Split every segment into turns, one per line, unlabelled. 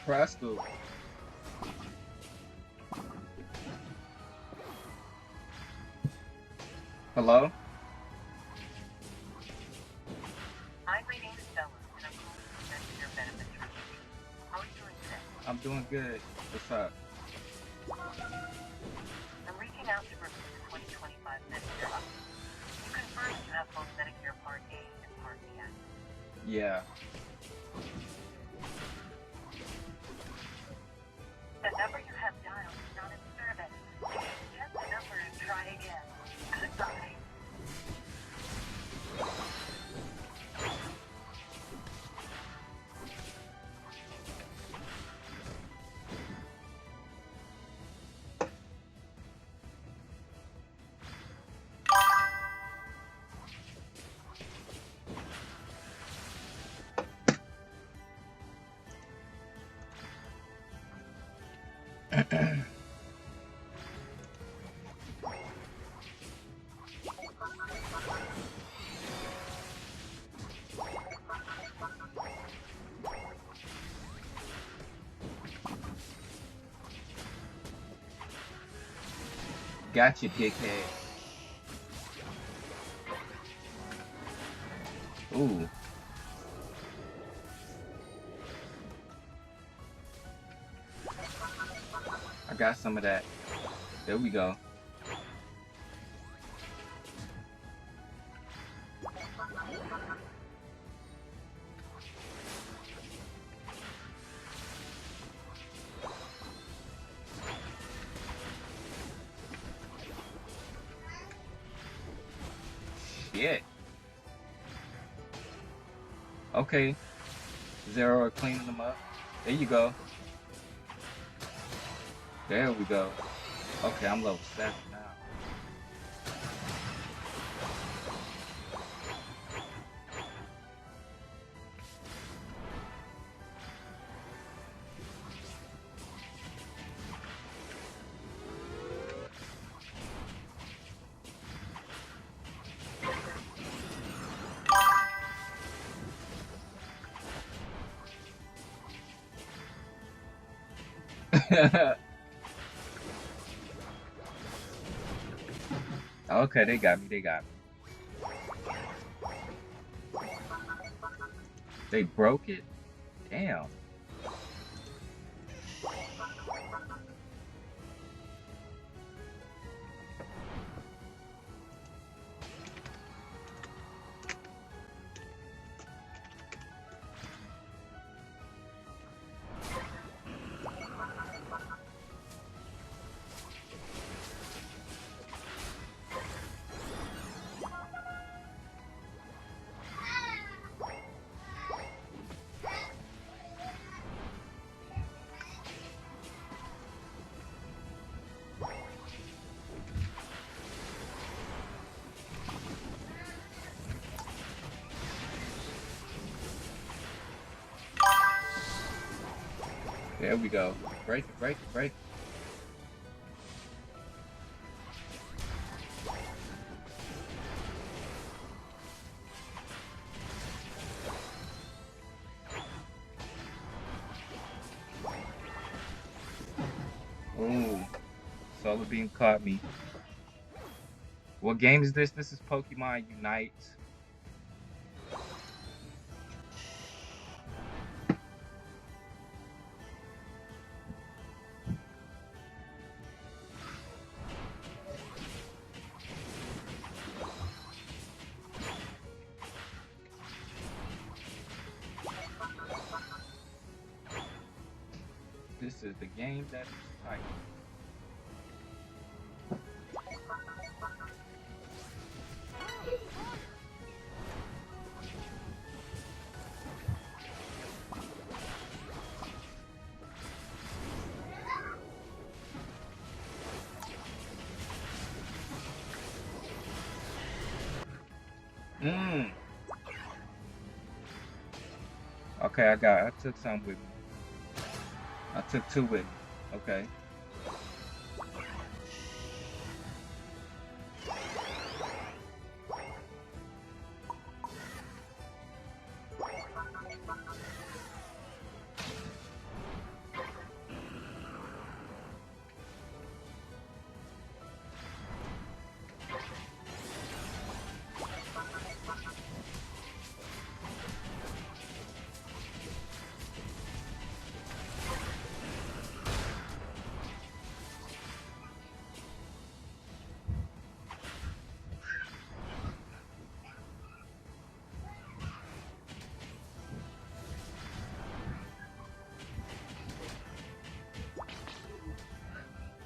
Crystal. Hello?
Hi, my name is Bella, and I'm calling from Medicare Benefits Review. How are you doing today?
I'm doing good. What's up?
I'm reaching out to review the 2025 Medicare update. Can you confirm if you have both Medicare Part A and Part B active?
Yeah.
The number you have dialed is not in service. Please check the number and try again. Goodbye.
Gotcha, dickhead. Ooh. I got some of that. There we go. Shit. Okay. Zero cleaning them up. There you go. There we go. Okay, I'm level 7 now. Okay, they got me. They got me. They broke it? Damn. There we go. Break it, break it, break it. Ooh. Solar Beam caught me. What game is this? This is Pokemon Unite. This is the game that is tight. Mmm. Okay, I took some with me. I took two with me. Okay.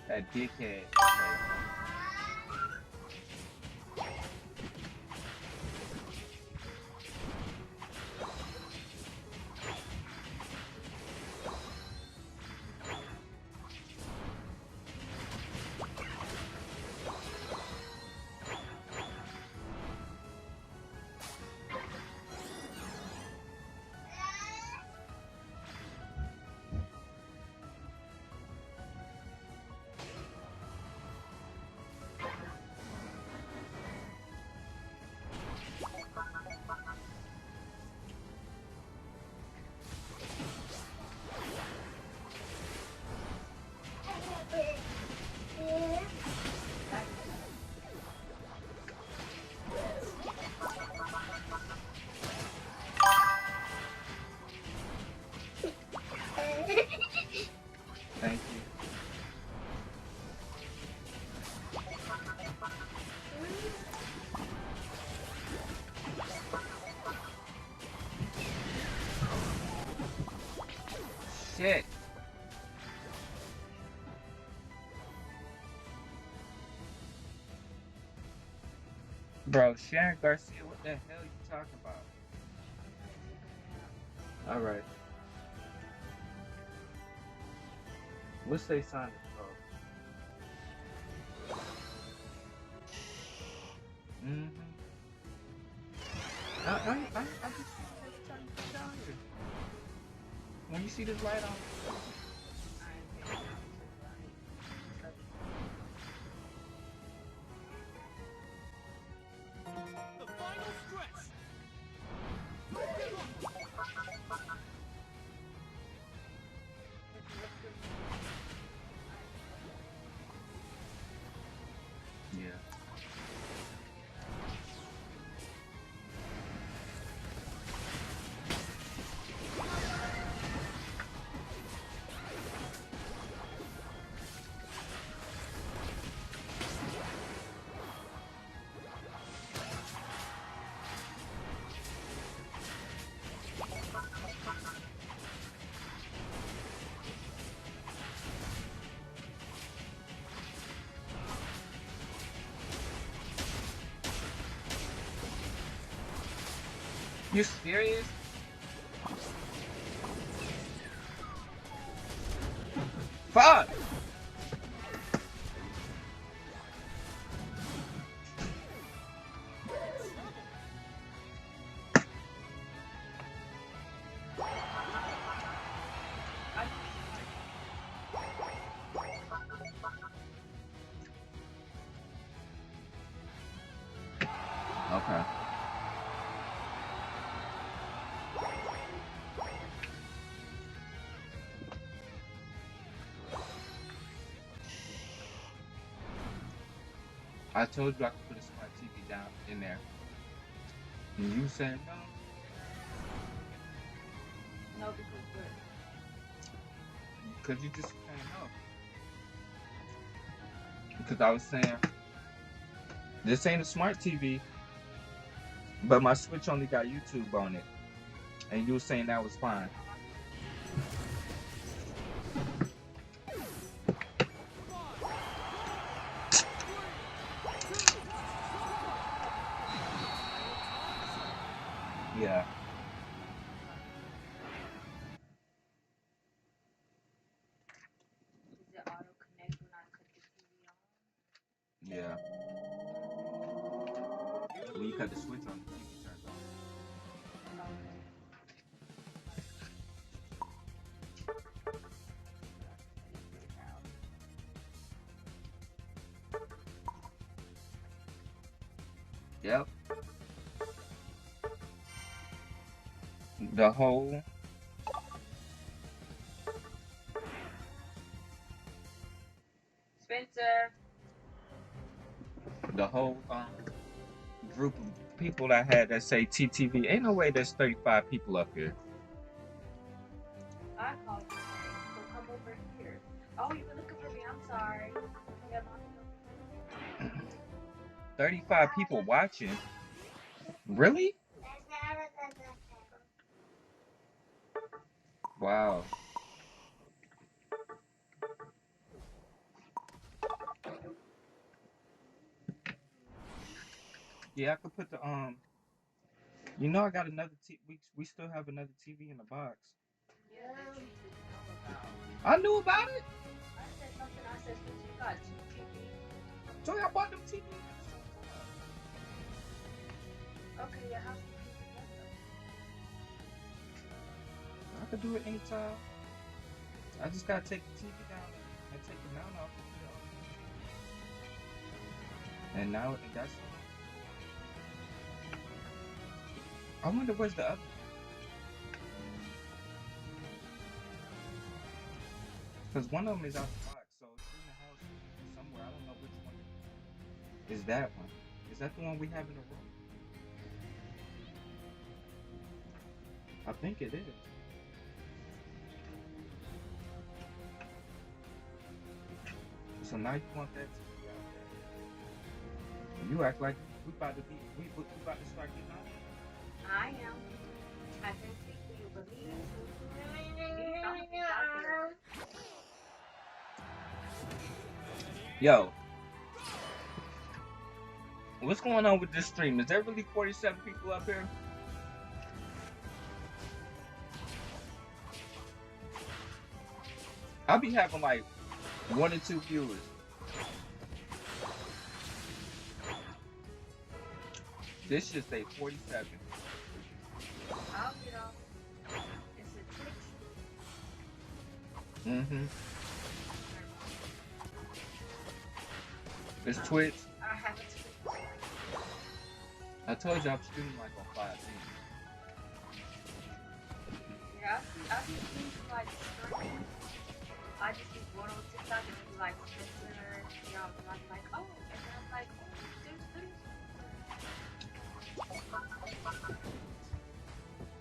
That dickhead. Okay. Thank you. Shit. Bro, Sharon Garcia, what the hell you talking about? Alright. What's they sign it, bro? Mm-hmm. I just see you every time you come down here. When you see this light on.
The final stretch.
Yeah. You serious? Fuck! Okay. I told you I could put a smart TV down in there. And you said no.
No, because what?
Because you just can't know. Because I was saying, this ain't a smart TV, but my Switch only got YouTube on it. And you were saying that was fine. Yeah.
Does it auto connect when I cut the TV on?
Yeah. When you cut the switch on, the TV turns on. Yep. The whole
Spencer.
the whole group of people I had that say TTV. Ain't no way there's 35 people up here.
I called your name, so come over here. Oh, you were looking for me. I'm sorry. Yeah, Mommy.
35 people watching. Really? Wow. Yeah, I could put the You know, I got another we still have another TV in the box.
Yeah, that you should know about.
I knew about it.
I said something. I said since you got two TVs.
So I bought them TVs at the same time.
Okay, yeah, how's the TV together?
I could do it anytime. I just gotta take the TV down and take the mount off and put it on. And now that's. I wonder where's the other one. Because one of them is out the box, so it's in the house somewhere. I don't know which one is that one. Is that the one we have in the room? I think it is. So now you want that TV out there. You act like we about to start getting out.
I am. I can speak to you, but me. Something's out there.
Yo, what's going on with this stream? Is there really 47 people up here? I'll be having like 1 or 2 viewers. This should say 47.
I'll get off. It's a Twitch.
Mm-hmm. It's Twitch.
I have a Twitch.
I told you I'm streaming like on 5
Yeah, I see things like streaming. I just be going on TikTok and be like, Twitter, you know, and I'm like, oh, and then I'm like, oh, there's this.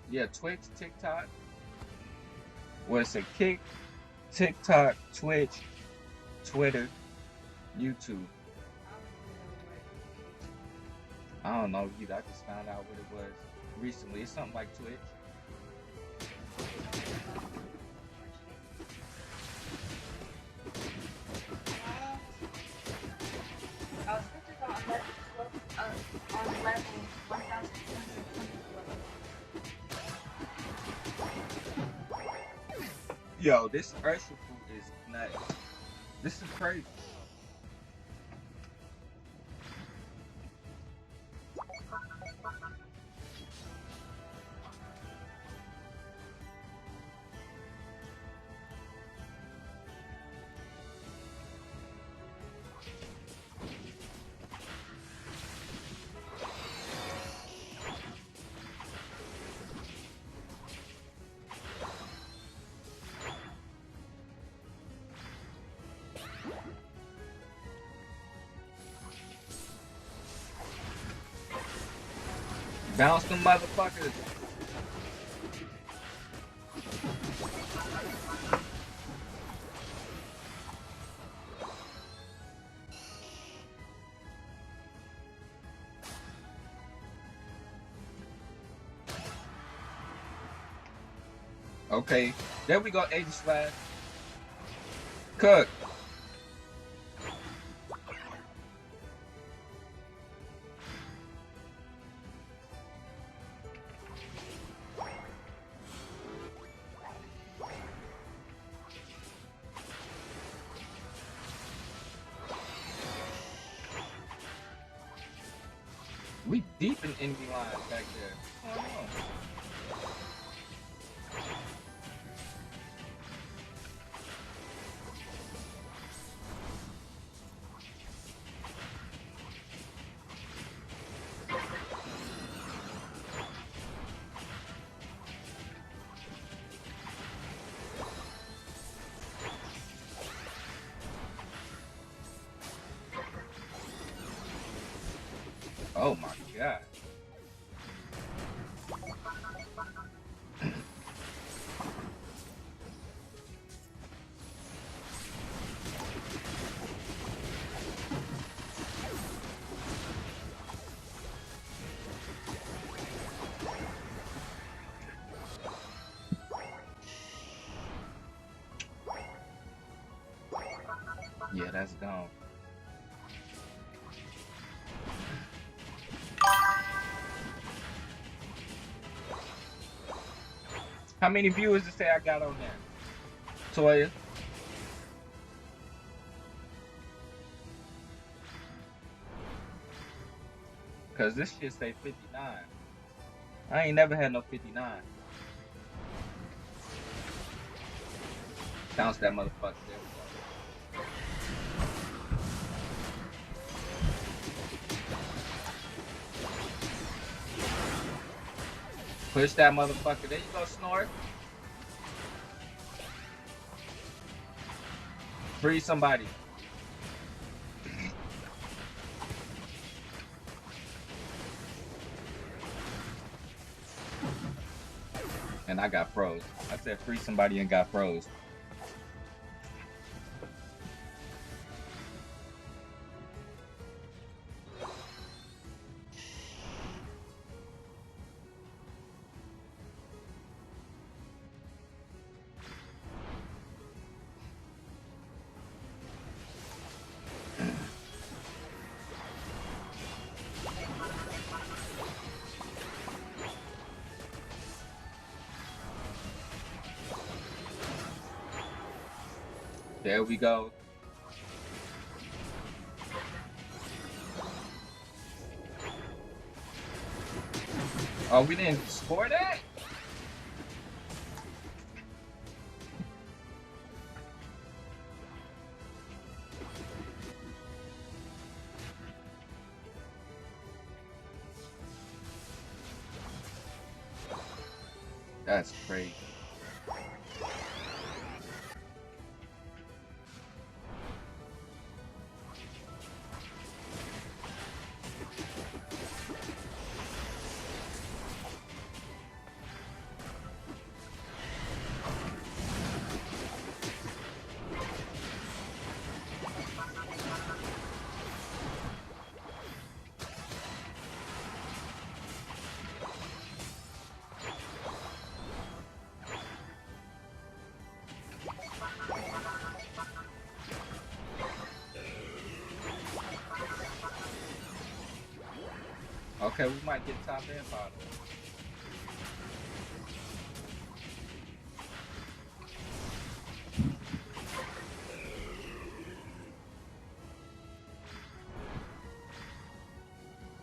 Yeah, Twitch, TikTok. Well, it's a Kick, TikTok, Twitch, Twitter, YouTube. I don't know either. I just found out what it was recently. It's something like Twitch.
I was thinking on level 1,200.
Yo, this Ursula food is nuts. This is crazy. Bounce them motherfuckers. Okay, there we go, 80 slash. Cook. We deep in enemy lines back there. What's going on? Oh my god. Yeah, that's gone. How many viewers to say I got on there? Toya? Cause this shit say 59. I ain't never had no 59. Bounce that motherfucker. There we go. Push that motherfucker. There you go, Snort. Free somebody. And I got froze. I said free somebody and got froze. There we go. Oh, we didn't score that? That's crazy. Okay, we might get top and bottom.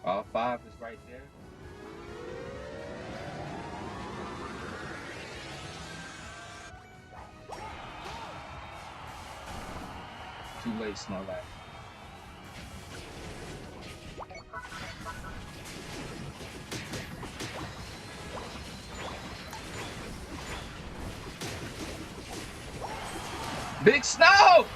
All 5 is right there. Too late, Snorlax. Big Snow!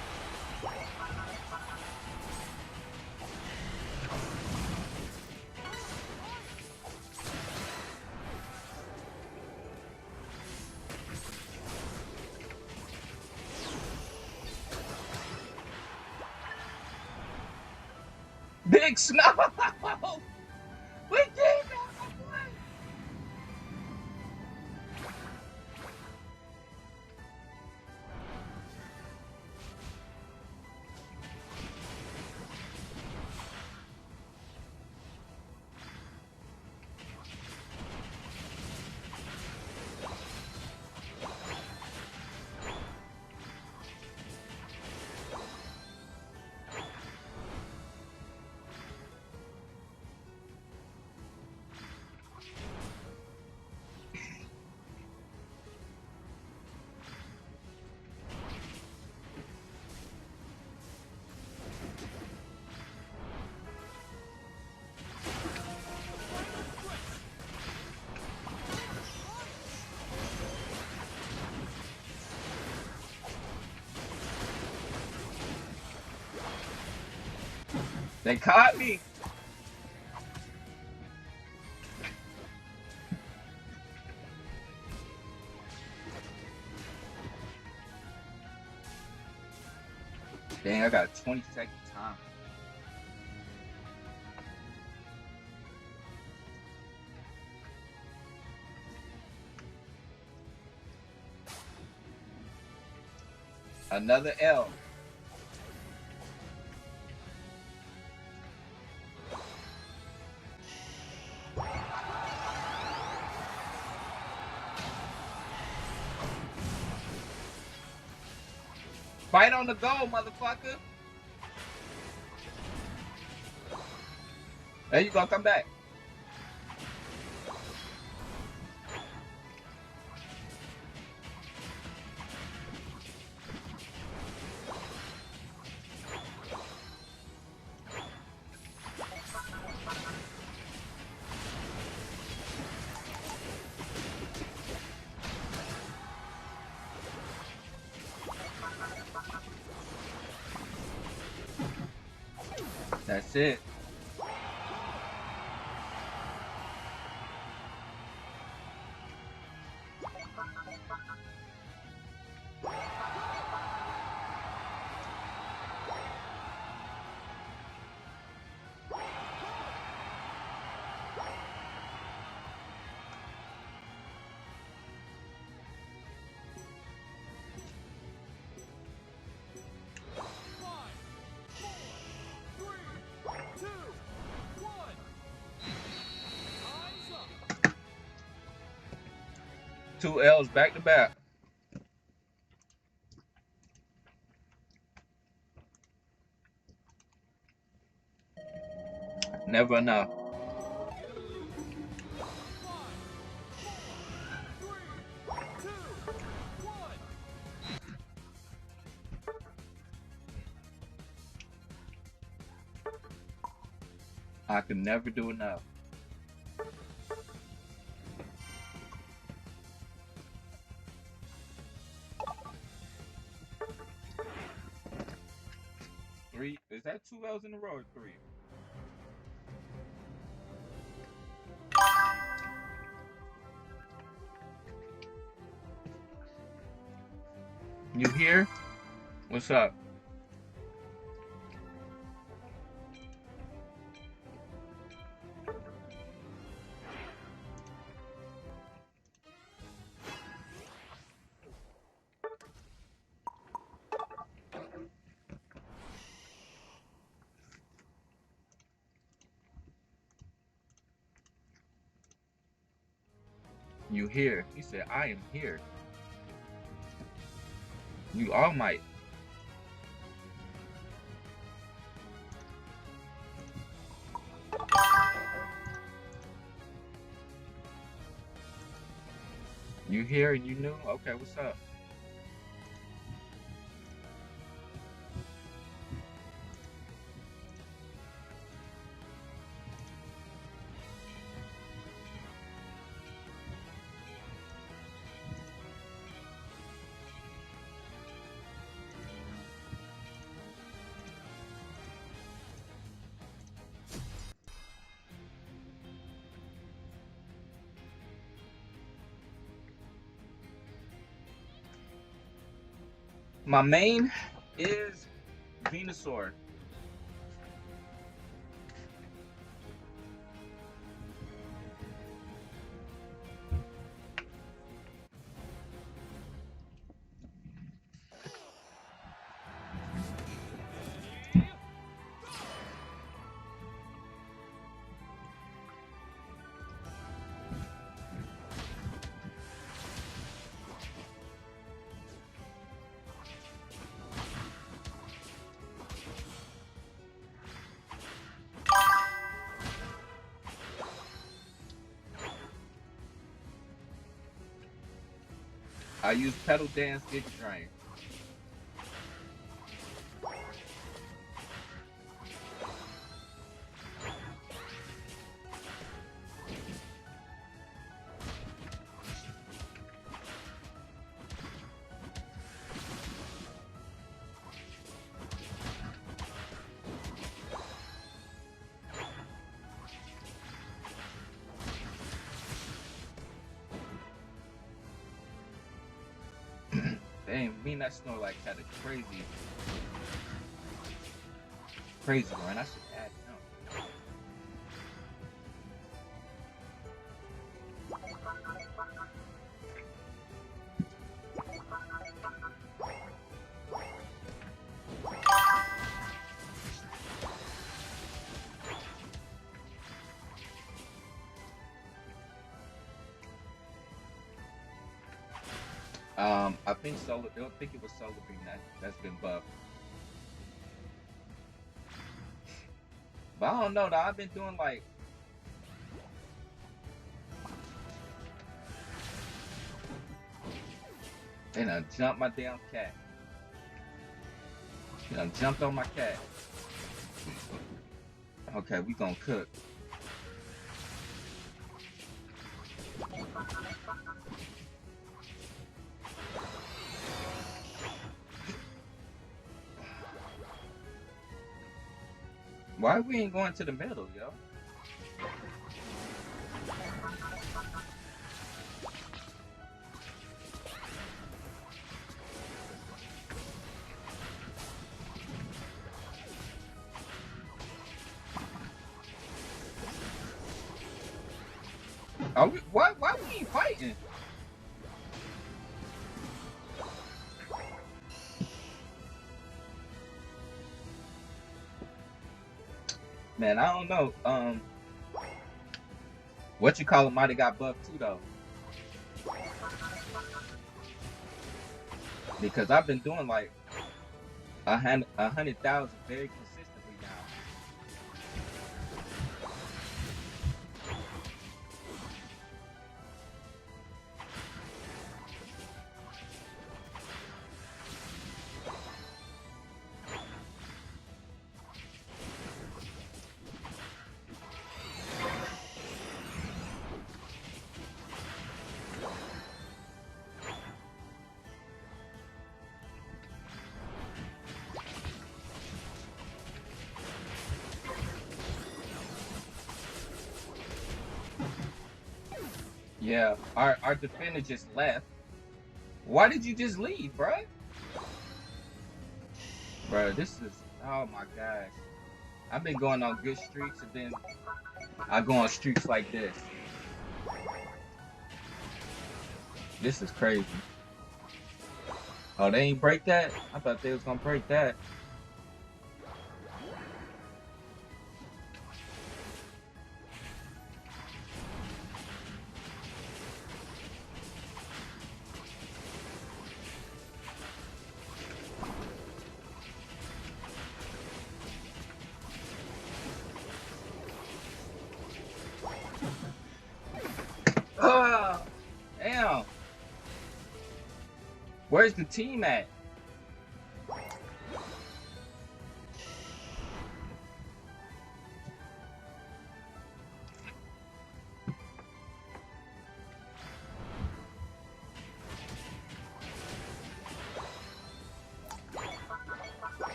Big Snow! We did that, my boy! They caught me. Dang, I got a 20-second time. Another L. Fight on the go, motherfucker. There you go. Come back. That's it. Two L's back to back. Never enough. I can never do enough. Three? Is that two L's in a row or three? You here? What's up? You here? He said, I am here. You all might. You here and you knew? Okay, what's up? My main is Venusaur. I use Pedal Dance Giga Drain. Damn, me and that Snorlax had a crazy run. I should add him. I think Solar. I don't think it was Solar Beam that's been buffed. But I don't know. Though. I've been doing like. And I jumped my damn cat. You know, jumped on my cat. Okay, we gonna cook. Why we ain't going to the middle, yo? Are we, why we ain't fighting? Man, I don't know. What you call it might have got buffed too though. Because I've been doing like 100,000 very consistently now. Yeah, our defender just left. Why did you just leave, bruh? Bruh, this is, oh my gosh. I've been going on good streaks and then I go on streaks like this. This is crazy. Oh, they ain't break that? I thought they was gonna break that. Ah, damn. Where's the team at?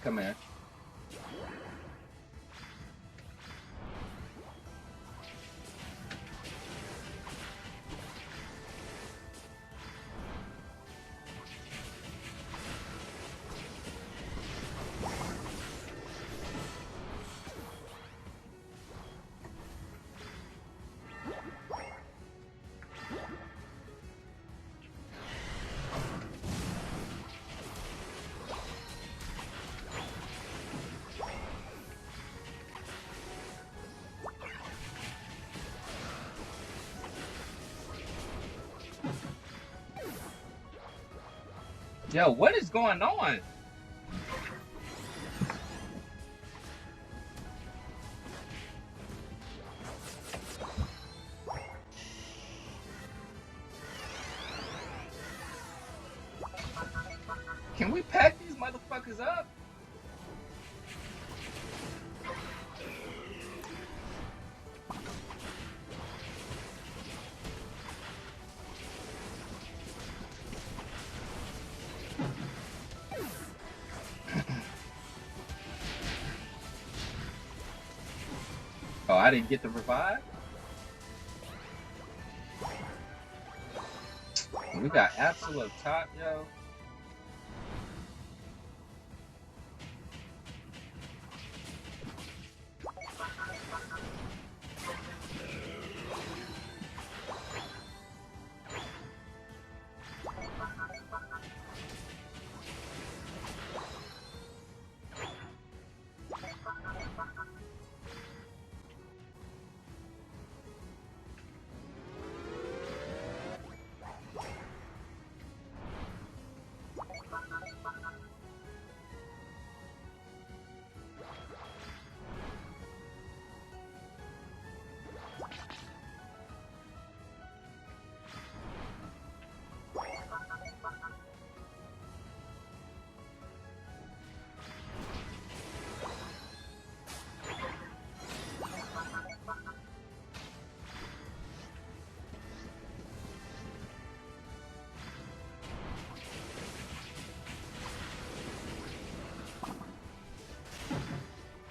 Come here. Yo, what is going on? Can we pack these motherfuckers up? Oh, I didn't get the revive? We got absolute top, yo.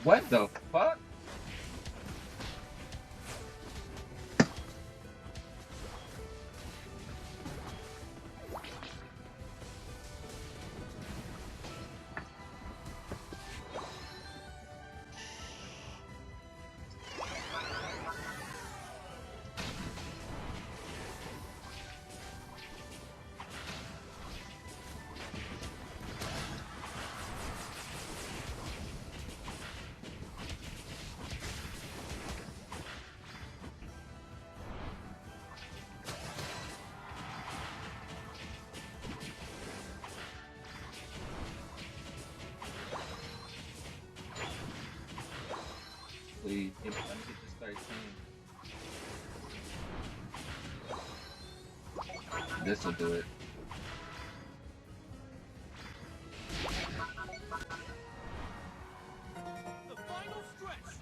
What the fuck? Please, let me get this 13. This'll do it.
The final stretch.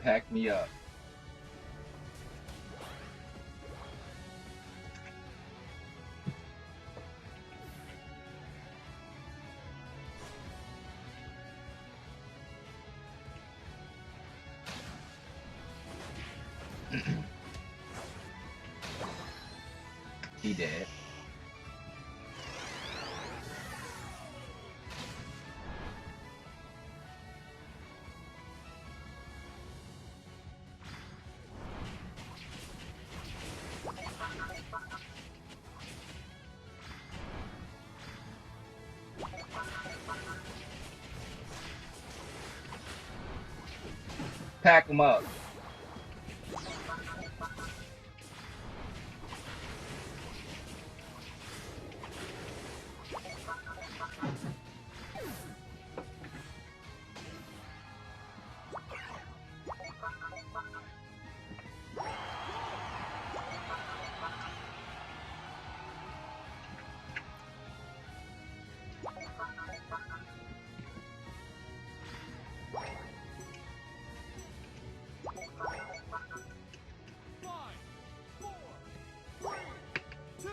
Pack me up. He dead. Pack him up.
Five, four, three, two,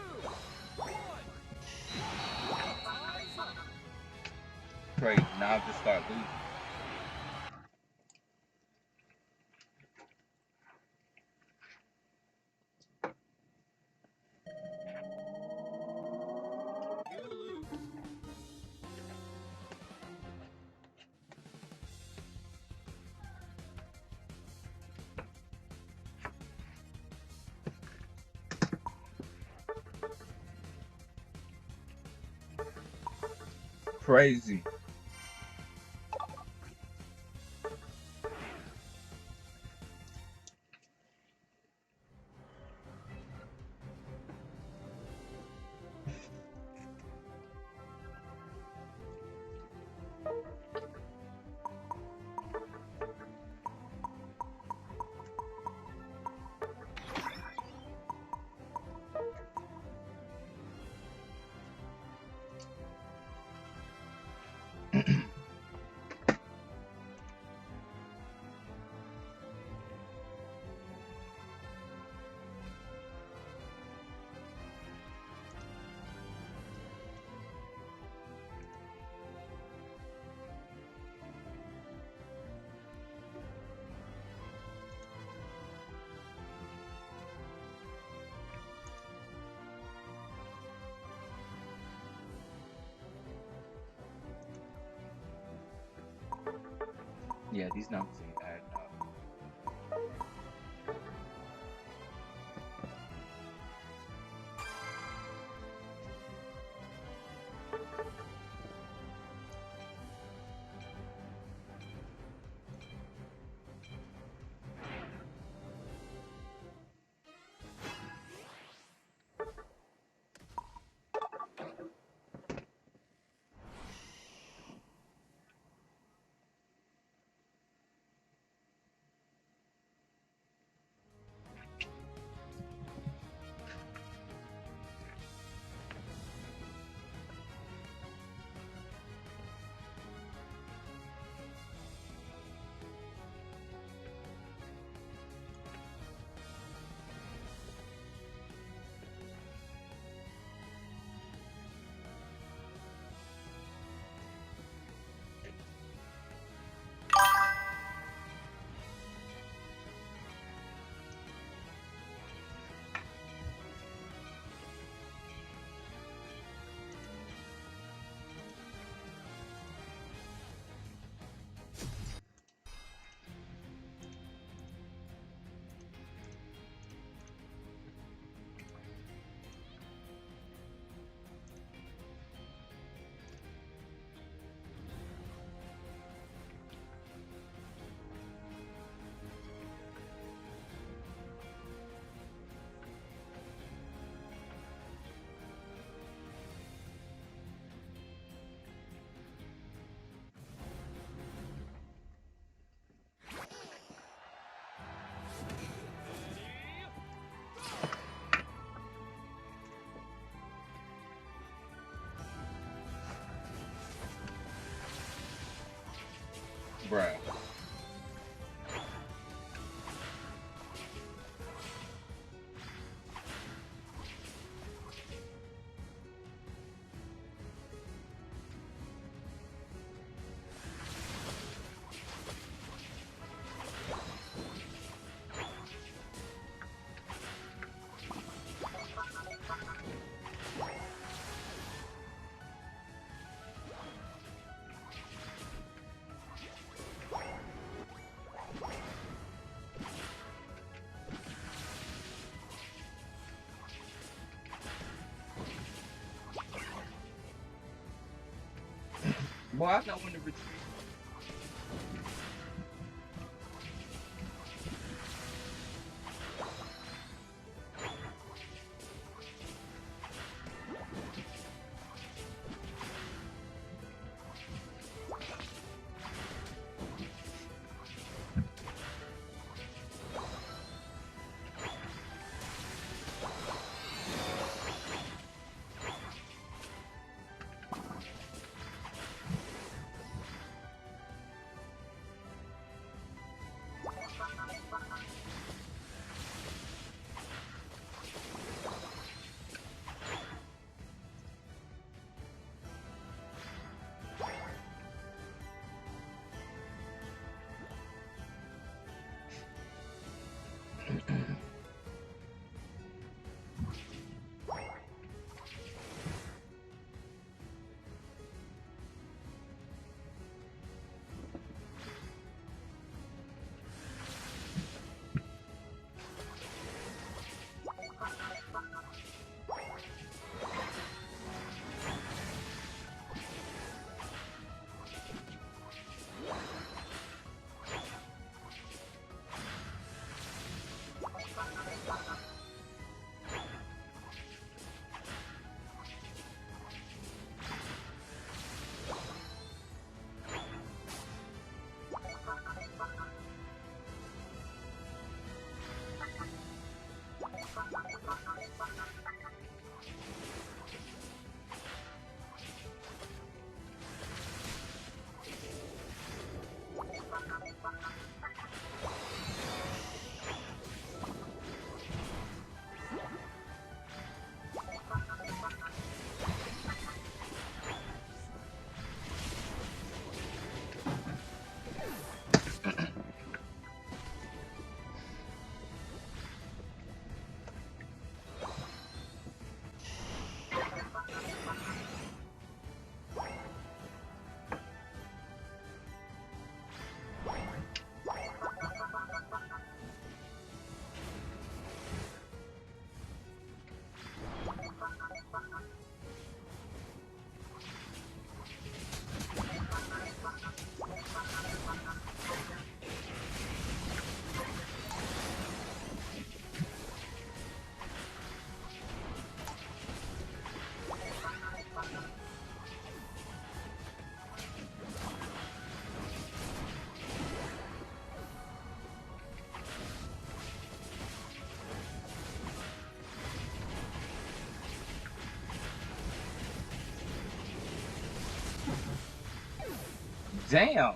one. Time's up.
Crazy. Now I just start losing.
You lose.
Crazy. Yeah, these numbers ain't adding up. Bruh. Boy, I know when to retreat. Damn.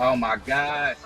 Oh my gosh.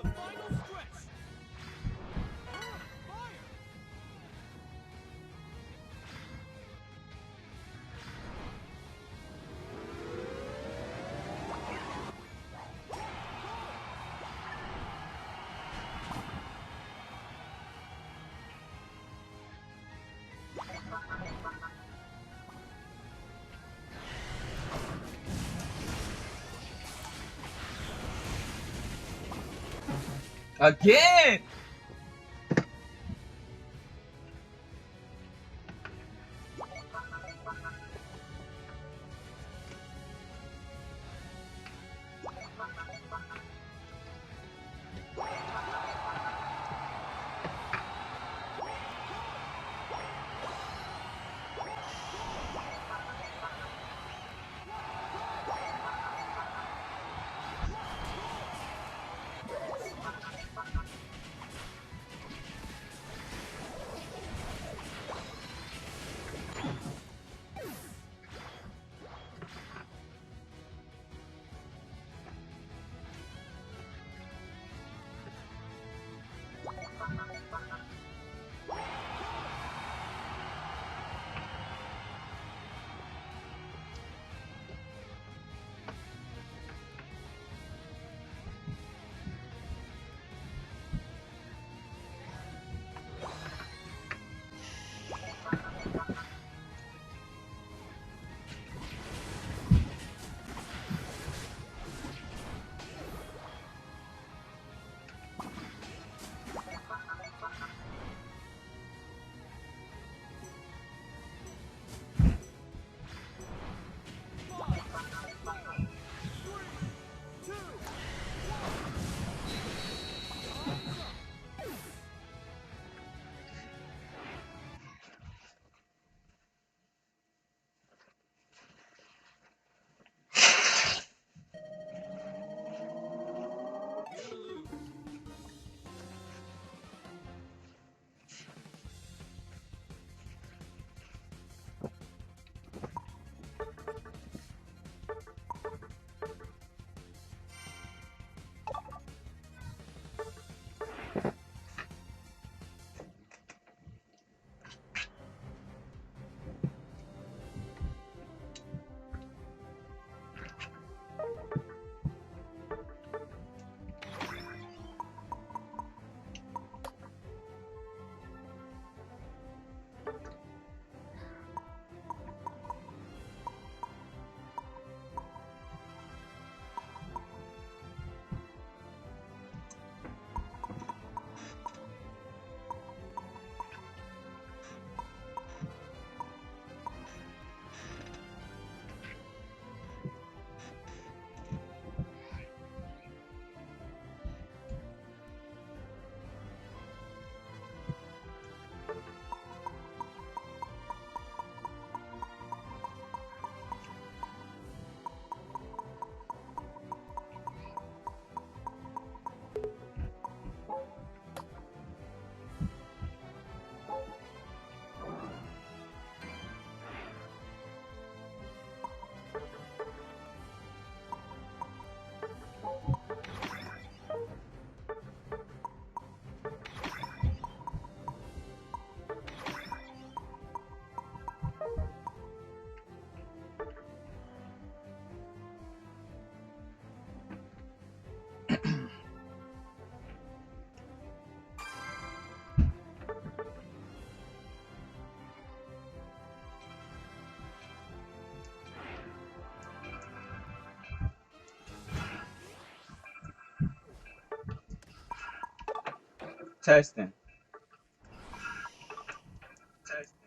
The final stretch. Fire.
Again! Testing. Testing.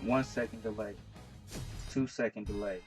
1 second delay. 2 second delay.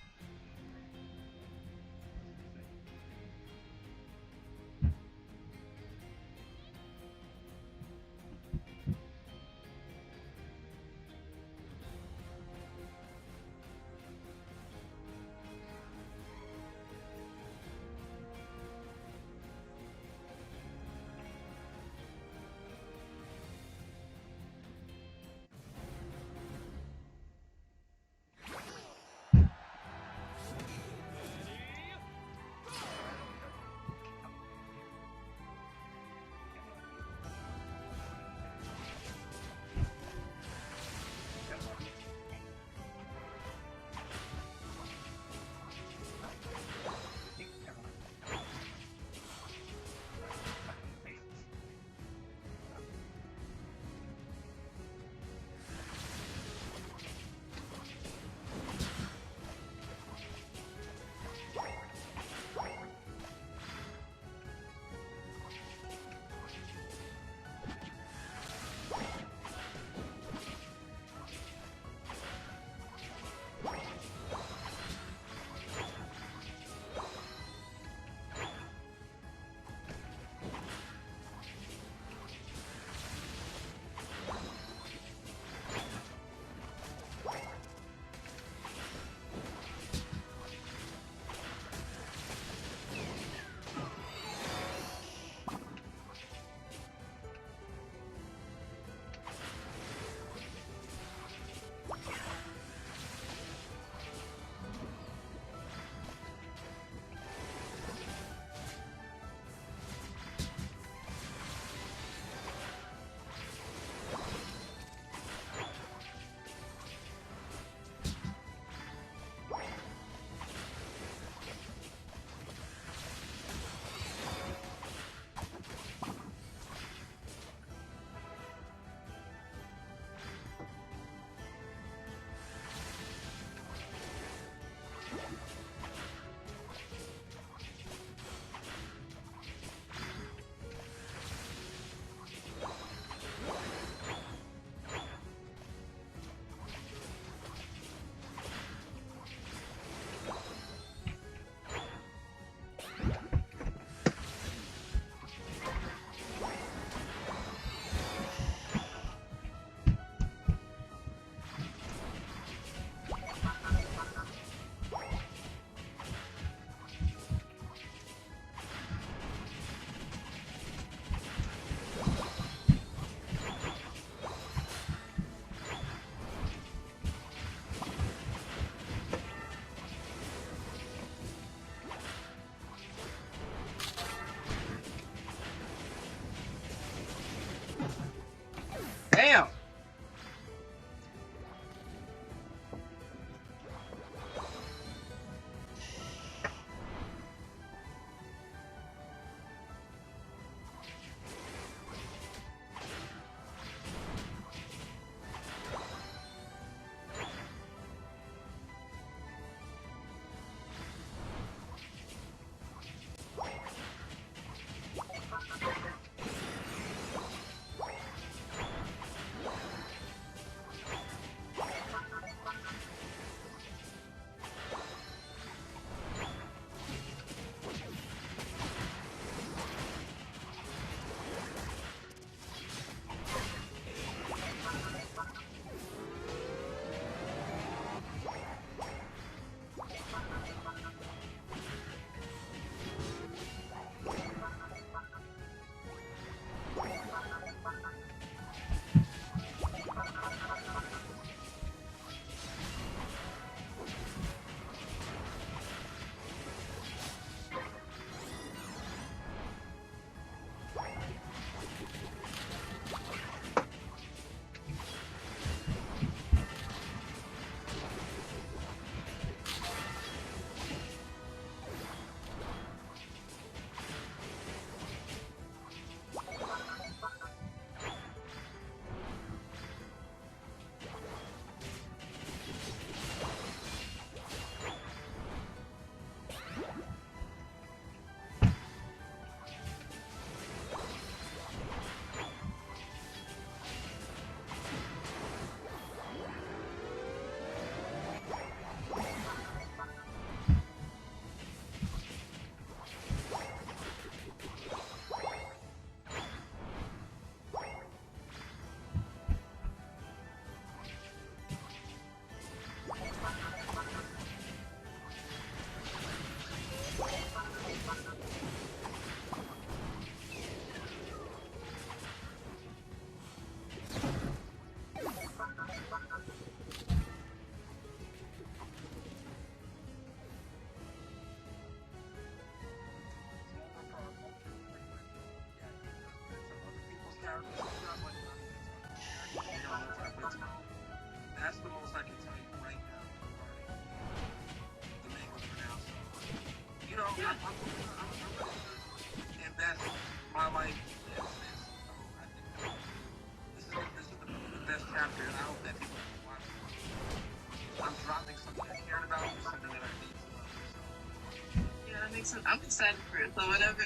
excited for it. So whenever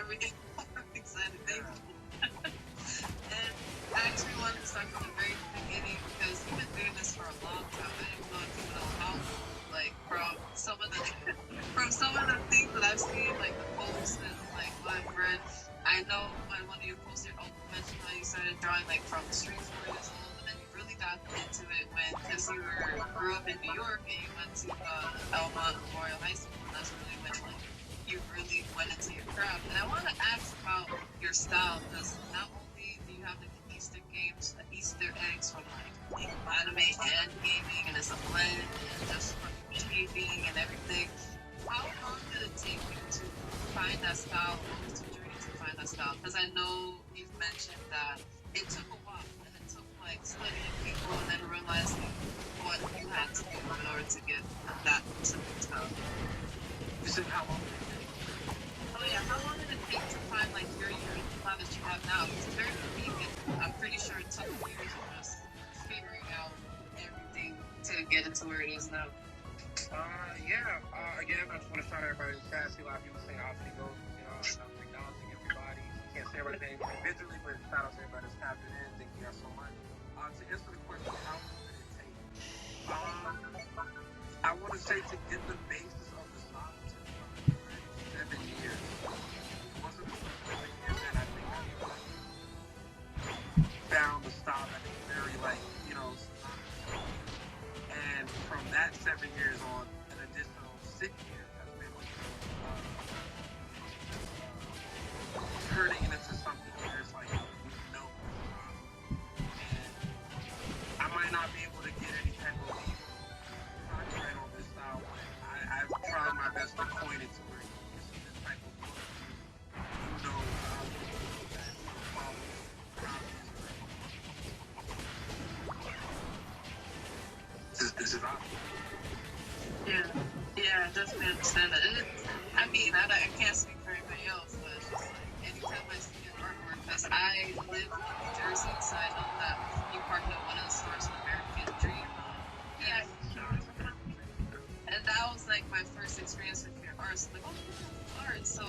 we get more excited, thank you. And I actually wanted to start from the very beginning because you've been doing this for a long time. I didn't know if you know how long. Like from some of the things that I've seen, like the posts and like what I've read. I know when one of your posts you mentioned how you started drawing like from 3-4 years old, and then you really got into it because you grew up in New York and you went to Elmont Memorial High School, and that's really when like you really went into your craft. And I want to ask about your style because not only do you have the Easter eggs from like anime and gaming, and it's a blend and just from shaping and everything. How long did it take you to find that style? What was the journey to find that style? Because I know you've mentioned that it took a while, and it took like studying people and then realizing what you had to do in order to get that specific style.
You said how long?
Oh yeah, how long did it take to find like your unique style that you have now? It's very unique, and I'm pretty sure it took years of just figuring out everything to get it to where it is now.
Again, I just want to shout out everybody in the chat. See a lot of people saying obstacles. I'm acknowledging everybody. Can't say everything individually, but shout out to everybody that's tapping in. Thank you guys so much. To answer the question, how long did it take? I want to say to get the basis of the style, it took about 7 years. It wasn't 7 years in, I think I found the style that is very and from that 7 years on, an additional 6 years has been turning it into something where it's like, no. And I might not be able to get any type of copyright on this style, but I've tried my best to coin it to where this is this type of look. This is obvious.
Yeah, I definitely understand that. I mean, I can't speak for anybody else, but it's just like anytime I see your artwork, because I live in New Jersey, so I know that you partnered with one of the stores in American Dream. Yeah, and that was like my first experience with your art. So like, oh, art. So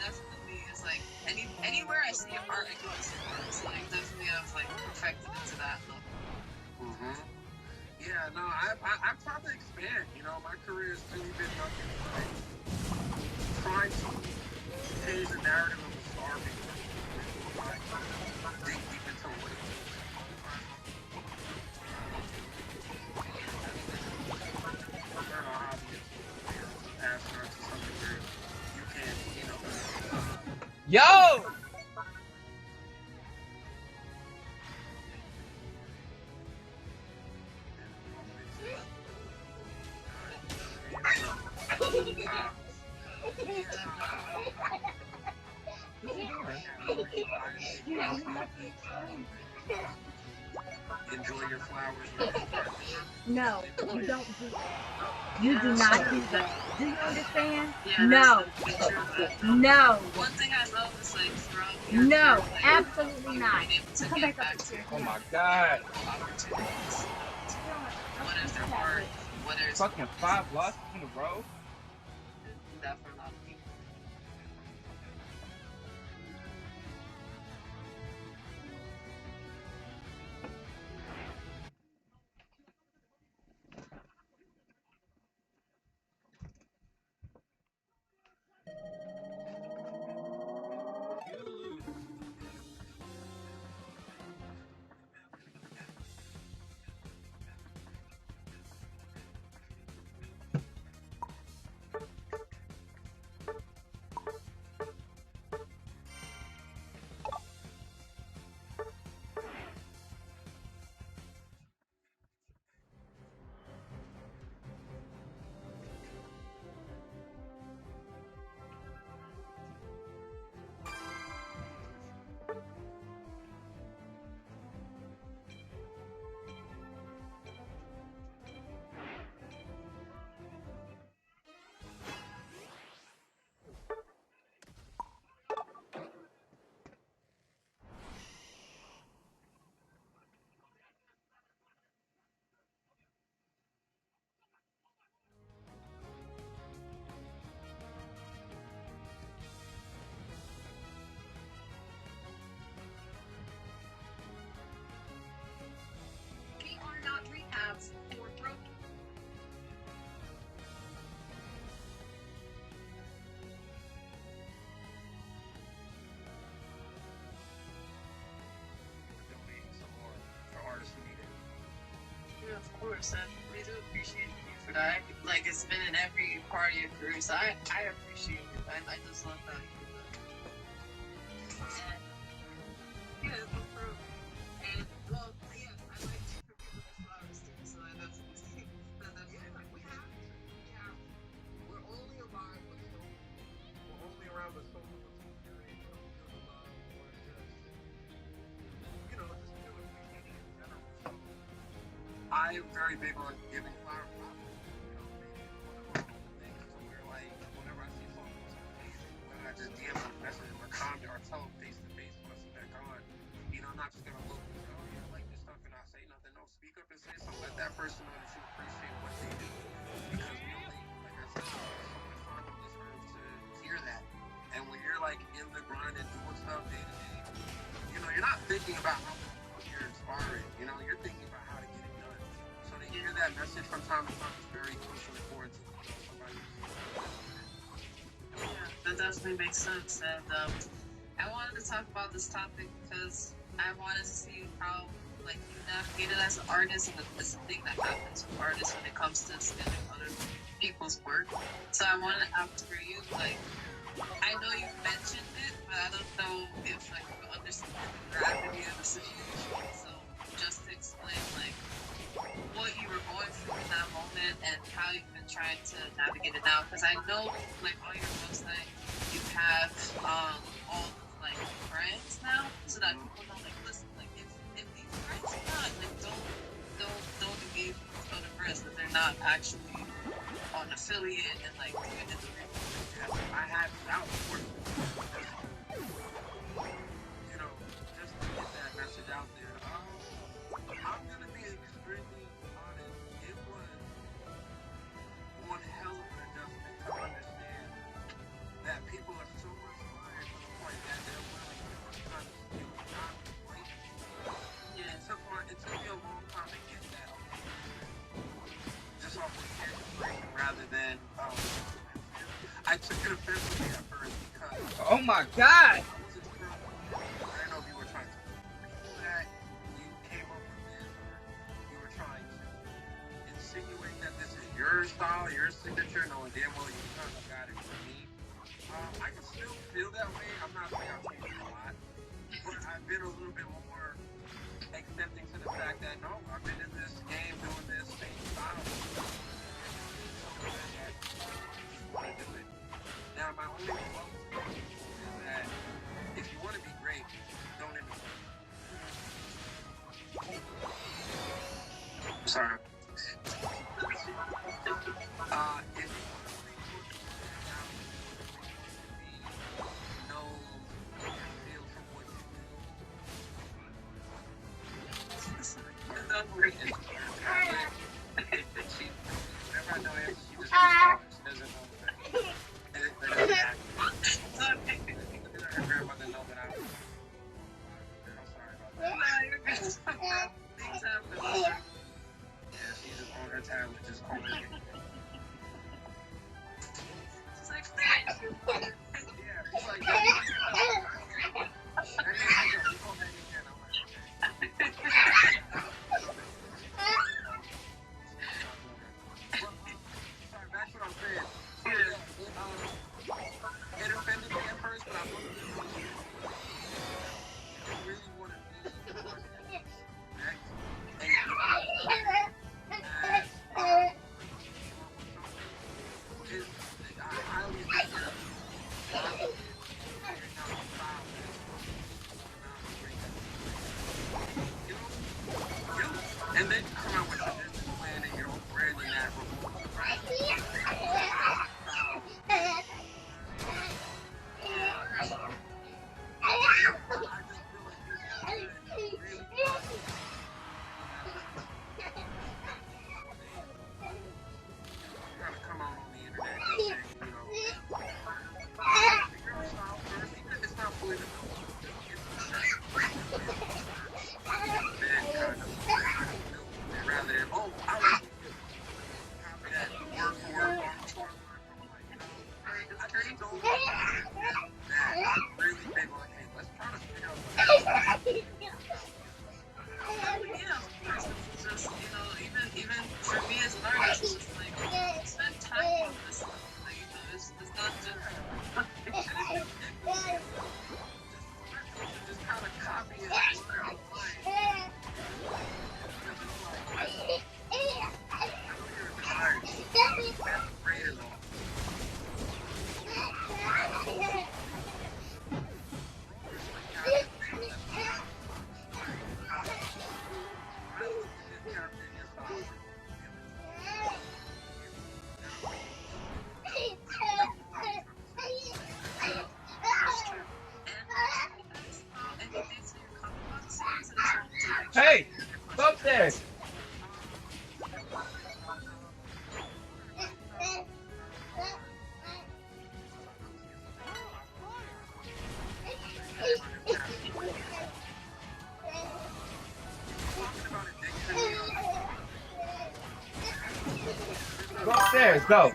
definitely, it's like anywhere I see your art, I go to support. So like, definitely, I was like perfected into that look.
Yeah, no, I probably expand. My career has really been nothing but trying to change the narrative of the starving. Dig deep into what it is. Learn a hobby to pass on to something where you can,
Yo!
Enjoy your flowers.
No, you don't do that. You do not do that. Do you understand?
Yeah,
No. No.
One thing I love is like throughout
No,
career, like,
absolutely
you've
not.
been able to
Come
get
back up
back to
here.
Oh my god.
opportunities. Whether it's their art, whether it's
Fucking 5 losses in a row?
that for a lot of people. Of course, and we do appreciate you for that. Like, it's been in every part of your career, so I appreciate it. I just love that you do that. And, yeah, no problem. And, well, yeah, I like to give people the flowers too, so that's
We're only alive when we're only around the social security, so feel the love, or just, just feel appreciated in general. So I am very big on giving flowers. Maybe one of our things where, like, whenever I see someone post on Facebook, then I just DM them, message them, or comment, or tell them face to face when I see they're gone. I'm not just gonna look and say, oh, yeah, I like this stuff and not say nothing. No, speak up and say something. Let that person know that you appreciate what they do. Because we only, like I said, there's so much time on this earth to hear that. And when you're like in the grind and doing stuff day to day, you're not thinking about how you're inspiring. You're thinking about how to get it done. So to hear that message from time to time is very crucial and important to somebody.
Yeah, that definitely makes sense. And I wanted to talk about this topic because I wanted to see how, like, you navigate it as an artist, and it's a thing that happens with artists when it comes to stealing other people's work. So I wanted to ask for you, like, I know you mentioned it, but I don't know if, like, you understand the gravity of the situation. So just to explain, like, what you were going through in that moment and how you've been trying to navigate it now. Because I know, like, on your website, you have all the, like, brands now, so that people know, like, listen, like, if these brands are not, like, don't engage with other brands that they're not actually an affiliate and, like, doing it.
I had that work. Just to get that message out there. I'm gonna be extremely honest. It was one hell of an adjustment to understand that people are so much fired to the point that they're willing to kind of steal not wait. Yeah, it took me a long time to get that. Just off the head rather than I took it offensively at first because
Oh my God!
I wasn't sure. I didn't know if you were trying to people that you came up with this, or you were trying to insinuate that this is your style, your signature, knowing damn well you kind of got it from me. I can still feel that way. I'm not saying I've changed a lot, but I've been a little bit more accepting to the fact that no, I've been in this game doing this same style. Want to do it. Now, my only quote is that if you want to be great, don't imitate. Sorry. If you want to be known and feel from what you do, whenever I know answers, she just responds. She doesn't know.
Hey, go upstairs. Go upstairs. Go.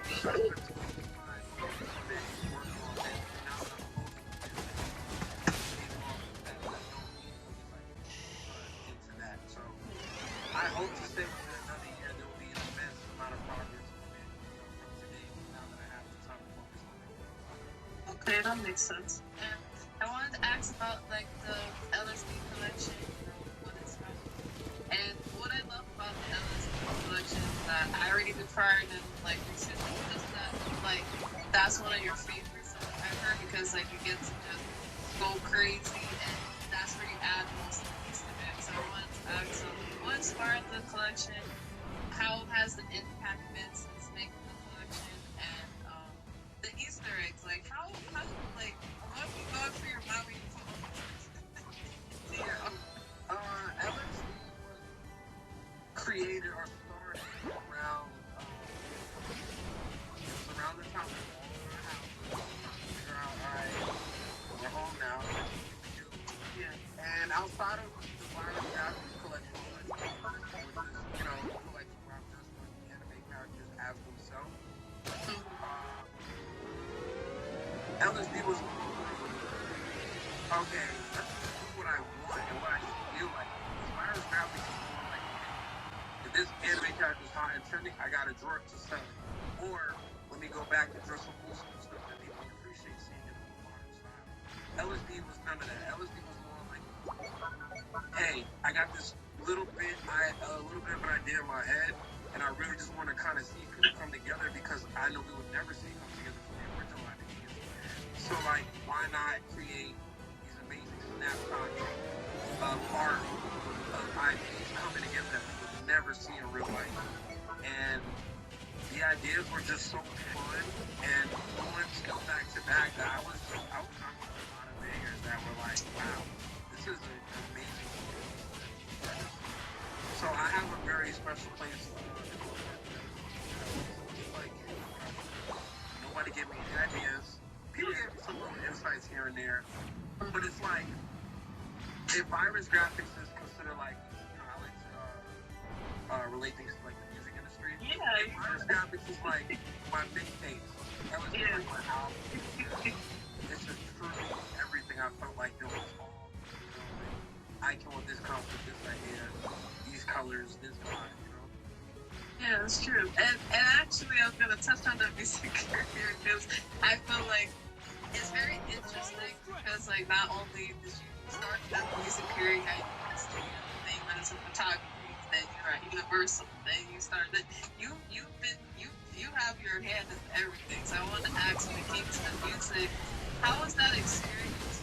So I hope to stay within another year. There will be an immense amount of progress from today. Now that I have the time to focus on it.
Okay, that makes sense. And I wanted to ask about like the LSD collection, what it's from. And what I love about the LSD collection is that I already been trying and like recently just that like that's one of your favorites ever because like you get to just go crazy and that's where you add most of the Easter eggs. So I wanted to ask what inspired the collection? How has the impact been since making the collection and the Easter eggs, like how like what have you gone through your mind when you put all the your
LSD was created or started around it was around the time we all in our house. Figure out, alright, we're home now.
yeah.
And outside of the Violent Graphics collection, which is, a collection where I'm just going to animate characters as themselves. LSD was okay, let's do what I want and what I feel like. Violent Graphics is more like, if this anime character is hot and trending, I gotta draw it to sell it. Or let me go back and draw some cool stuff that people appreciate seeing in a modern style. LSD was none of that. LSD was more like, hey, I got this little bit of an idea in my head, and I really just want to kind of see people come together because I know we would never see come together from the original ideas. So like, why not create these amazing snapshots of art, of ideas coming together that we would never see in real life? And the ideas were just so fun and going still back to back that I was talking to a lot of bangers that were like, wow, this is an amazing movie. So I have a very special place like nobody gave me any ideas. People gave me some little insights here and there. But it's like if Virus Graphics is considered like, I like to relate things to like the music industry.
Yeah.
Virus Graphics is like my mixtapes. That was like my album. It's just truly everything I felt like there was all, I came with this concept, this idea, these colors, this vibe,
Yeah, that's true. And actually, I was gonna touch on the music career because I feel like it's very interesting because like not only did you start the music career, you got your studio, then you went into photography, then you're at Universal, then you started. You have your hand in everything. So I want to ask you, when it came to the music, how was that experience?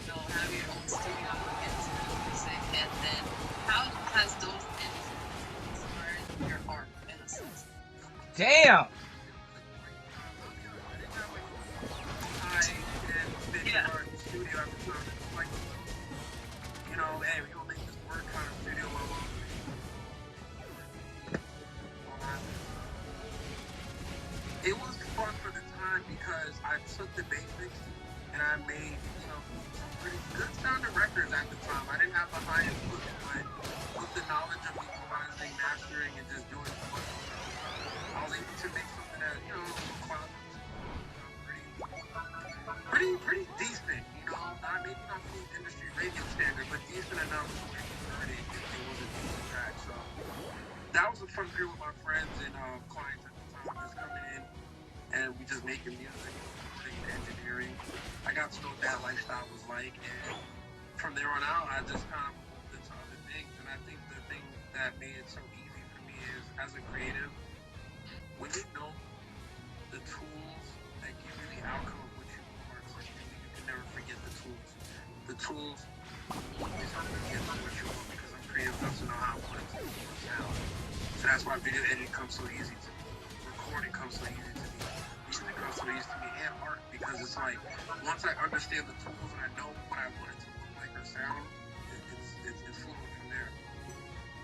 Having your own studio into the music, and then how has those influences inspired your art in a sense?
Damn.
Yeah.
Studio at the time. Like, hey, we gonna make this work kind of studio level. It was fun for the time because I took the basics and I made, some pretty good sounding records at the time. I didn't have the highest equipment, but with the knowledge of equalizing, mastering, and just doing fun stuff, I was able to make something that, pretty decent, not maybe not the industry radio standard, but decent enough to where you heard it. It was a decent track. So that was a fun period with my friends and clients at the time, just coming in and we just making music, recording, engineering. I got to know what that lifestyle was like, and from there on out, I just kind of moved into other things. And I think the thing that made it so easy for me is, as a creative, when you know the tools that give you the outcome of what you want, you can never forget the tools. The tools always help you get to what you want because I'm creative enough to know how I want it to sound. So that's why video editing comes so easy to me. Recording comes so easy to me. Music comes so easy to me, and art, because it's like once I understand the tools and I know what I want it to look like or sound, it's fluid from there.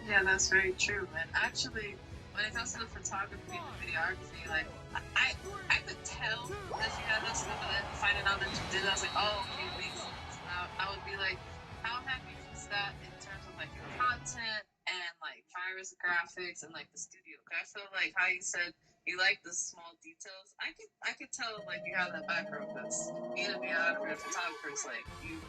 Yeah, that's very true. And actually, when it comes to the photography and the videography, like I could tell that you had that stuff, and then finding out that you did, I was like, oh, okay, it makes sense. I would be like, how happy is that in terms of like your content and like virus graphics and like the studio? 'Cause I feel like how you said you like the small details. I could tell like you have that background because being a videographer and photographer is like you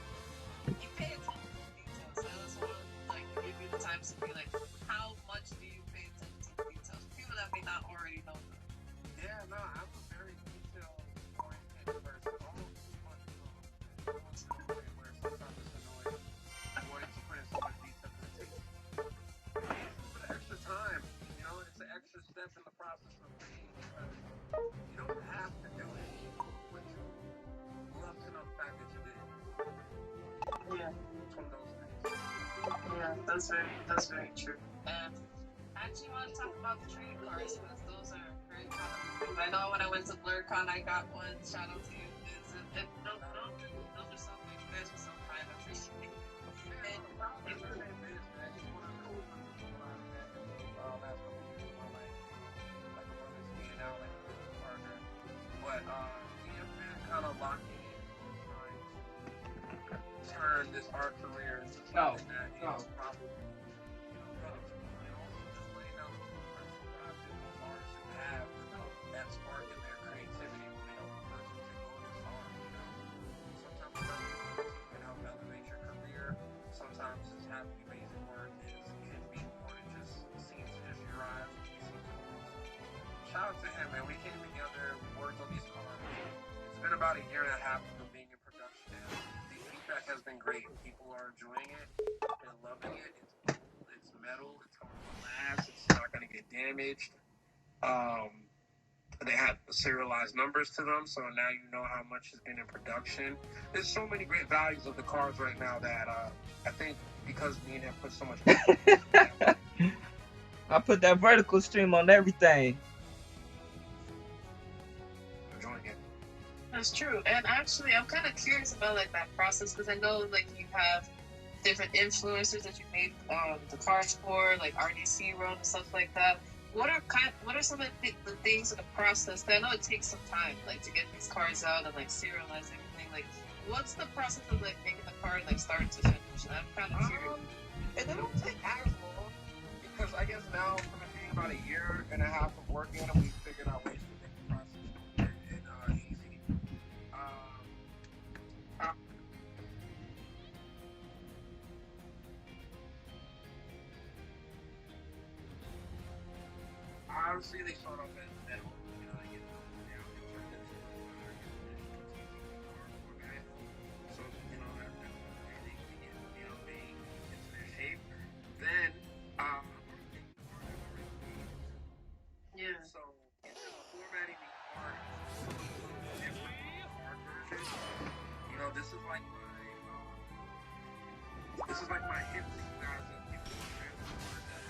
pay attention to details. So I just want to like give you the time to be like, how much do you pay attention to details? People that may not already know that.
Yeah, no, I'm a very detail-oriented person. Almost too much so. Almost to the point where sometimes it's annoying. Wanting to put in so much detail because it takes a little bit of extra time. You know, it's an extra step in the process of creating because you don't have to do it, but you love to know the fact that you did it.
Yeah,
It's one of those things.
yeah, that's very true. And I actually want to talk about the trading cards because those are very common. I know when I went to BlurCon, I got one. Shout out to you. Those are so good. You guys are so kind. I appreciate it. And
It's really amazing, man. It's one of the cool ones that I've met in the last couple of years of my life. Like a brother skiing out, like a business partner. But we have been kind of locking in, trying to turn this art career into something that is probably, productive. And also just laying down the blueprint for what I feel most artists should have that spark in their creativity when they help a person to go this far, you know? Sometimes working with a team can help elevate your career. Sometimes just having amazing work can be more than just seen to just your eyes and be seen to the world. So shout out to him, man. We came together, we worked on these cards. It's been about a year and a half of being in production now. The feedback has been great. People are enjoying it. They're loving it. It's gold, it's metal, it's going to last, it's not going to get damaged. They have serialized numbers to them, so now you know how much has been in production. There's so many great values of the cards right now that I think because me and him put so much
I put that vertical stream on everything.
enjoying it.
that's true. And actually, I'm kind of curious about like that process because I know like you have different influencers that you made the cards for, like RDC Road and stuff like that. What are some of the things in the process? 'Cause I know it takes some time, like to get these cards out and like serialize everything. Like, what's the process of like making the card like start to finish? I'm kind of curious.
And they don't take as long because I guess now from it being about a year and a half of working on it, we figured out ways to make the process quick and easy. Obviously, they start off as metal, you know, they get those down, they turn into format. So, you know, that's the way they get, you know, made into their shape. Then,
Yeah.
so formatting the art is a little different from the art version. You know, this is like my hint to you guys of people who are fans of art that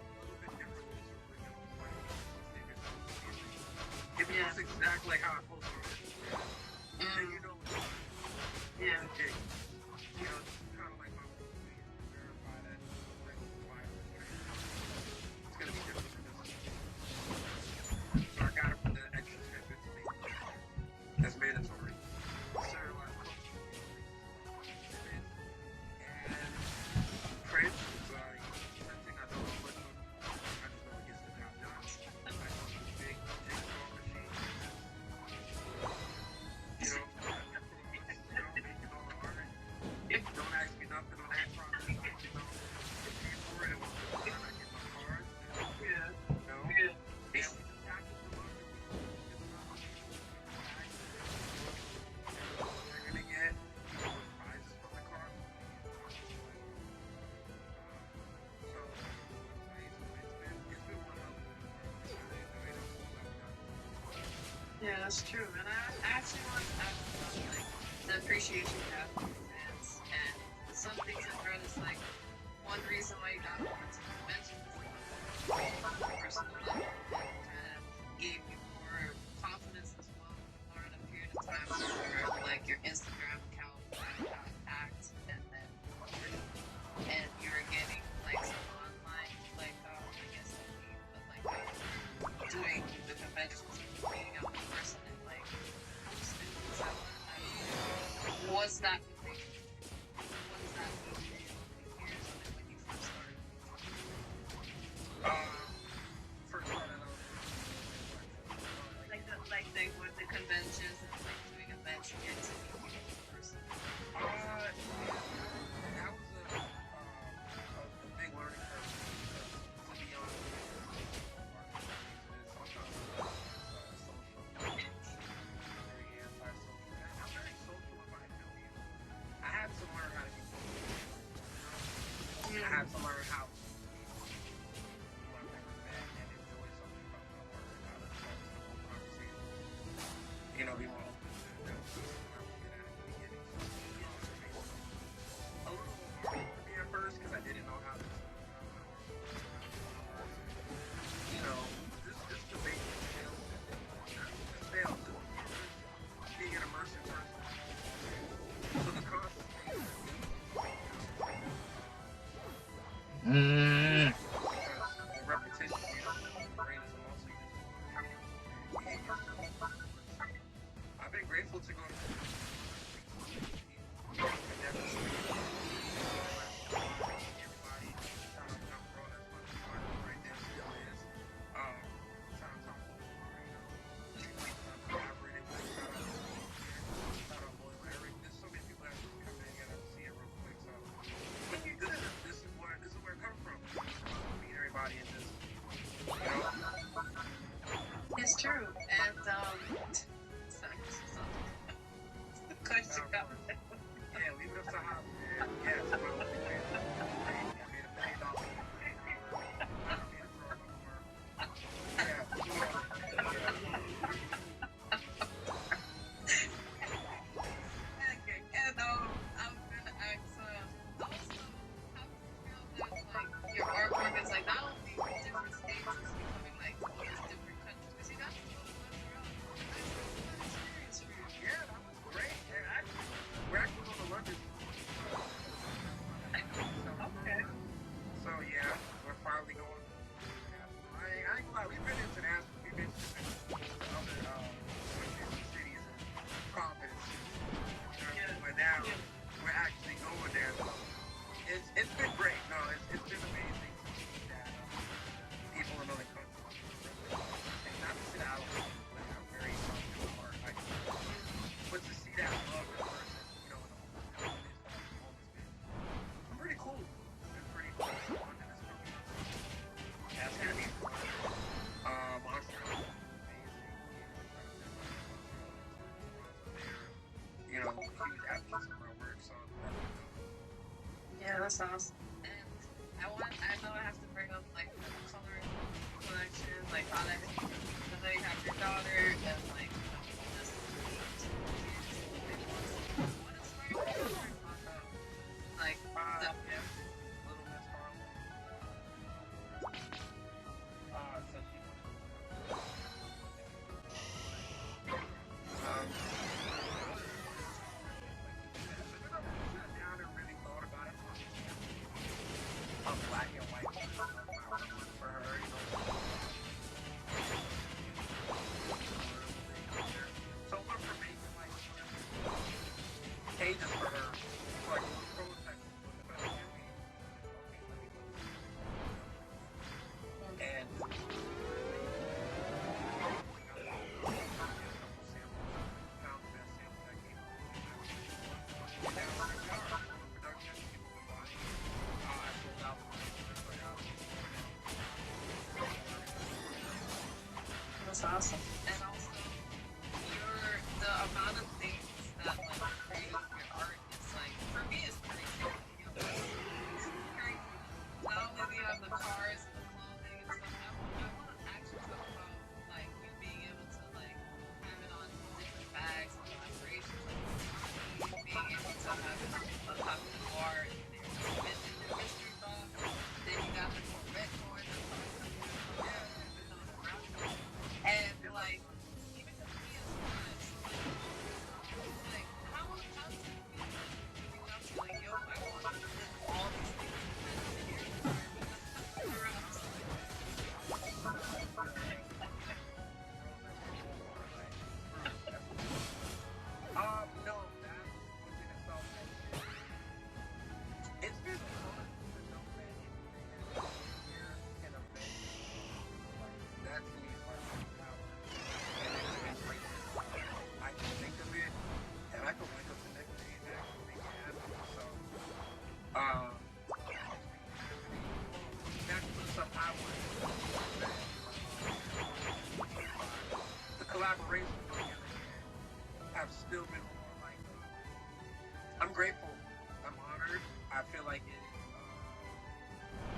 a little bit different than its original like figures that was given. If it looks exactly like how I posted on Instagram, then you know it's
Yeah.
legit. You know, this is kind of like my way to verify that regular flyer is true. It's gonna be different than this. So I gotta put the extra step into making sure that's mandatory. Serialized coaching. And print, printing, I don't know much of. I just know it gets the job done. Like on a big jigsaw machine. You know, making all the art. Don't ask me nothing on that process. I just know the pay for it, and once it's done, I get my cards.
Yeah.
You know?
Yeah.
And we just package them up and we get them out. They're gonna get, you know, what prizes for the cards. So, it's been one hell of a I enjoyed it.
Yeah, that's true. And I actually want to talk about like the appreciation you have for your fans and some things I've heard is like one reason why you got more to mention is the person that kind of gave you more confidence as well during a period of time where like your Instagram account got hacked and then you were getting like was that movie? Was that movie years when you first started?
First started out.
Like they went to conventions and like doing events and getting to meet people in person.
That was a big learning curve, to be honest. Very anti-social. I'm very social if I know you. I had to learn how to be social. I had to learn how to learn that and enjoy something from my work. How to focus the whole conversation. You know, be more open to it. That was something I was good at the beginning. A little hard for me at first because I didn't know how to, you know, just debate sales. Just sales. Being an immersive person. So the constant thing
Mm.
because the repetition, you know, the brain is a muscle. You get used to it. I've been grateful to go to
It's true, and sorry, the question got me.
Yeah, leave it up to Howard, man. Yes, well, I made $1 million. I don't need to throw it no more.
Okay, and I was gonna ask also, how do you feel that like your artwork is like not only different states, it's becoming like these different countries? Because you got to go to Montreal. That's a good experience for you.
Yeah, that was great. And actually, we're actually going to London.
Okay.
So yeah, we're finally going. I ain't gonna lie, we've been international. We've been to other cities and provinces. But now we're actually going there. So it's been great. No, it's been amazing to see that people in other countries. And not to say that I don't like I'm very art. But to see that love in person, you know, in it's pretty cool. It's been pretty cool. London is coming up. That's gonna be fun. Montreal is amazing. You know, huge athletes of my work, so
Yeah, that's awesome. And I know I have to bring up like the color collection, like how that, because they have your daughter and like just what inspired you to like stuff?
yeah, Little Miss Harlem. So she sat down and really thought about it. A black and white for her, you know. So what for making like pages for her, like prototype and
That's awesome. And also, the amount of things that like create your art is like, for me, it's crazy. You know, it's crazy. Not only do you have the cars and the clothing and stuff, I want to actually talk about like you being able to like have it on different bags and collaborations, like being able to have it on top of the bar and there's the mystery box. Then you got the Corvette going. And like
still been more like, I'm grateful. I'm honored. I feel like it is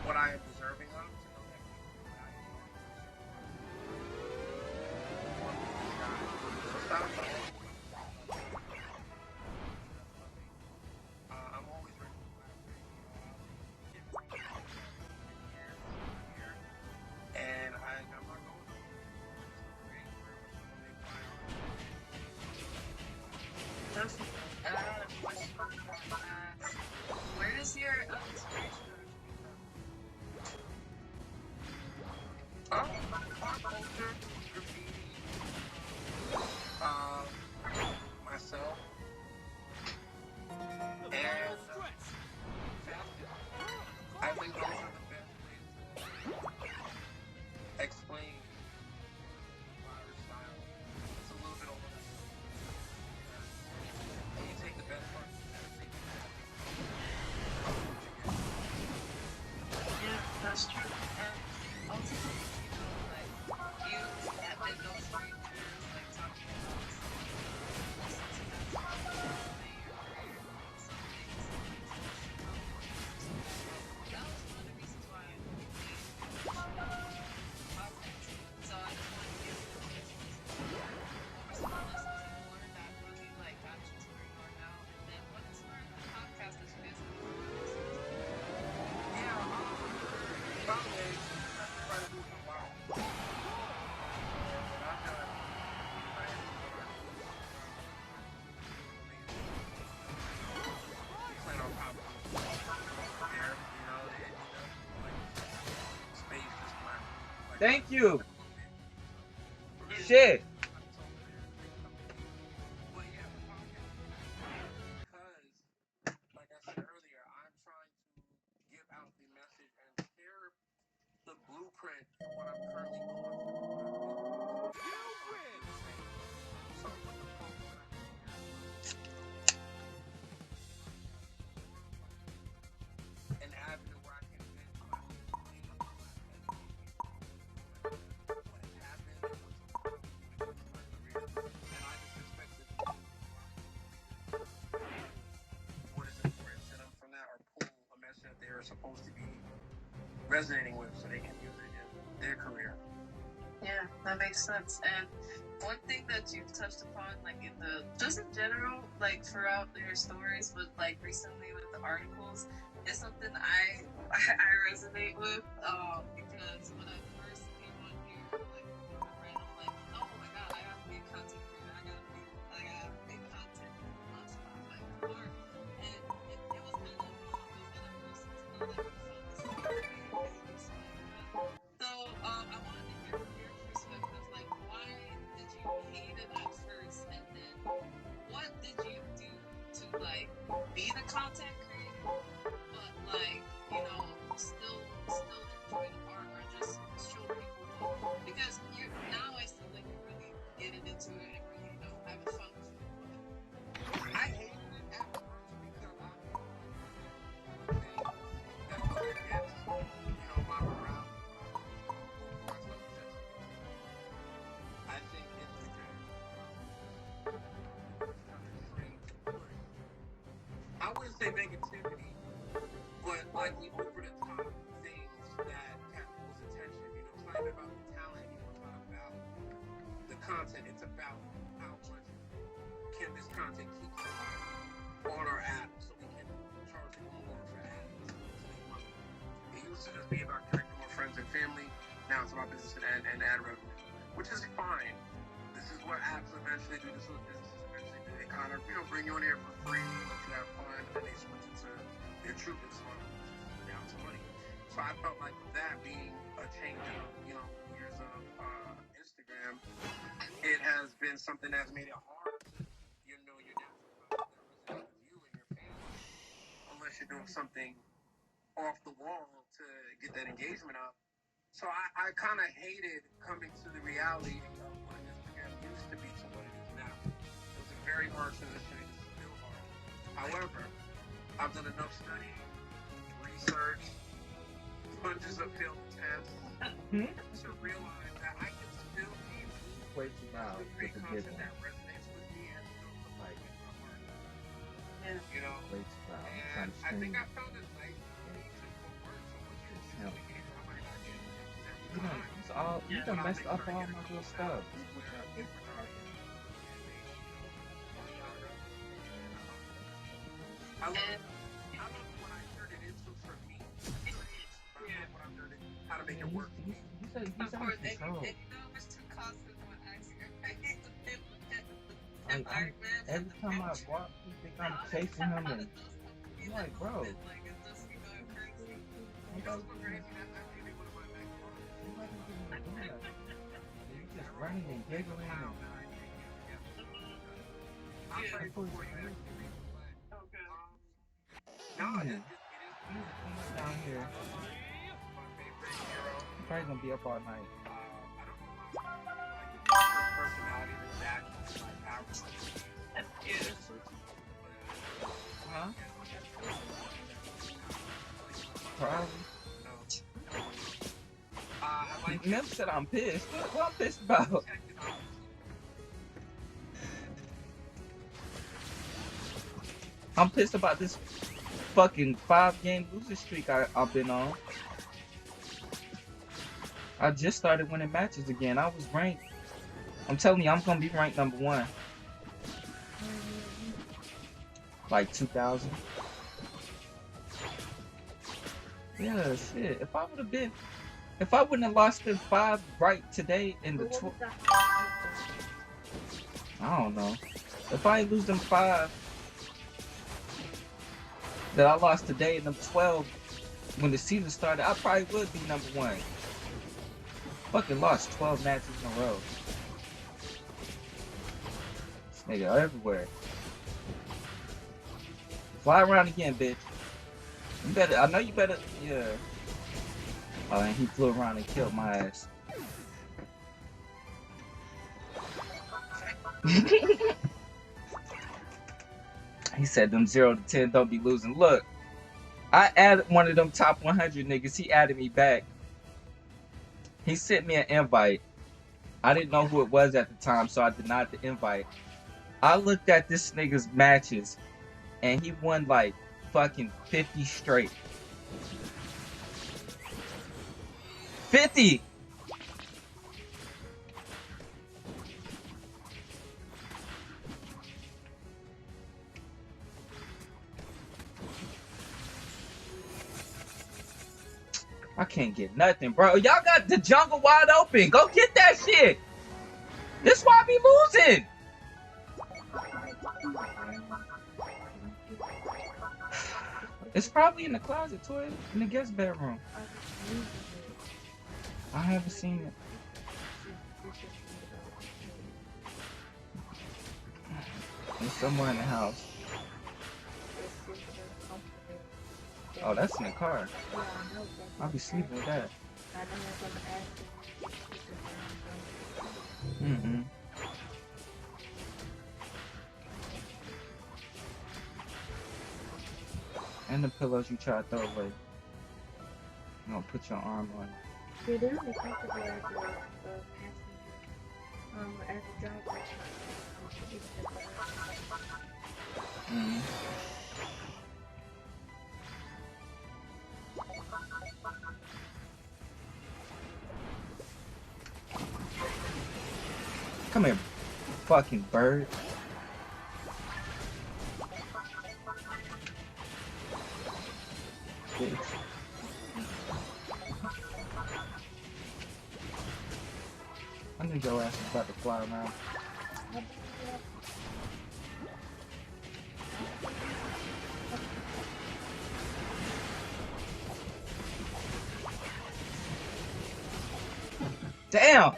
what I am deserving of to know that people that I am. So stop. I'm always grateful for that. And I'm not going to
Definitely. I had a question for you. Where does your inspiration
pop culture, graffiti, myself,
The
and
final stretch.
fashion. I think those are the best ways to explain our style. It's a little bit over the top. When you take the best parts of everything,
Yeah, that's true. And ultimately, like, you have been no strangers, like, talking about listen to that song, resume your career, some things that you touched upon. That was one of the reasons why I made podcast. So I just wanted to give you a chance to what were some of the lessons you learned that really, like, got you to where you are now? And then what inspired the podcast that you guys have been listening to?
probably try to do some wild. And I've done plan on popping there, space just like
Thank you. Shit.
Well, yeah, the podcast. Because, like I said earlier, I'm trying to give out the message and share the blueprint for what I'm currently going through.
You win.
So, with the program, an avenue where I can vent my feelings, what has happened, and what's my career. And I just expect to do what is important to them from that, or pull a message that they're supposed to be resonating with so they can use it in their career.
Yeah, that makes sense. And one thing that you've touched upon, like in the, just in general, like throughout your stories, but like recently with the articles, is something I resonate with. Because when I first came on here, like random, like, oh my god, I gotta be a content creator. I gotta make content on Spotify, or and it was kind of I was gonna first to know that you felt this. So I wanted to hear from your perspective, like, why did you hate it at first, and then what did you do to, like, be the content creator, but, like, you know, still enjoy the art, or just show people love? Because you now I see, like, you're really getting into it and really, you know, having fun with it.
I hated it at first because I felt like that was against, my morale. I think Instagram kind of trained to push. I wouldn't say negativity, but like the over the top things that catch people's attention. It's not even about the talent anymore. It's not about the content. It's about how much can this content keep on our app so we can charge people more for ads to make money. It used to just be about connecting more friends and family. Now it's about business and ad revenue, which is fine. This is what apps eventually do. This is what businesses eventually do. They kind of, bring you in here for free, let you have fun, and then they switch it to their true business model, which is down to money. So I felt like that being a change of, years of Instagram, it has been something that's made it hard to, your natural content that resonates with you and your fans, unless you're doing something off the wall to get that engagement up. So I kind of hated coming to the reality of what Instagram used to be to what it is now. It was a very hard transition. It is still hard. However, I've done enough study, research, bunches of failed attempts to realize that I can still be
Wait till now.
create
It's a
content
good
that resonates with me and still put my You know,
Wait, bro. I'm
and
trying to
I think
stream.
I found it nice to work. So once you
Just
see
him.
the game, I might not get it every
You done,
time.
it's all, you
But
done
I'll
messed
make
up
sure to
all
get a
my
couple
little stuff.
sounds where if we're not and they, genre. I love what I turned it into for me. I love what I turned it, how to make it work.
You said
Of course, and
control.
you know how much it costs when asking your face to pay for
Like, every time I walk, you think I'm chasing him, and I'm like, bro.
Like, it's just, you know, crazy.
I'm
You know
like,
what's crazy? That's actually one of my next ones.
you like to give me a gun. You just running and giggling
How
and
that I can't get together. I'm
Yeah.
ready for you to actually play.
Okay.
No,
Mm.
it is
down here.
my favorite hero.
I'm probably gonna be up all night.
I don't know why, like, his personality, the dash, like, average.
Yeah.
Huh? Probably.
I like
Mem said I'm pissed. What I'm pissed about? I'm pissed about this fucking 5-game losing streak I've been on. I just started winning matches again. I was ranked. I'm telling you, I'm gonna be ranked number 1. Like 2000. Yeah, shit. If I wouldn't have lost them 5 right today in the I don't know. If I ain't lose them 5 that I lost today in them 12 when the season started, I probably would be number 1. Fucking lost 12 matches in a row. This nigga everywhere. Fly around again, bitch. You better, I know you better, yeah. Oh, and he flew around and killed my ass. He said them 0 to 10 don't be losing. Look, I added one of them top 100 niggas. He added me back. He sent me an invite. I didn't know who it was at the time, so I denied the invite. I looked at this nigga's matches, and he won like fucking 50 straight. 50! I can't get nothing, bro. Y'all got the jungle wide open. Go get that shit. This why I be losing. It's probably in the closet, toilet, in the guest bedroom. I haven't seen it. It's somewhere in the house. Oh, that's in the car. I'll be sleeping with that. Mm-mm. And the pillows you try to throw away. You don't put your arm on it.
Yeah, they're really comfortable as a passenger. As a driver.
Mm. Come here, fucking bird. Bitch. I knew your ass was about to fly around. Damn!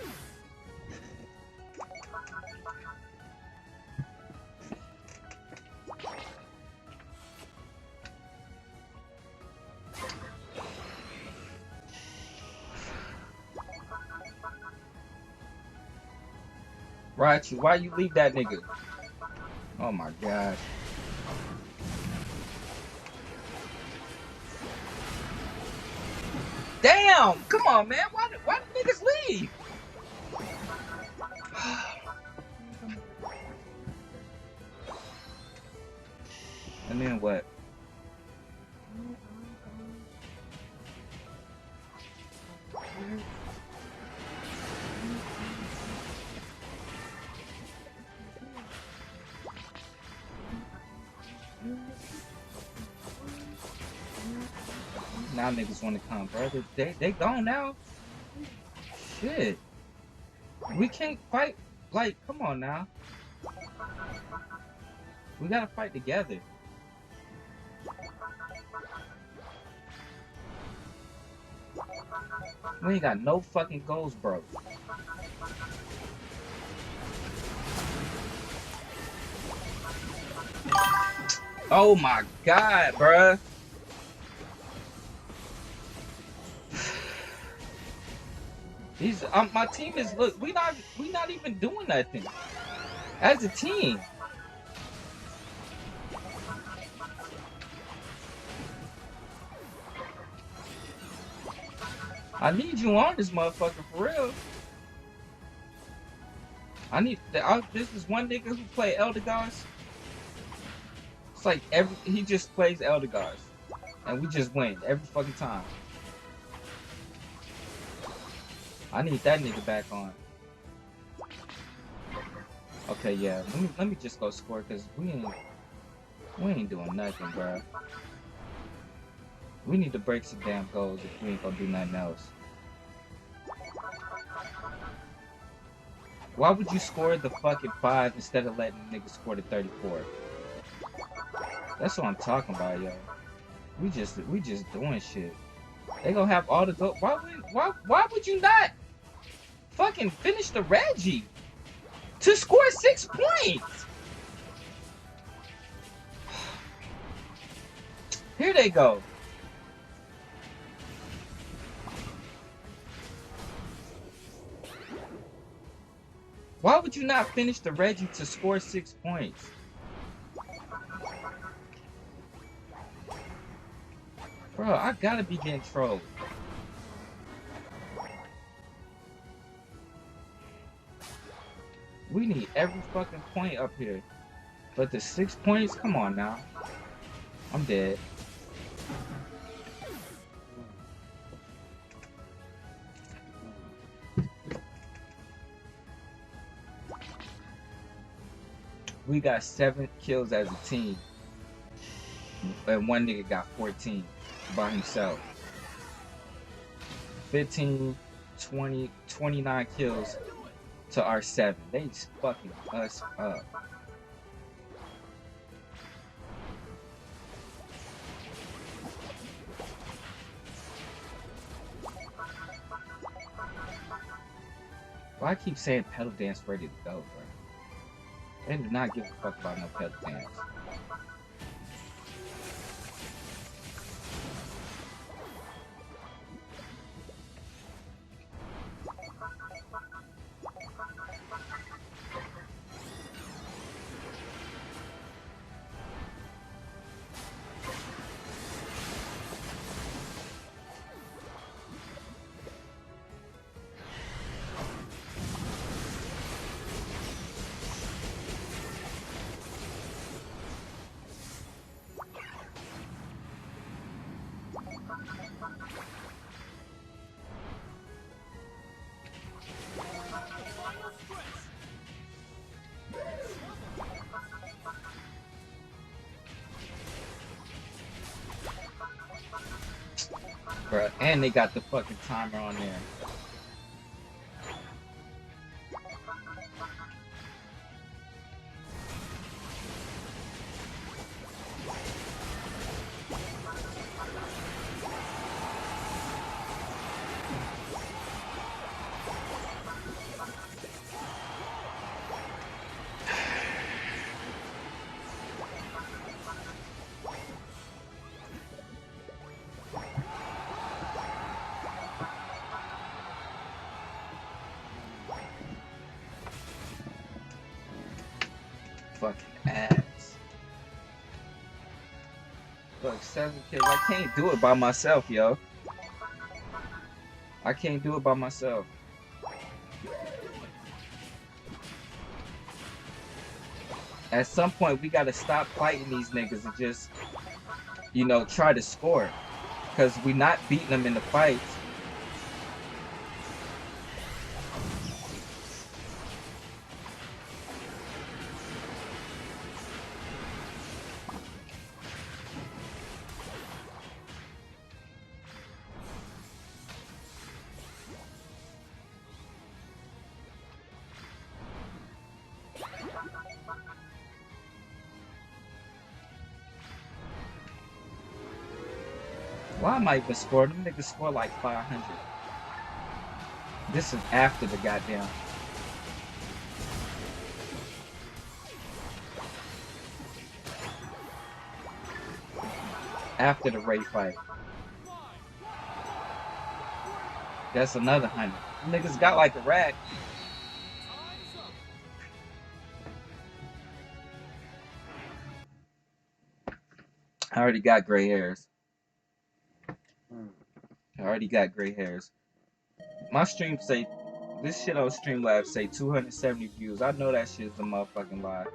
Raichu, why you leave that nigga? Oh my god. Damn! Come on, man. Why the niggas leave? And And then what? Now niggas wanna come, brother. They gone now. Shit. We can't fight. Like, come on now. We gotta fight together. We ain't got no fucking goals, bro. Oh my god, bruh. These my team is look. We not even doing nothing as a team. I need you on this motherfucker for real. I need. This is one nigga who play Elder Gods. It's like he just plays Elder Gods, and we just win every fucking time. I need that nigga back on. Okay, yeah. Let me just go score because we ain't doing nothing, bro. We need to break some damn goals if we ain't gonna do nothing else. Why would you score the fucking 5 instead of letting niggas score the 34? That's what I'm talking about, yo. We just doing shit. They gonna have all the goals. Why would you not fucking finish the Reggie to score 6 points? Here they go. Why would you not finish the Reggie to score 6 points? Bro, I gotta be getting trolled. We need every fucking point up here. But the 6 points? Come on now. I'm dead. We got 7 kills as a team. And one nigga got 14 by himself. 15, 20, 29 kills to our 7. They just fucking us up. Why I keep saying pedal dance ready to go, bro? They do not give a fuck about no pedal dance. Bruh, and they got the fucking timer on there. Fucking ass. Fuck, 7 kills. I can't do it by myself, yo. I can't do it by myself. At some point, we gotta stop fighting these niggas and just, you know, try to score. Cause we not beating them in the fights. Why am I even scoring? Them niggas score like 500. This is after the goddamn. After the raid fight. That's another 100. Niggas got like a rack.
Time's up.
I already got gray hairs. I already got gray hairs. My stream say, this shit on Streamlabs say 270 views. I know that shit's a motherfucking lie.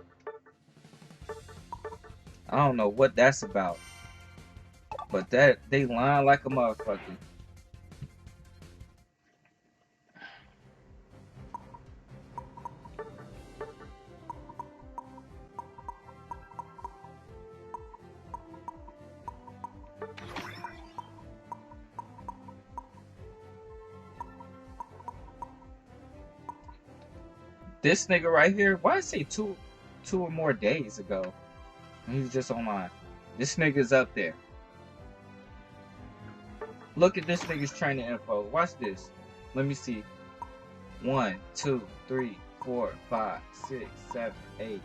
I don't know what that's about. But that, they lying like a motherfucker. This nigga right here, why I say two or more days ago? He's just online. This nigga's up there. Look at this nigga's training info. Watch this. Let me see. 1, 2, 3, 4, 5, 6, 7, 8,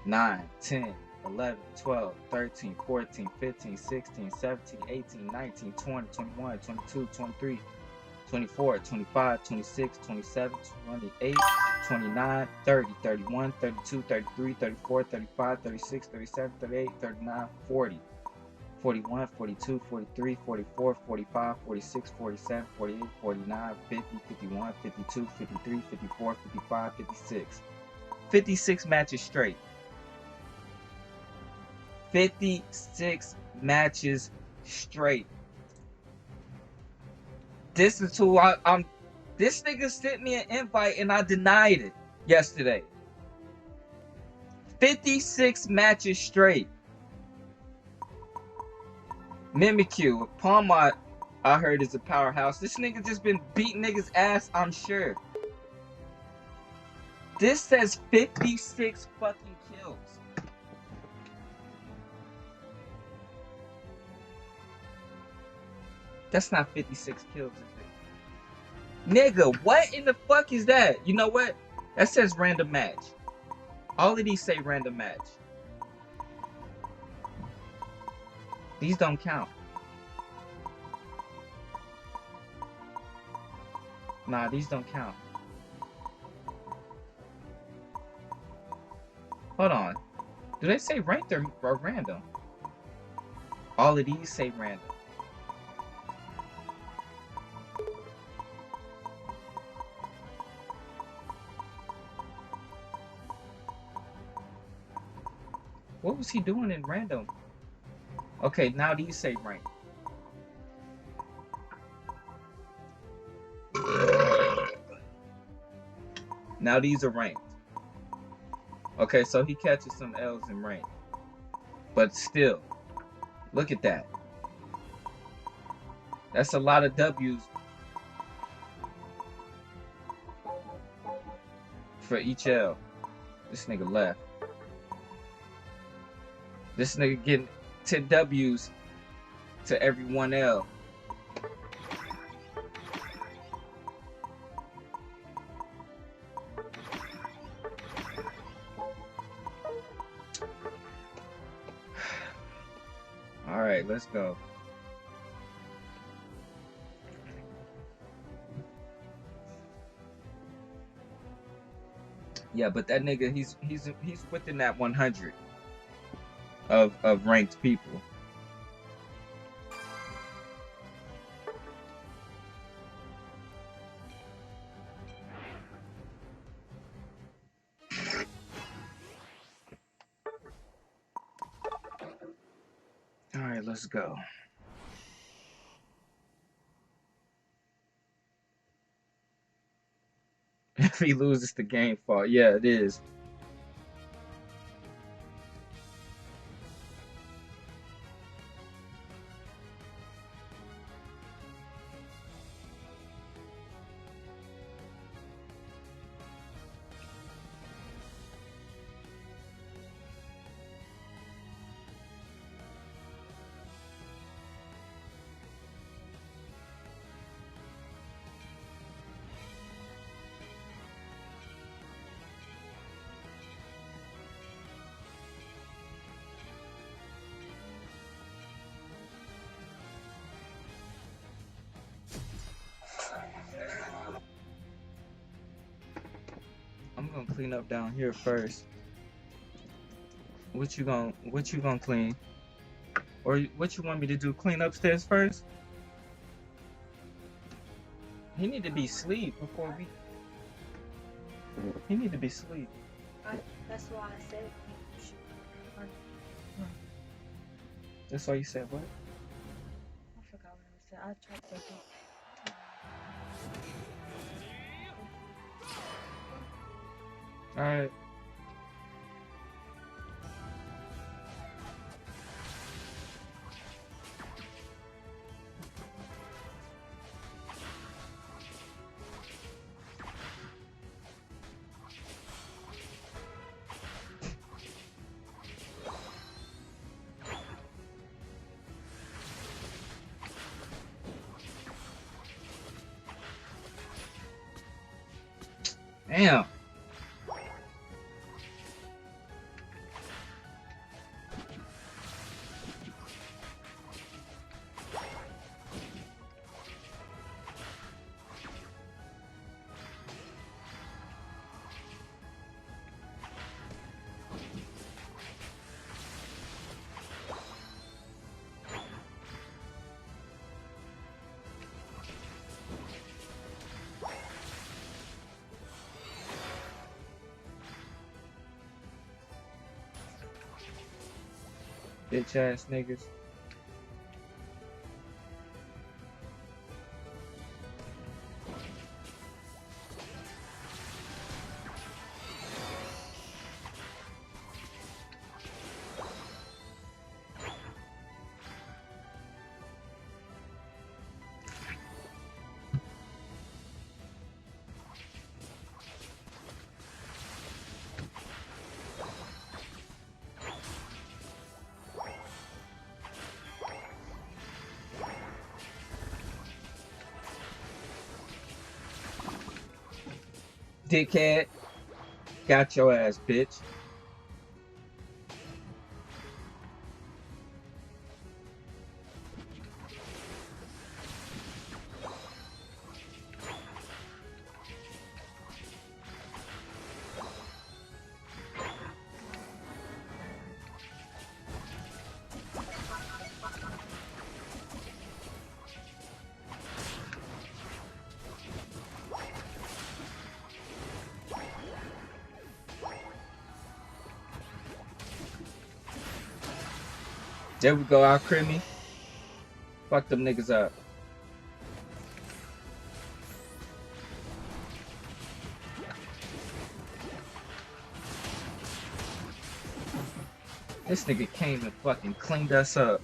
9, 10, 11, 12, 13, 14, 15, 16, 17, 18, 19, 20, 21, 22, 23, 24, 25, 26, 27, 28, 29, 30, 31, 32, 33, 34, 35, 36, 37, 38, 39, 40, 41, 42, 43, 44, 45, 46, 47, 48, 49, 50, 51, 52, 53, 54, 55, 56. 56 matches straight. 56 matches straight. This is who I'm. This nigga sent me an invite and I denied it yesterday. 56 matches straight. Mimikyu, Palmont, I heard is a powerhouse. This nigga just been beating niggas' ass, I'm sure. This says 56 fucking kills. That's not 56 kills, is it? Nigga, what in the fuck is that? You know what? That says random match. All of these say random match. These don't count. Nah, these don't count. Hold on. Do they say ranked or random? All of these say random. What was he doing in random? Okay, now these say ranked. Now these are ranked. Okay, so he catches some L's in ranked. But still, look at that. That's a lot of W's for each L. This nigga left. This nigga getting 10 W's to every 1 L. All right, let's go. Yeah, but that nigga, he's within that 100 of ranked people. right, let's go. If he loses the game fault, yeah, it is. I'm gonna clean up down here first. What you gonna clean? Or what you want me to do? Clean upstairs first? He need to be asleep before we. He need to be asleep.
That's why I said you should.
That's why you said what?
I forgot what I said. I tried to think.
All right. Damn. Bitch ass niggas. Dickhead. Got your ass, bitch. There we go, our creamy. Fuck them niggas up. This nigga came and fucking cleaned us up.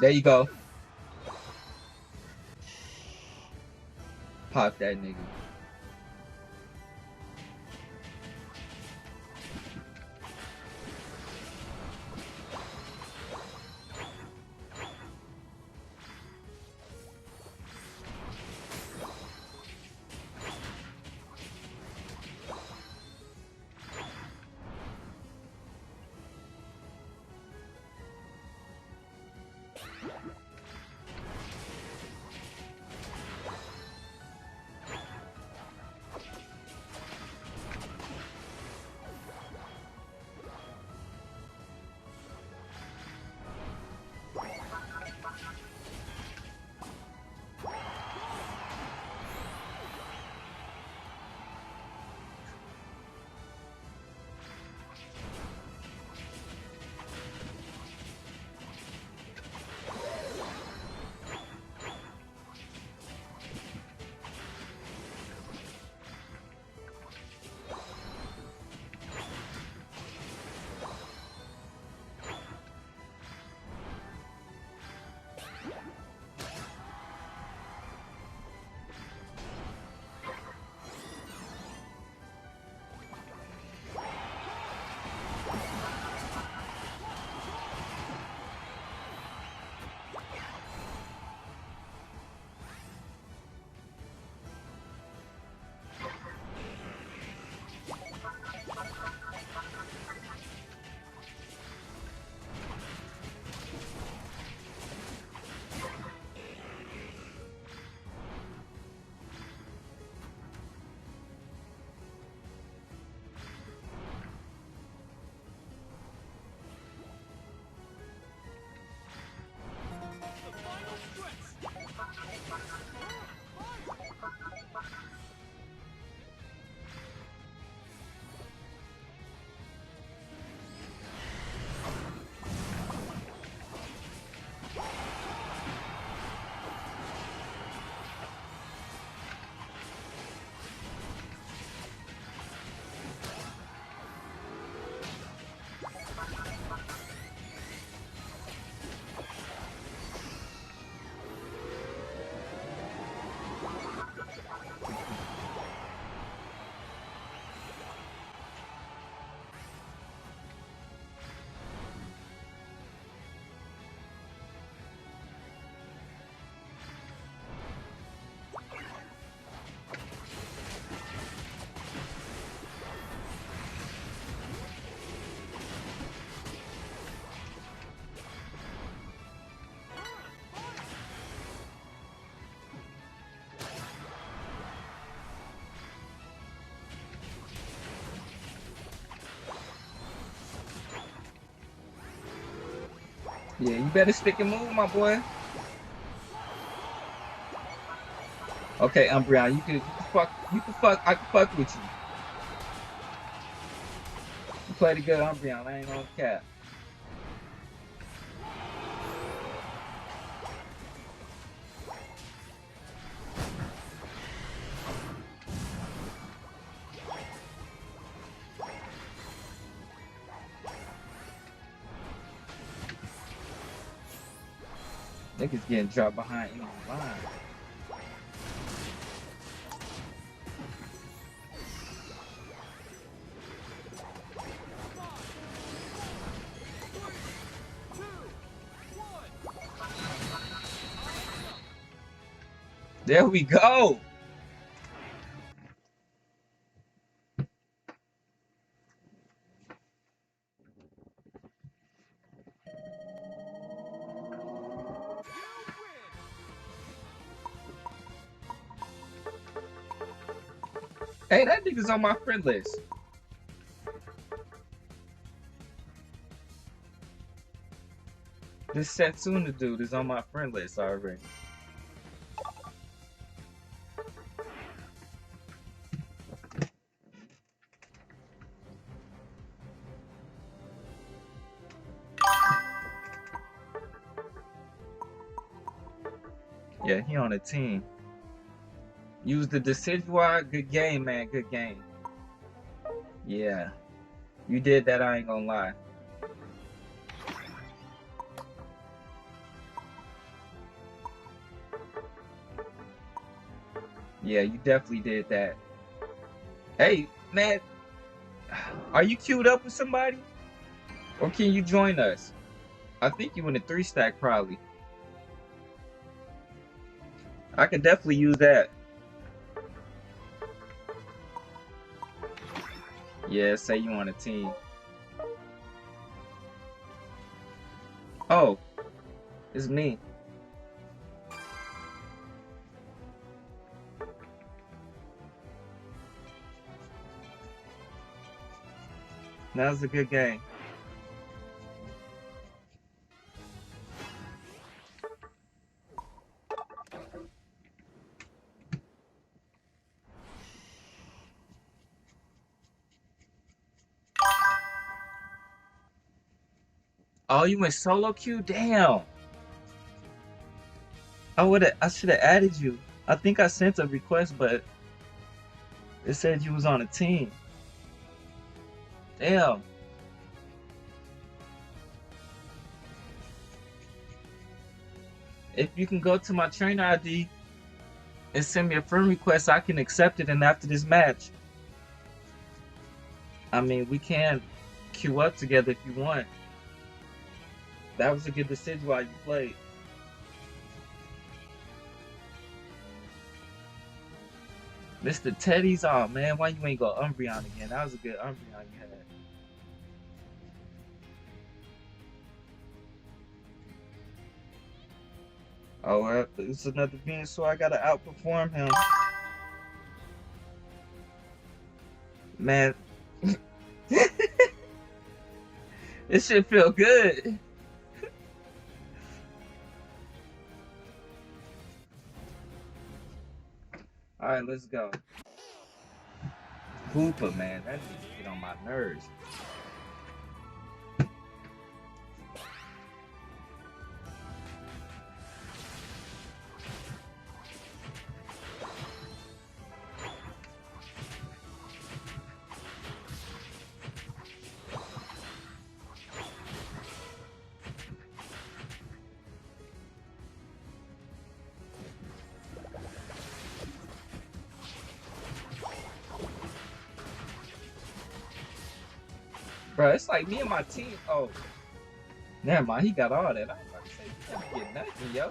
There you go. Pop that nigga. Yeah, you better stick and move, my boy. Okay, Umbreon, you can fuck, I can fuck with you. You played a good Umbreon, I ain't gonna cap. Niggas getting dropped behind enemy line. There we go. Hey, that nigga's on my friend list. This Setsuna dude is on my friend list already. Yeah, he on a team. Use the Decidueye. Good game, man. Good game. Yeah. You did that, I ain't gonna lie. Yeah, you definitely did that. Hey, man. Are you queued up with somebody? Or can you join us? I think you in a 3-stack probably. I can definitely use that. Yeah, say you on a team. Oh, it's me. That was a good game. Oh, you went solo queue? Damn. I should have added you. I think I sent a request, but it said you was on a team. Damn. If you can go to my trainer ID and send me a friend request, I can accept it. And after this match, I mean, we can queue up together if you want. That was a good decision while you played. Mr. Teddy's, oh man, why you ain't go Umbreon again? That was a good Umbreon you had. Oh, well, it's another Venusaur. I gotta outperform him. Man. This shit feel good. Alright, let's go. Hooper, man. That needs to get on my nerves. Bro, it's like me and my team. Oh, never mind. He got all that. I was about to say, you can't get nothing, yo.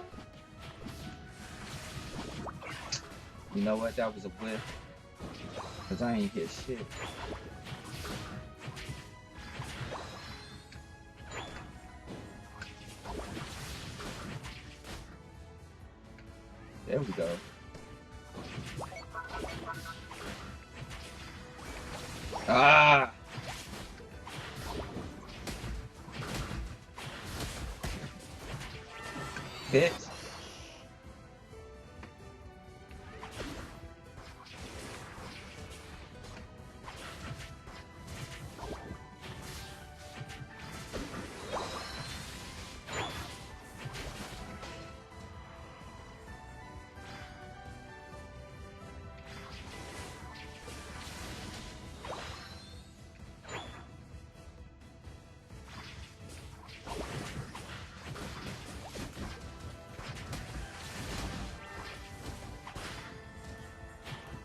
You know what? That was a whiff. Because I ain't hit shit. There we go. Ah! bitch.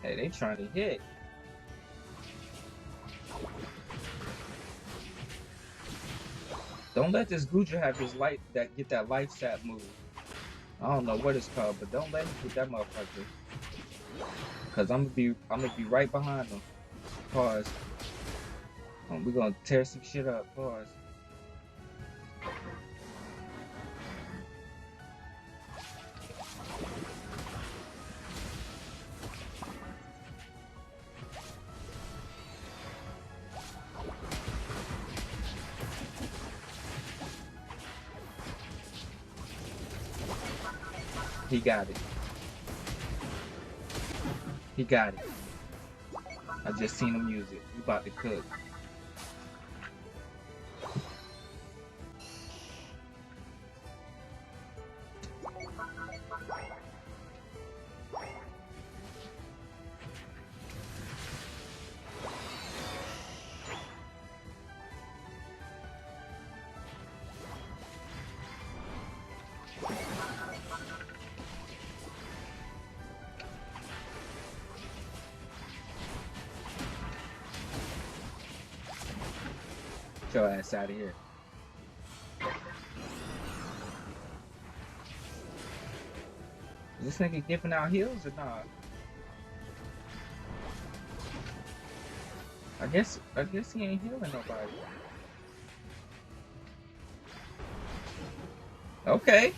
Hey, they trying to hit. Don't let this Guja have his life get that life sap move. I don't know what it's called, but don't let him get that motherfucker. Cause I'm gonna be right behind him. Pause. We're gonna tear some shit up. Pause. He got it. He got it. I just seen him use it. We about to cook. Get your ass out of here. Is this nigga giving out heals or not? I guess he ain't healing nobody. Okay.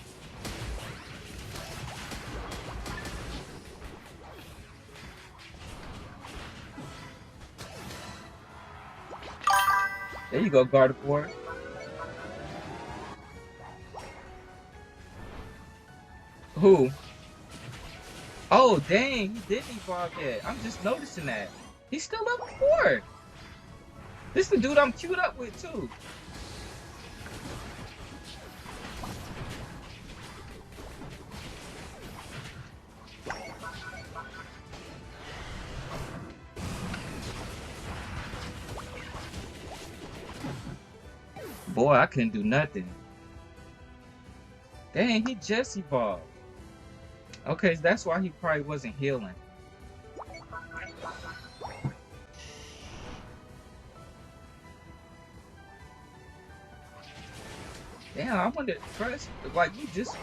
There you go, Gardevoir. Who? Oh, dang, he didn't evolve yet. I'm just noticing that. He's still level 4. This is the dude I'm queued up with, too. Boy, I couldn't do nothing. Dang, he just evolved. Okay, that's why he probably wasn't healing. Damn, I wonder, first, like, you just...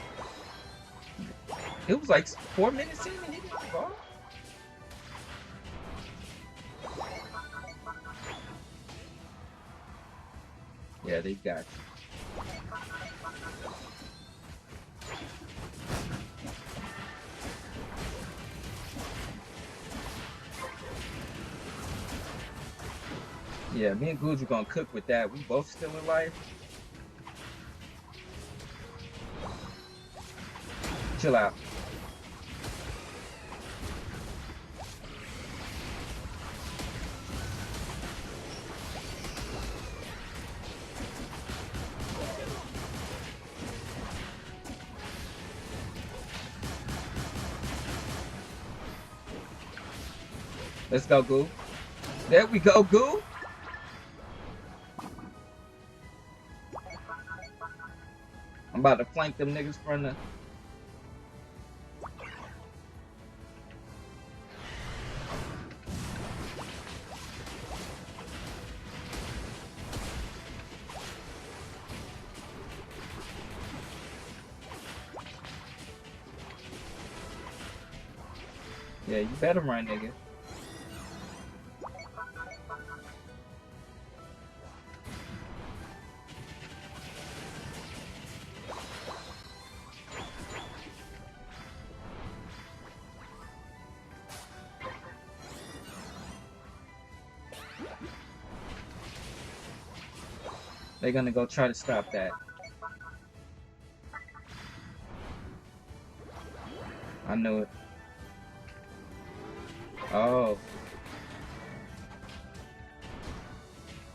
It was like 4 minutes in and he didn't evolve? Yeah, they got you. Yeah, me and Guju gonna cook with that. We both still alive. Chill out. Let's go, Goo. There we go, Goo. I'm about to flank them niggas from the... Yeah, you better run, nigga. They're gonna go try to stop that. I knew it. Oh.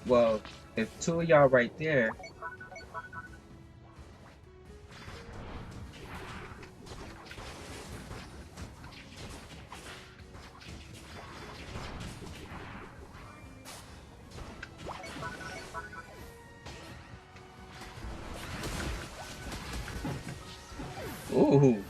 Well, if two of y'all right there. Ooh.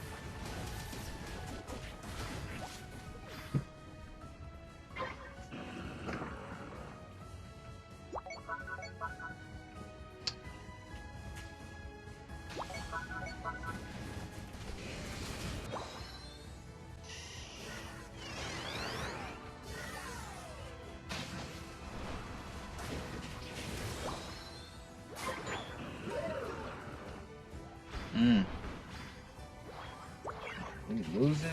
Mm. We losing?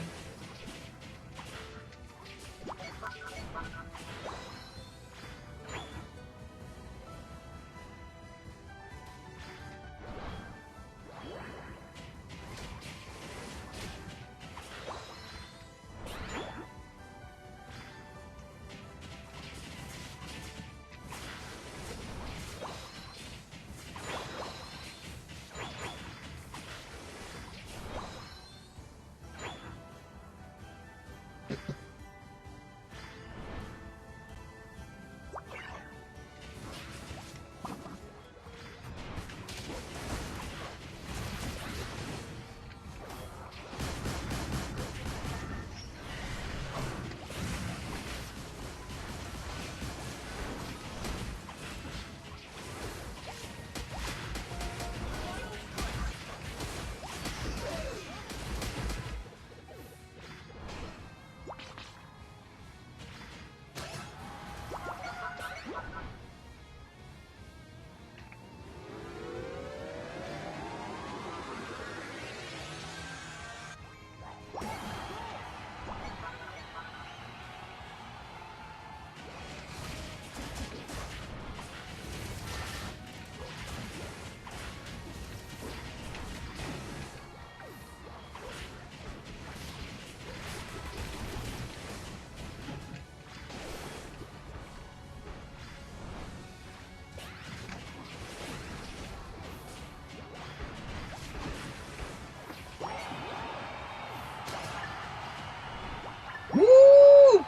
Woo!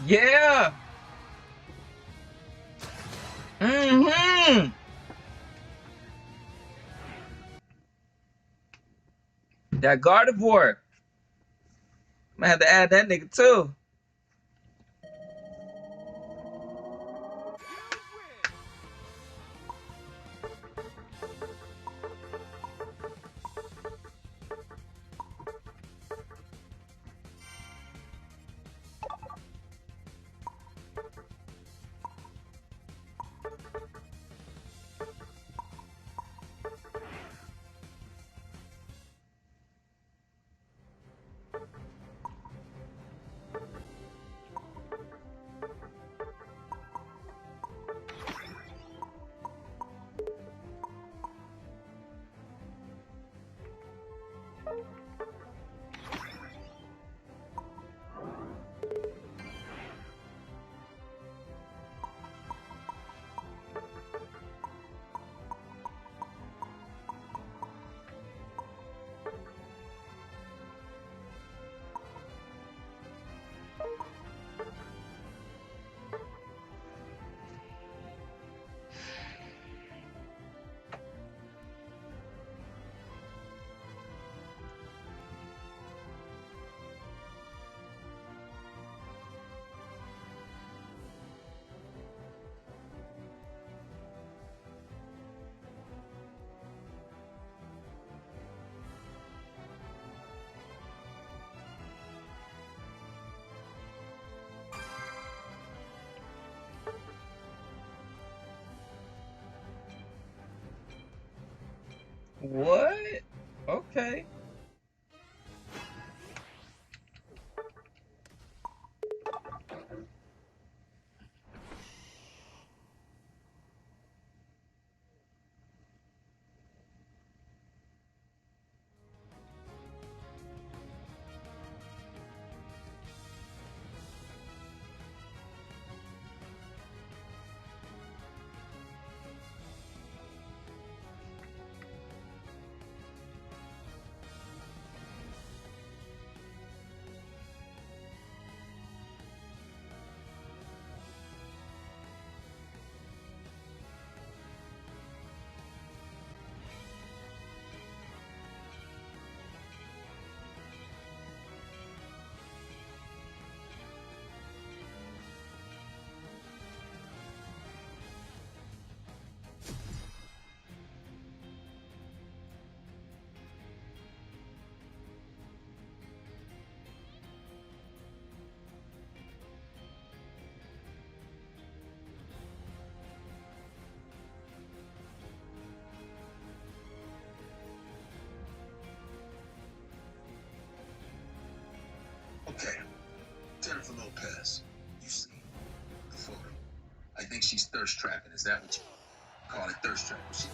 Yeah. Mm-hmm. That Gardevoir. I'm gonna have to add that nigga too. What? Okay.
Okay, Jennifer Lopez. You see the photo. I think she's thirst trapping. Is that what you call it? Thirst trapping. She...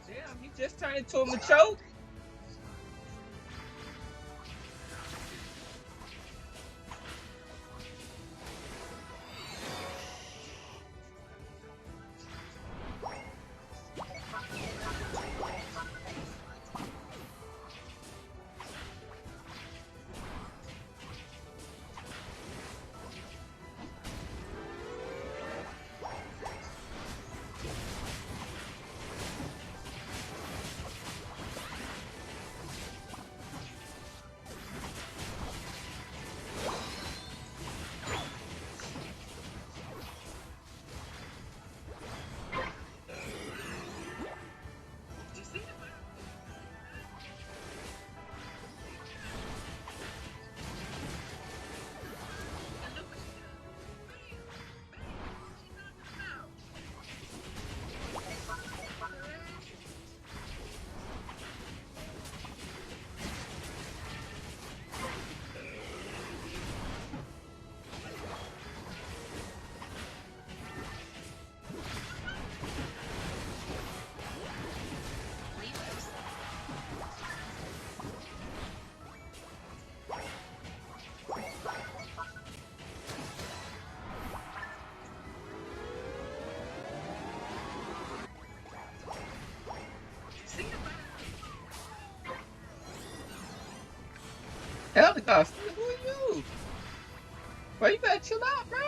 Damn, he just turned into a macho. Elder God, who are you? Bro, you better chill out, bro.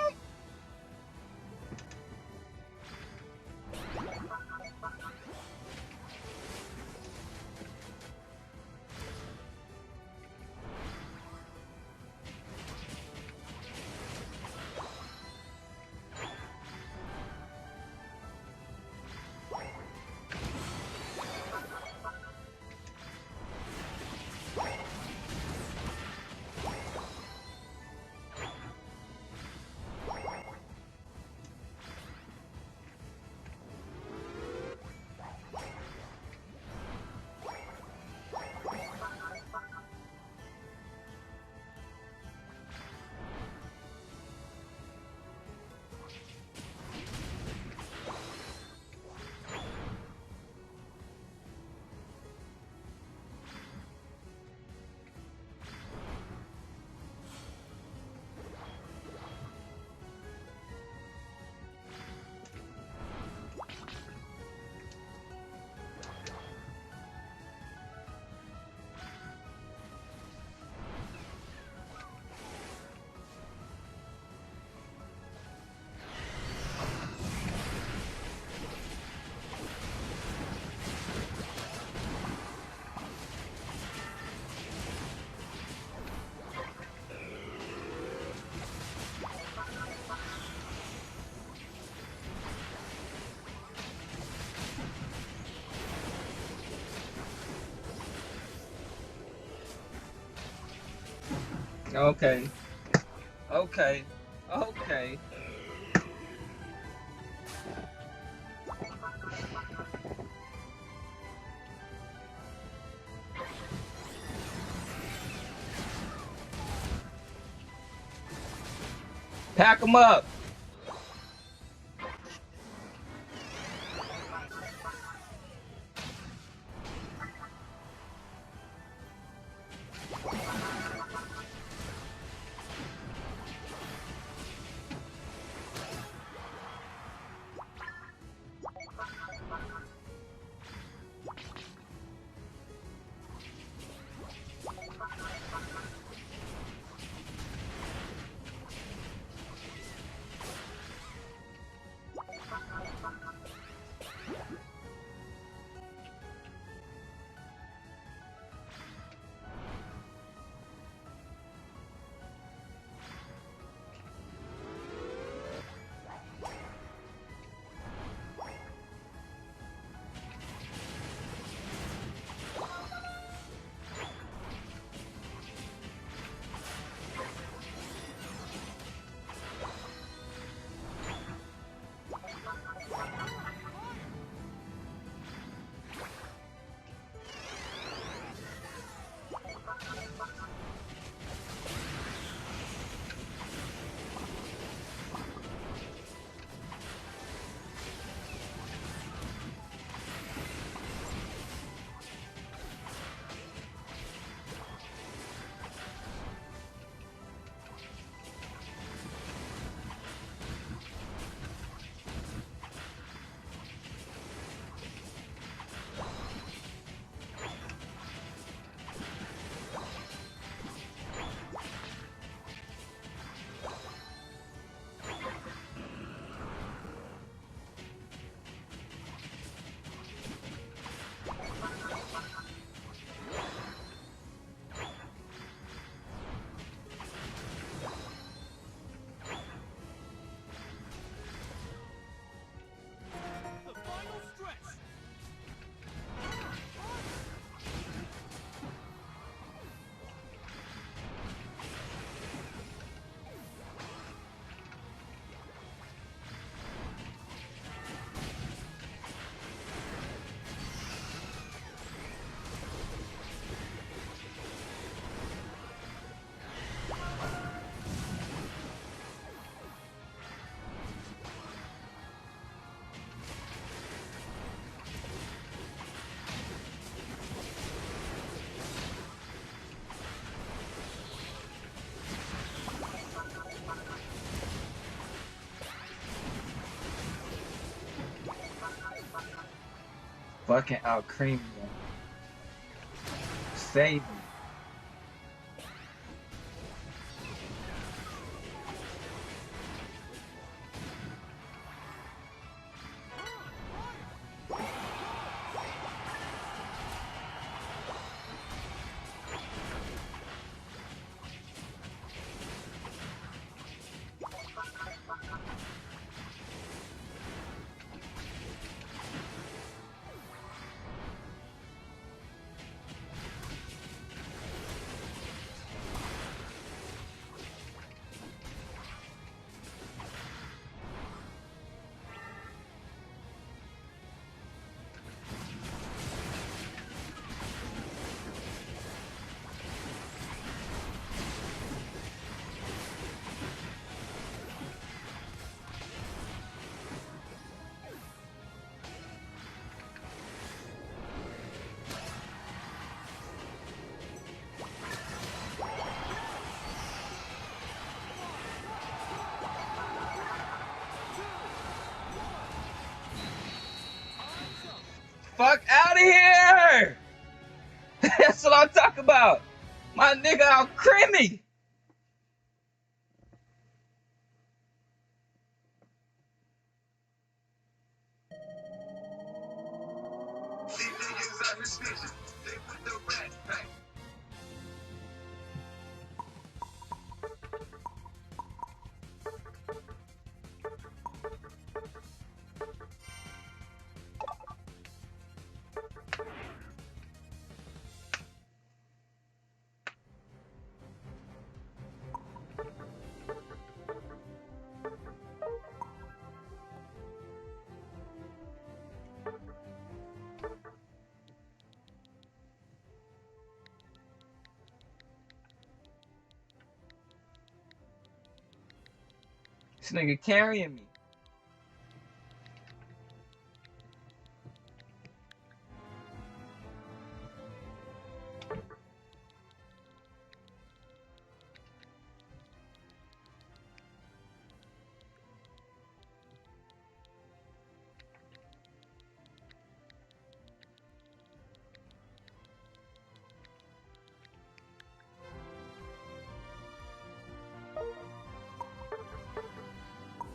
Okay. Okay. Okay. Pack them up.
The final stretch.
Fucking out cream me. Save me. fuck out of here! That's what I'm talking about. My nigga out creamy.
These niggas out here snitching. They put the rat back.
This nigga carrying me.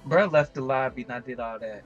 Bruh left the lobby and I did all that.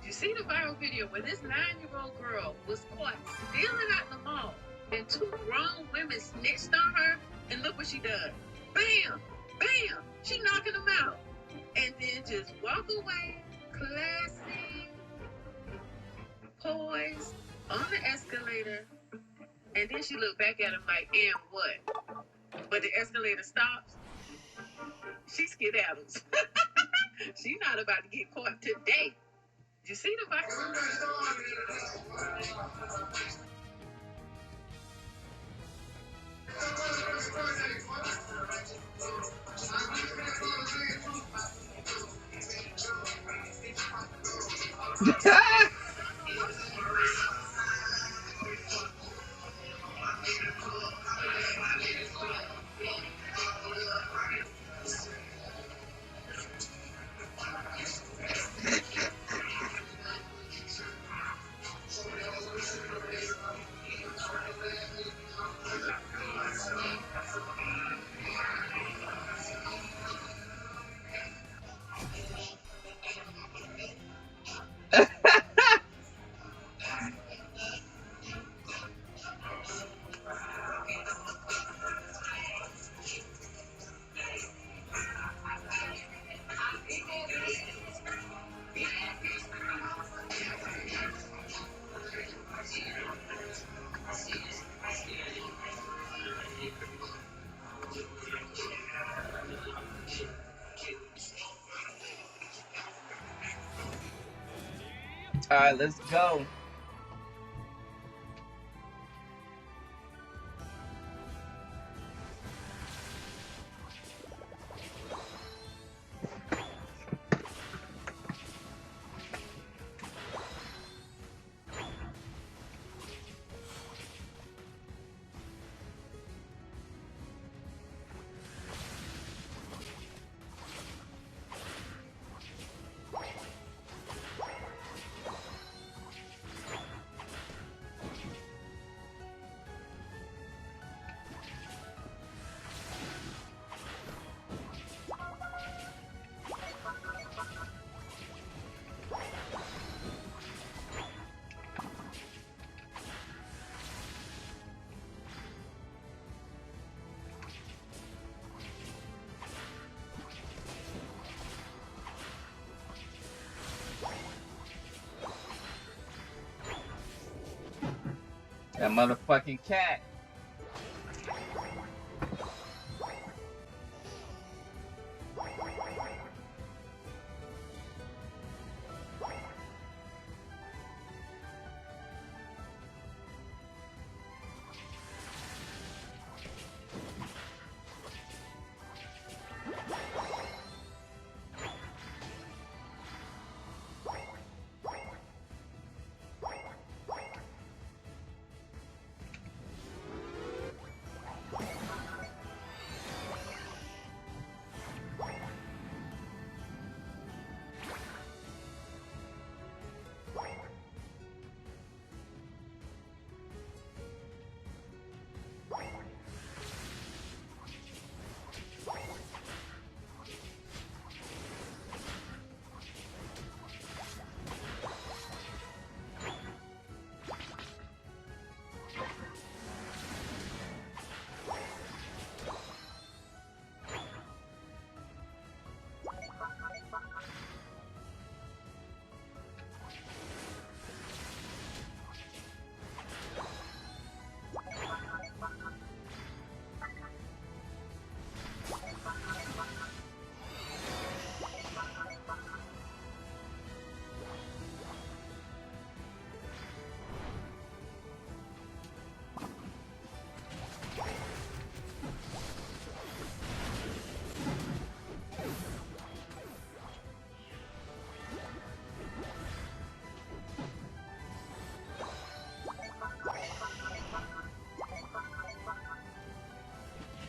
You see the viral video where this 9-year-old girl was caught stealing out the mall and two grown women snitched on her, and look what she done. Bam! Bam! She knocking them out. And then just walk away, classy, poised, on the escalator. And then she looked back at him like, and what? But the escalator stops. She skedaddles. She's not about to get caught today. You see the viral?
All right, let's go. That motherfucking cat.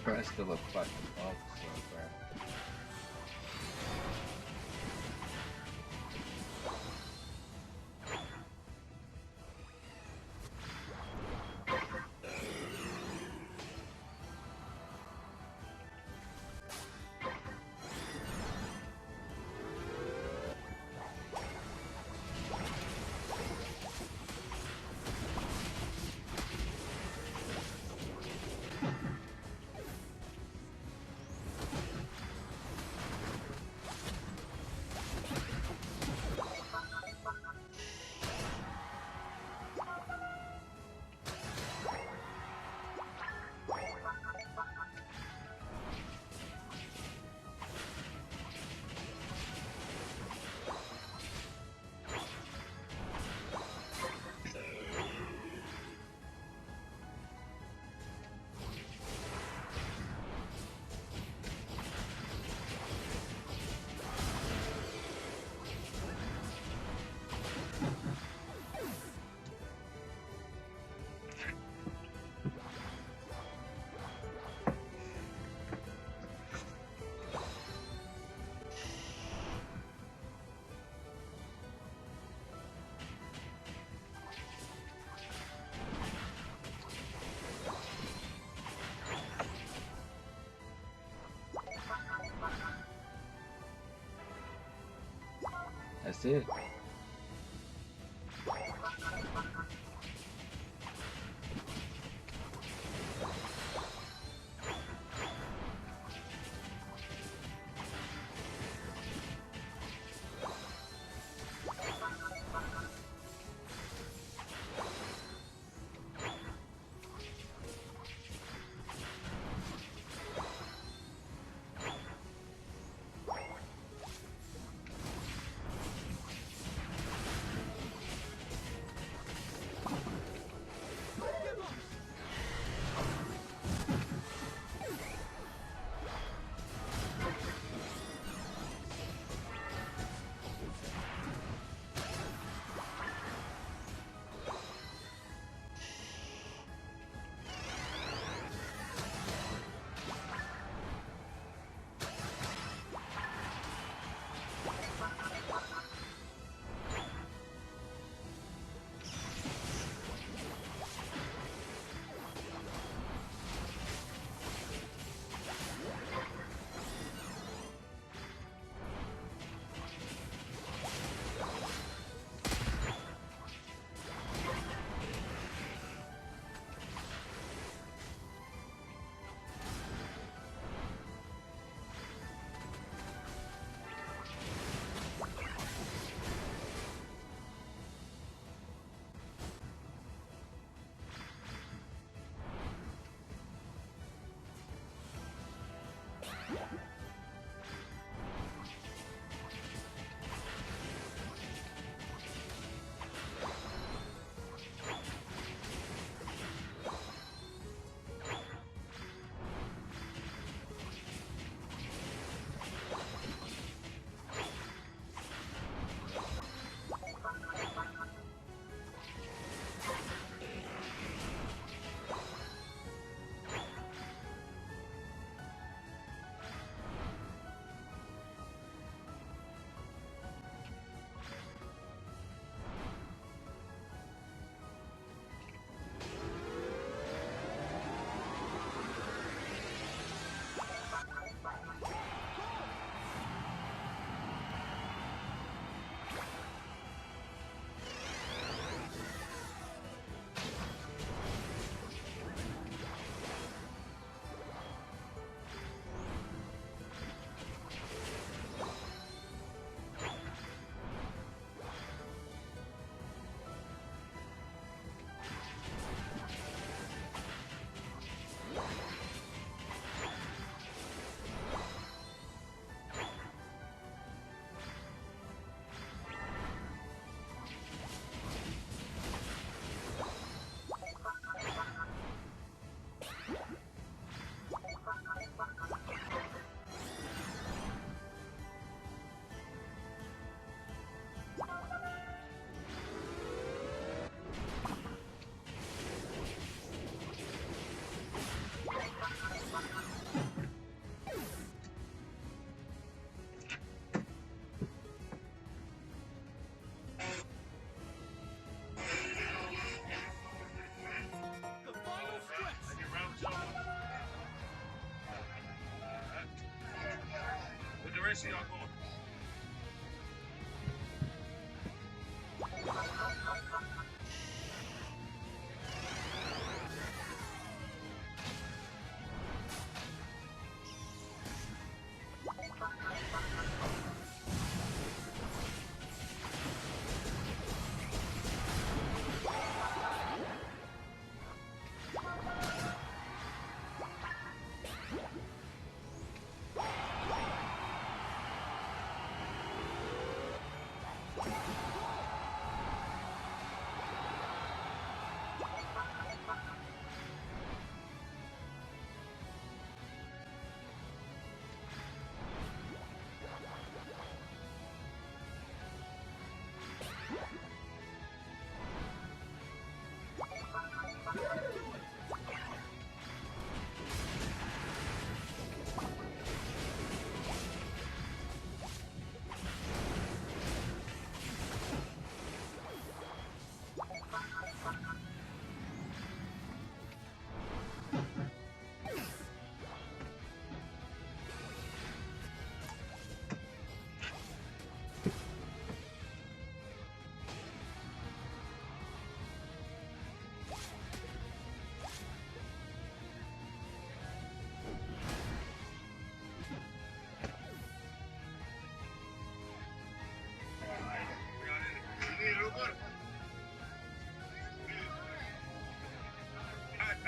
Bro, I still a fucking officer, bro. That's it.
direction y'all going?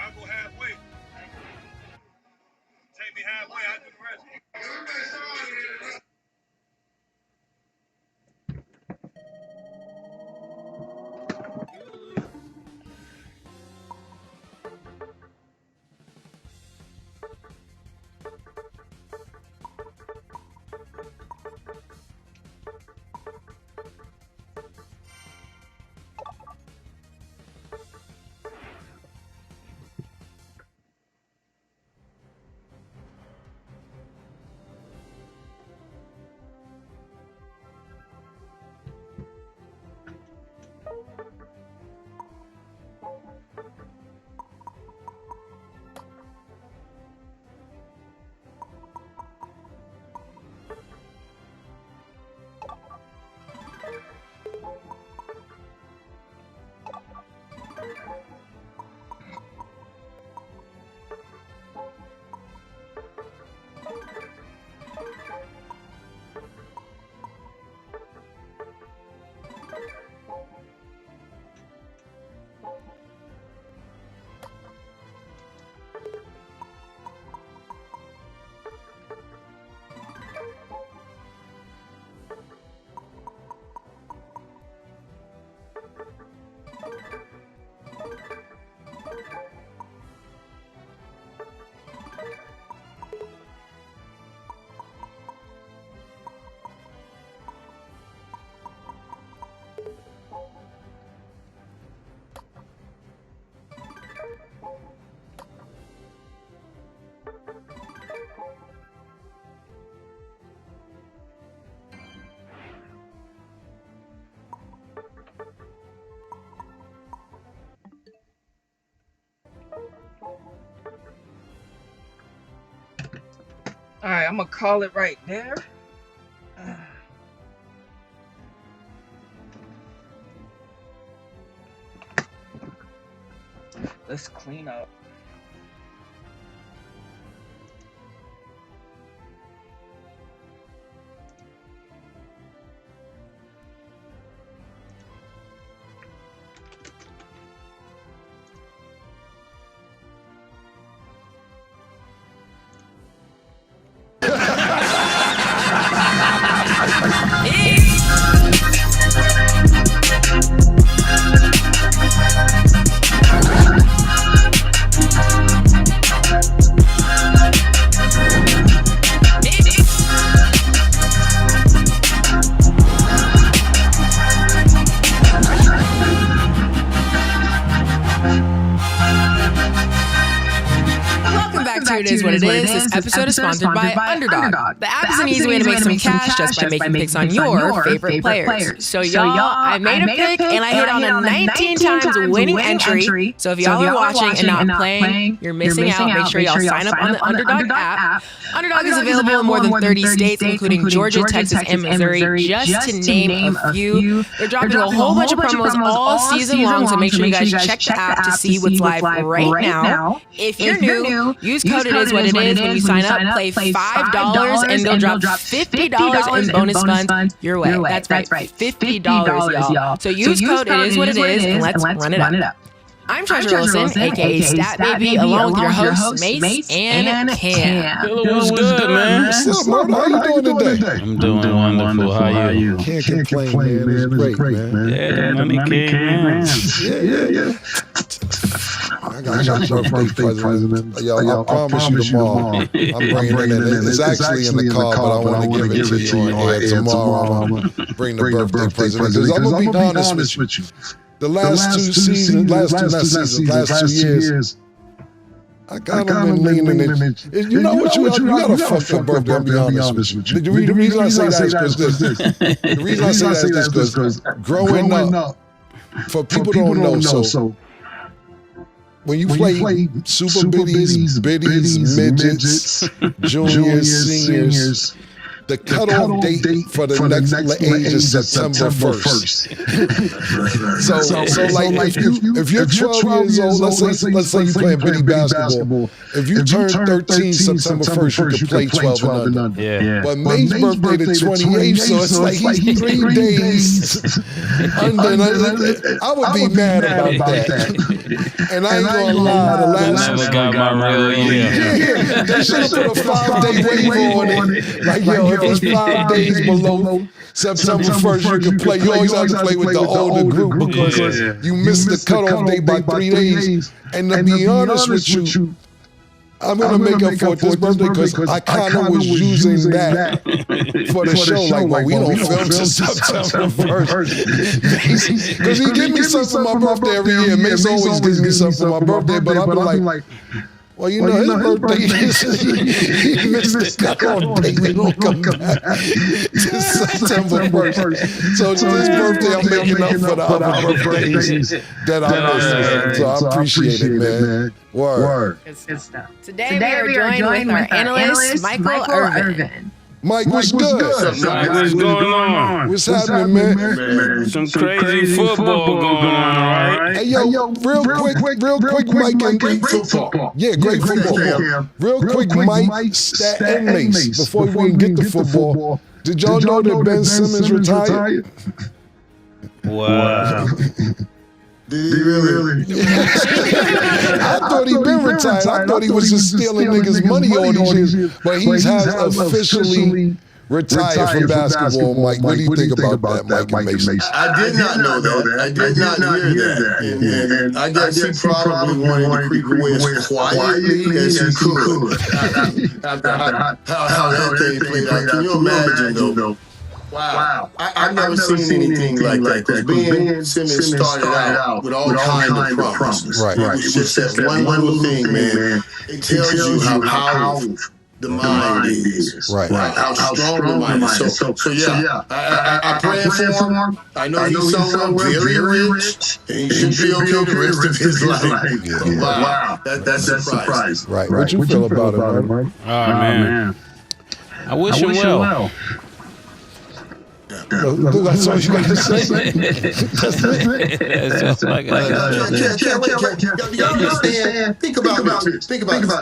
I'll go halfway. Take me halfway, I'll do the rest.
All right, I'm gonna call it right there. Let's clean up.
Welcome back to It Is What It Is. This episode is sponsored by Underdog. The app is an easy way to make some cash just by making picks on your favorite players. So y'all, I made a pick and I hit on a 19 times winning entry. So if y'all are watching and not playing, you're missing out. Make sure y'all sign up on the Underdog app. Underdog is available in more than 30 states, including Georgia, Texas, and Missouri, just to name a few. They're dropping a whole bunch of promos all season long, so make sure you guys check the app to see what's live right now. If you're new, use code It Is What It Is when you sign up. Play $5 and they'll drop $50 in bonus funds your way. That's right, $50, y'all. So use code It Is What It Is and let's run it up. I'm Treasure Wilson, aka Stat Baby, along with your hosts, Mace and Cam.
What's good, man?
What's up, man? How you doing today?
I'm doing wonderful. How you?
Can't complain, man. It's great, man.
Yeah, money came, man.
Yeah. I got your birthday present. Yo, I promise you tomorrow. I'm bringing it in. It's actually in the car, but I want to give it to you on air tomorrow. I'm going to bring the birthday present. Because I'm going to be honest with you. The last two years, I kind of been leaning it. You know what? You got a fucked up birthday, I'll be honest with you. The reason I say that is because the reason I say that is because growing up, for people who don't know, so when you play super biddies, midgets, juniors, seniors, the cutoff date for the next age is September 1st. So like if you're 12 years old, let's say you play biddy basketball. If you turn 13 September 1st, you can play 12 and under.
Yeah.
But May's birthday the 28th, so it's like he's 3 days under. I would be mad about that. And I ain't gonna lie, the last
never got my real year.
Yeah, they should have put a 5-day waiver on it. Like, yo, if it's 5 days below September 1st, you can play. You always have to play with the older group because you missed the cutoff date by 3 days. And to be honest with you, I'm going to make up for it this birthday because I kind of was using that for the show. Like, well, we don't film till September 1st. Because he gives me something for my birthday every year. Mace always gives me something for my birthday, but I'll be like, well, you know, his birthday, he missed the cutoff date. We don't come back to September 1st. So this birthday, I'm making up for the other birthdays that I missed. So I appreciate it, man. Word.
Good stuff. Today we are joined with our analyst, Michael Irvin.
Mike, what's good?
What's going on?
What's happening, man?
Some crazy football going on, right?
Hey, yo, real quick, Mike, and great football. Yeah, great football. Real quick, Mike, Stat, and Mace, before we even get to football, did y'all know that Ben Simmons retired?
Wow.
Did he really?
I thought he'd been retired. I thought he was just stealing niggas' money all these years. But he has officially retired from basketball, Mike. What do you think about that, Mike and Mason?
I did not know that. I did not hear that. And I guess he probably wanted to creep away as quietly as he could. After how that thing played out. Can you imagine, though? Wow. I've never seen anything like that. Because Ben Simmons started out with all kinds of promises.
Right.
It was just that one little thing, man. It tells you how powerful the mind is.
Right.
How strong the mind is. So yeah, I pray for him. I know he's somewhere very rich, and he should be okay the rest of his life. Wow. That's a surprise.
Right. What you feel about it, Mike?
Oh, man. I wish him well.
That's all you got to say.
That's all I got to say.
Y'all understand? Think about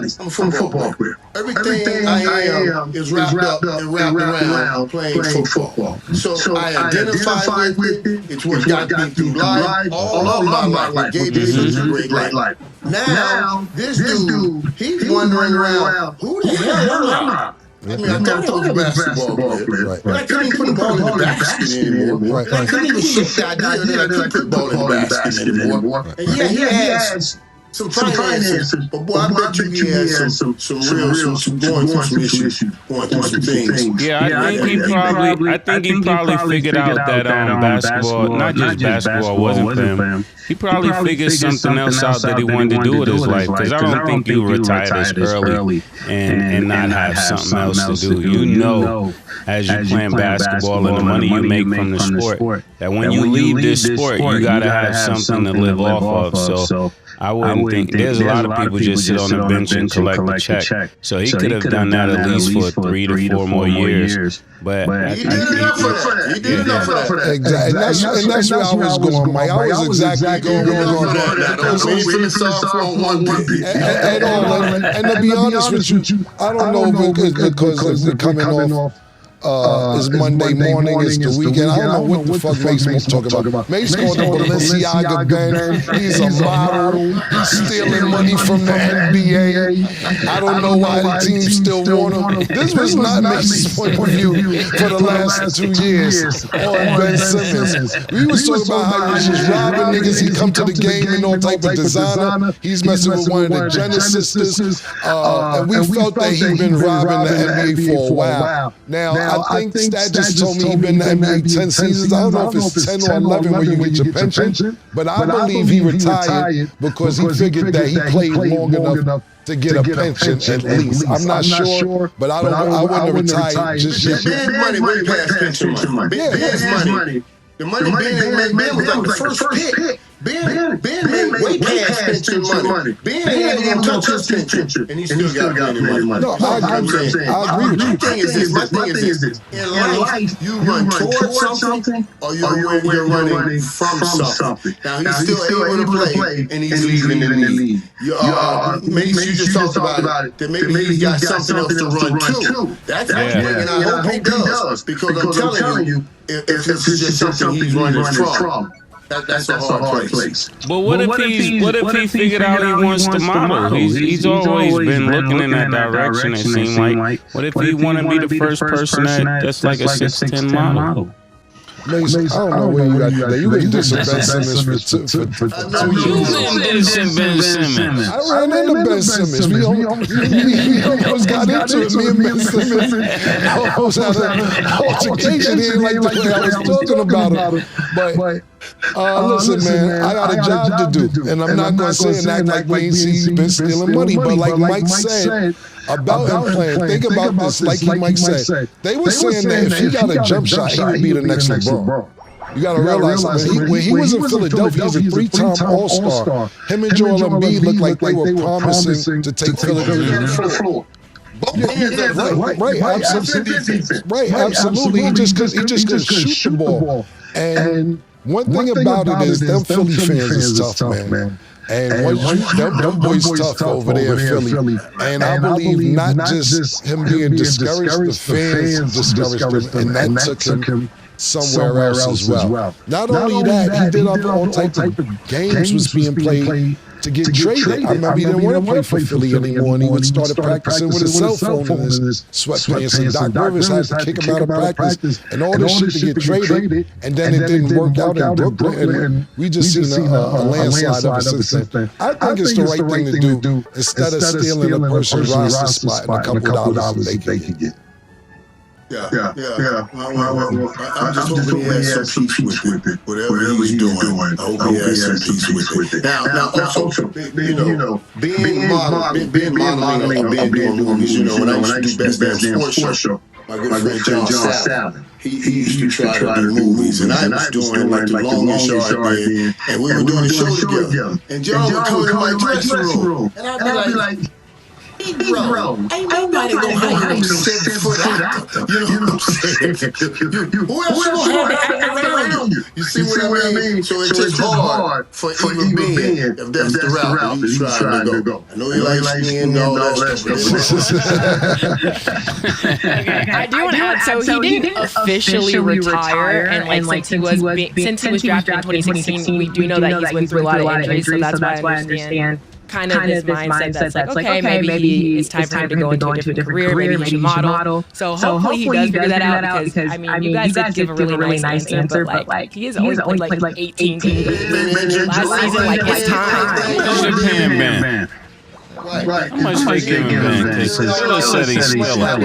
this. I'm a football player. Everything I am is wrapped up and wrapped around playing football. So I identify with it. It's what got me through life. All of my life. It gave me such a great life. Now, this dude, he's wandering around. Who the hell am I? I mean, I thought I was a basketball player.
Right.
But I couldn't even put the ball in the basket anymore.
Right.
I couldn't even shake the idea that I could put the ball in the basket anymore. And yeah, he has some finances, but boy, I bet you he had some going through some issues, going through some things.
Yeah, I think he probably figured out that basketball, not just basketball, wasn't for him. He probably figured something else out that he wanted to do with his life. Because I don't think you retire this early and not have something else to do. You know, as you playing basketball and the money you make from the sport, that when you leave this sport, you gotta have something to live off of. So I wouldn't think there's a lot of people just sit on the bench and collect the check. So he could have done that at least for 3 to 4 more years. But
he did enough for that. He did enough for that.
Exactly. And that's where I was going, Mike. I was exactly going on that. And to be honest with you, I don't know if it's because they're coming off. It's Monday morning, it's the weekend. I don't know what the fuck Mace was talking about. Mace called the Balenciaga Ben. He's a model. He's stealing money from the NBA. I don't know why the team still want him. This was not Mace's point of view for the last 2 years on Ben Simmons. We was talking about how he was just robbing niggas. He come to the game in all type of designer. He's messing with one of the Jenner sisters. And we felt that he'd been robbing the NBA for a while. Now, I think Stat just told me he's been in the NBA 10 seasons. I don't know if it's 10 or 11 when you get your pension, but I believe he retired because he figured that he played long enough to get a pension at least. I'm not sure, but I wouldn't have retired just yet.
Ben's money way past pension money. Ben's money. The money Ben was like the first pick. Ben made way past pension money. Ben didn't even touch his pension, and he still got money.
No, I agree with you.
My thing is this. In life, you run towards something, or you're running from something. Now, he's still able to play, and he's leading in the league. Maybe you just talked about it, that maybe he's got something else to run too. That's what and I hope he does, because I'm telling you, if it's just something he's running from, that's a hard place.
But what if he figured out he wants to model? He's always been looking in that direction, it seemed like. What if he want to be the first person that's like a 6'10" model?
Mace, I don't know where you got that. You can do some Ben Simmons for 2 years.
Ben Simmons.
I ran into Ben Simmons. We almost got into it. Me and Ben Simmons almost had an altercation. He didn't like the way I was talking about him. But listen, man, I got a job to do. And I'm not going to say and act like we ain't seen been stealing money. But like Mike said, about him playing, think about this, like Mike said. They were saying that if he got a jump shot, he would be the next LeBron. You got to realize when he was in Philadelphia, he was a 3-time All-Star. Him and Joel Embiid looked like they were promising to take Philadelphia to the floor. Right, absolutely. He just couldn't shoot the ball. And one thing about it is them Philly fans is tough, man. And them boys tough over there in Philly. And I believe not just him being discouraged, the fans discouraged him, and that took him somewhere else as well. Not only that, he did all types of games was being played to get traded. I remember he didn't want to play for Philly anymore, and he would start practicing with his cell phone in his sweatpants. And Doc Rivers had to kick him out of practice and all this shit to get traded. And then it didn't work out in Brooklyn, and we just seen a landslide ever since then. I think it's the right thing to do instead of stealing a person's roster spot and a couple dollars that they can get.
Yeah. Well, I'm just hoping he has some peace with it. Whatever he's doing, I hope he has some peace with it. Now, also, being modeling or being doing movies, when I used to do Best Damn Sports Show, my good friend John Salmon, he used to try to do movies, and I was doing like the longest yard then, and we were doing the show together. And John would come in my dressing room, and I'd be like, bro, ain't nobody gonna hire no 7-foot actor. You know what I'm saying? Who else gonna have around you? You see what I mean? So it's just hard for even being, if that's the route that you're trying to go. I know you like me and all that
stuff. I do want to add, so he didn't officially retire, and since he was drafted in 2016, we do know that he's went through a lot of injuries, so that's why I understand kind of this mindset that's like, okay, maybe it's time for him to go into a different career, maybe he should model. So hopefully he does figure that out because, I mean, you guys did give a really nice answer, but like, he has only played like 18 games. Last season, like, his time.
Japan ban.
Right.
How much they give him back? Because Zilla said he's still out.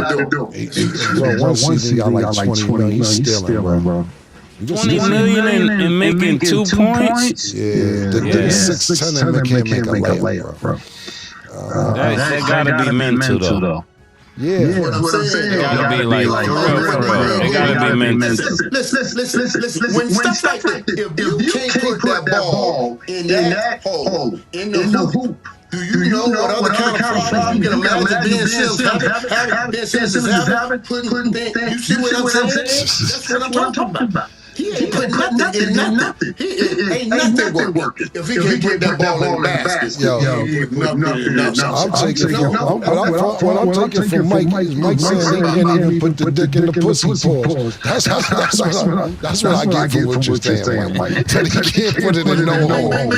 Well, one season got like 20 million. He's stealing, bro.
20 million and making 2 points?
Yeah, the 6'10" and can't make a layup, bro.
That gotta be mental, though.
Yeah.
What I'm saying,
It gotta be like, for real. It gotta be mental.
Listen. When stuff like that, if you can't put that ball in that hole, in the hoop, do you know what other kind of problem you can imagine Ben Simmons having? Putting things, you see what I'm saying? That's what I'm talking about. He ain't putting nothing in nothing. Ain't nothing working. If he can't put that ball in the basket,
I'm taking from Mike is Mike saying he can't even put the dick in the pussy pause. That's what I get for what you're saying, Mike. That he can't put it in no hole. Mike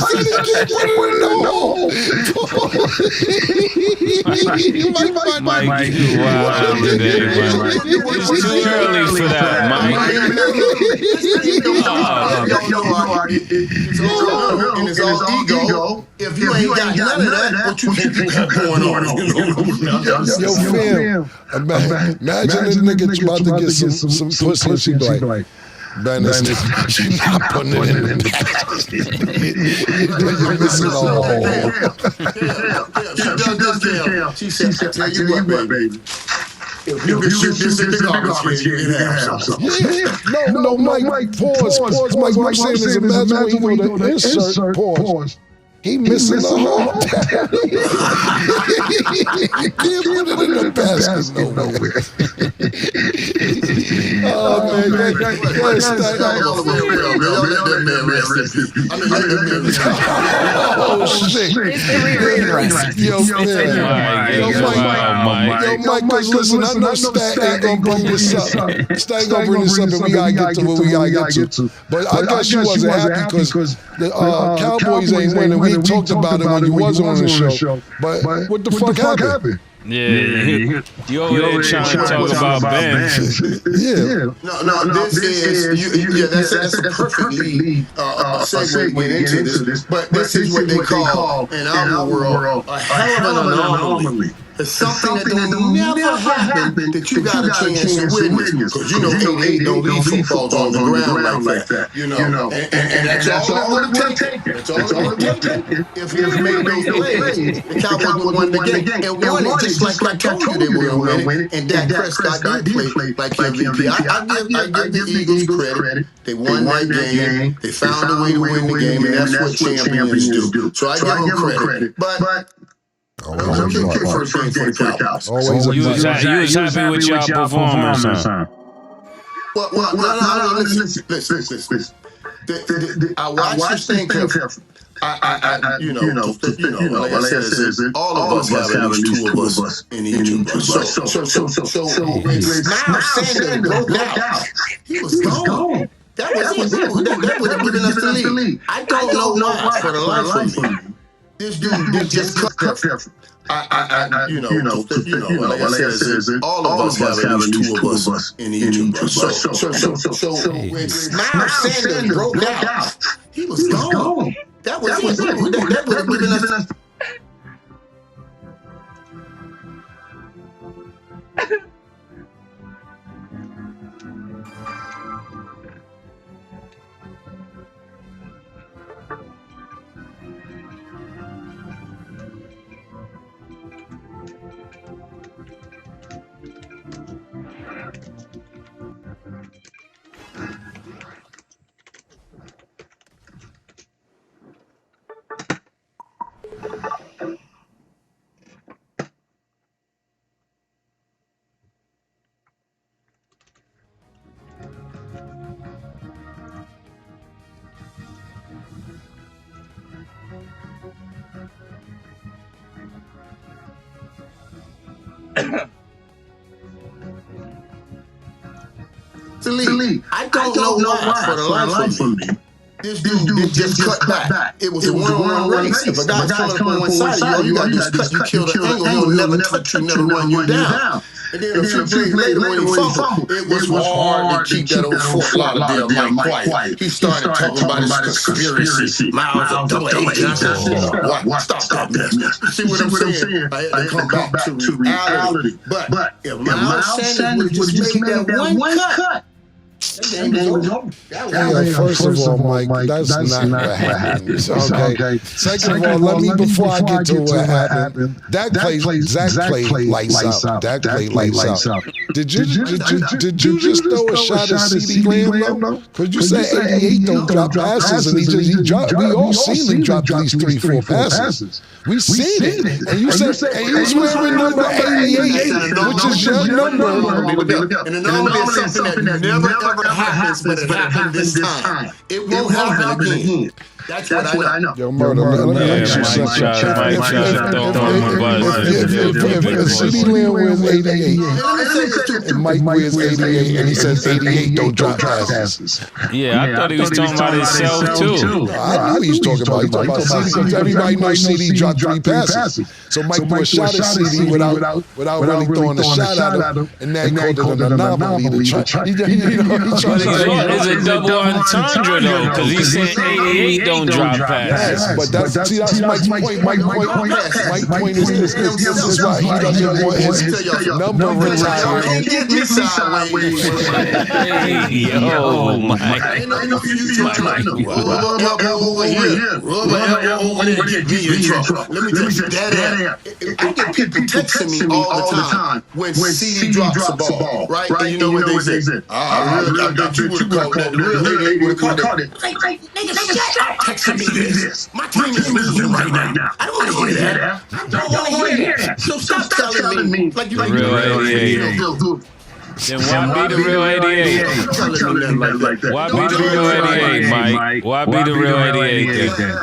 said he can't put it in no hole.
Mike, you wild today, man. It's too early for that, Mike.
It's all ego. If you ain't got none of that, what you think going on?
Yo, fam, imagine this nigga about to get some pussy and she be like, man, this nigga, you're not putting it in the basket. You're missing all the hole.
She said, tell you what, baby. If you can shoot this in the garbage can, you can have something.
Yeah. No, Mike, pause. Mike saying is imagine when he go to insert, pause. He missing the whole time. He can't put it in the basket nowhere. Oh, man. Oh, shit. Yo, Mike, because listen, I know Stat ain't gonna bring this up. Stat ain't gonna bring this up, and we gotta get to what we gotta get to. But I guess you wasn't happy because the Cowboys ain't winning. We talked about it when you wasn't on the show. But what the fuck happened?
Yeah, you over there trying to talk about Ben.
Yeah.
No, this is, that's a perfect lead segue into this. But this is what they call, in our world, a hell of an anomaly. It's something that don't never happen that you got a chance to witness. Because you know, they don't leave footballs on the ground like that. You know, and that's all it would take. That's all it would take. If he made those plays, the Cowboys would win the game. And won it just like I told you they were going to win it. And Dak Prescott did play like MVP. I give the Eagles credit. They won that game. They found a way to win the game, and that's what champions do. So I give them credit. But
Always
You was happy with your performance, huh?
Well, no, listen. I watched this thing carefully. Like I said, all of us have at least two of us in each of us. So when Miles Sanders broke out, he was gone. That was it. That would have given us the lead. I don't know why, for the life of me. This dude did just cut. Like I said, all of us have at least two of us in each of us. So when Miles Sanders broke out, he was gone. That was it. That would have given us. I don't know why, for the life of me. this dude just cut back. It was a one-on-one race. If a guy's coming up on one side, all you gotta do is cut. You kill the angle. He'll never touch you, never run you down. And then a few plays later when he fumbled, it was hard to keep that old Fort Lauderdale Mike quiet. He started talking about his conspiracy. Miles of double agents. What? Stop that mess. See what I'm saying? I had to come back to reality. But if Miles Sanders would just made that one cut, that game was over.
First of all, Mike, that's not what happened. Okay. Second of all, let me, before I get to what happened, Zach played lights out. Dak played lights out. Did you just throw a shot at CeeDee Lamb, though? Because you said 88 don't drop passes, and he dropped. We all seen him drop at least 3-4 passes. We seen it. And you said, and he was wearing number 88, which is your number.
And the number is something that never ever happens, but it happened this time. It won't happen again. That's what I know.
Yo, Murder, let me ask you something. If CeeDee Lamb wears 88, and Mike wears 88, and he says 88 don't drop passes.
Yeah, I thought he was talking about himself too.
I knew he was talking about CeeDee, because everybody knows CeeDee dropped 3 passes. So Mike threw a shot at CeeDee without really throwing a shot at him, and then called it an anomaly to try.
It's a double entendre though, because he said 88 don't drop passes.
Yes, but that's Mike's point. Mike's point is this is why he doesn't want his number retired.
Yo, Mike.
Let me tell you that. I get people texting me all the time when CeeDee drops the ball, right? And you know what they say? I bet you would have called that. The real lady would have called it. Nigga, shut up. Texting me this. My team is losing right now. I don't want to hear that. I don't want to hear that. So stop telling me like you
real 88. Then why be the real 88? Why be the real 88, Mike? Why be the real 88 then?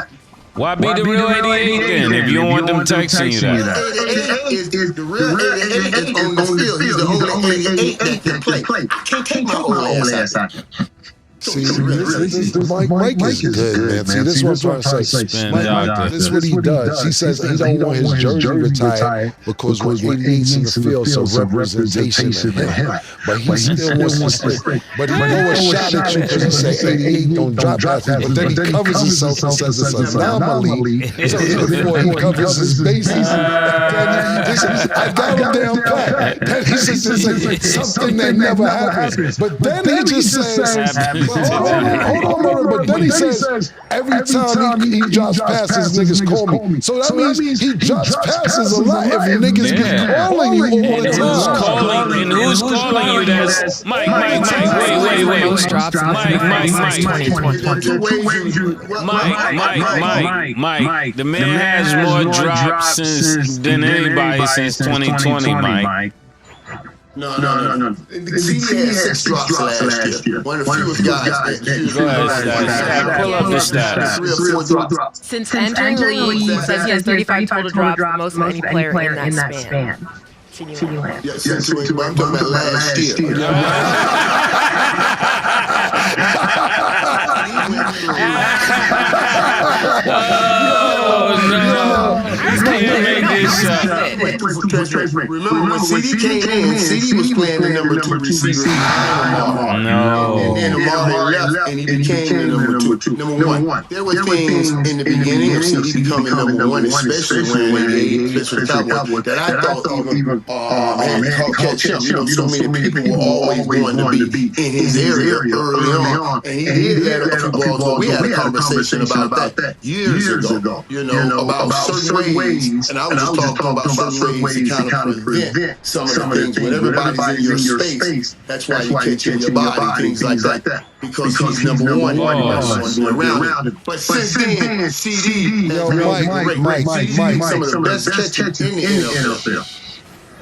Why be the real 88 then if you don't want them texting you that?
88 is the real 88 is on the field. He's the only 88 that can play. I can't take my old ass out.
See, Mike is good, man. See, this is what I'm trying to say. This is what he does. He says he don't want his jersey retired because when 88's in the field, so representation of him. But he still wants to stay. But he throw a shot at you because he say 88 don't drop passes. But then he covers himself and says it's an anomaly. So before he covers his bases, I got him down pat. Then he says something that never happens. But then he just says. Hold on, but then he says every time he drops passes, niggas call me. So that means he drops passes a lot if niggas be calling you all the time.
Who's calling you? That's Mike, wait. Mike. The man has more drops than anybody since 2020, Mike.
No. CeeDee had 6 drops last year. One of the fewest guys.
Go ahead, pull up the stats.
4 drops.
Since entering the league, he says he has 35 total drops, the most of any player in that span. CeeDee Lamb.
Yeah, since I'm talking about last year.
Oh, no. You can't make this up.
Remember when CeeDee came in, CeeDee was playing the number 2 receiver.
No.
And Amari left, and he became the number 2. Number 1. There were things in the beginning of CeeDee becoming number 1, especially when he played for the Cowboys, that I thought even catch up. So many people were always going to be in his area early on. And he did have a few balls, but we had a conversation about that years ago. You know, about certain ways, and I was just talking about certain ways to kind of prevent some of the things. When everybody's in your space, that's why you catch in your body, things like that. Because he's number 1, around him. But since then, CeeDee has been great. CeeDee some of the best catches in the NFL.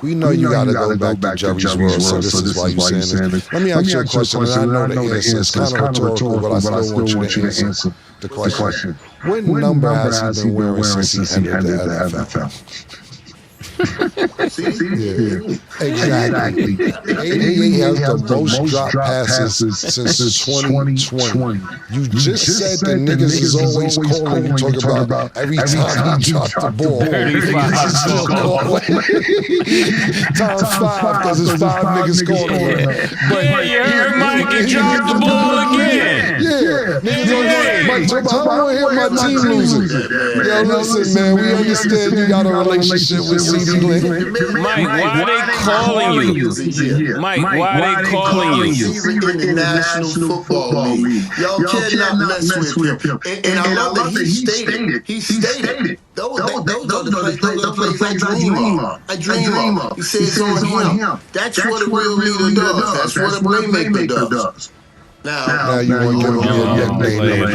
We know you gotta go back to Jerry's World, so this is why you're saying this. Let me ask you a question, and I know the answer. It's kind of rhetorical, but I still want you to answer the question. What number has he been wearing since he entered the NFL?
See?
Yeah, exactly. 88 has the most drop passes since 2020. You just said that niggas is always calling you talking about every time he dropped the ball.
35
Niggas is still calling. Time 5 because it's 5 niggas calling.
But you heard Mike, he dropped the ball again.
Yeah, niggas always Mike, I don't want to hear my team losing. Yo, listen, man, we understand you got a relationship with CD Link.
Mike, why are they calling you? Mike, why are they calling you?
He's in the National Football League. Y'all cannot mess with him. And I love that he stated. Those are the plays I dream of. He says on him. That's what a real leader does. That's what a playmaker does. Now
you want to give him your nickname,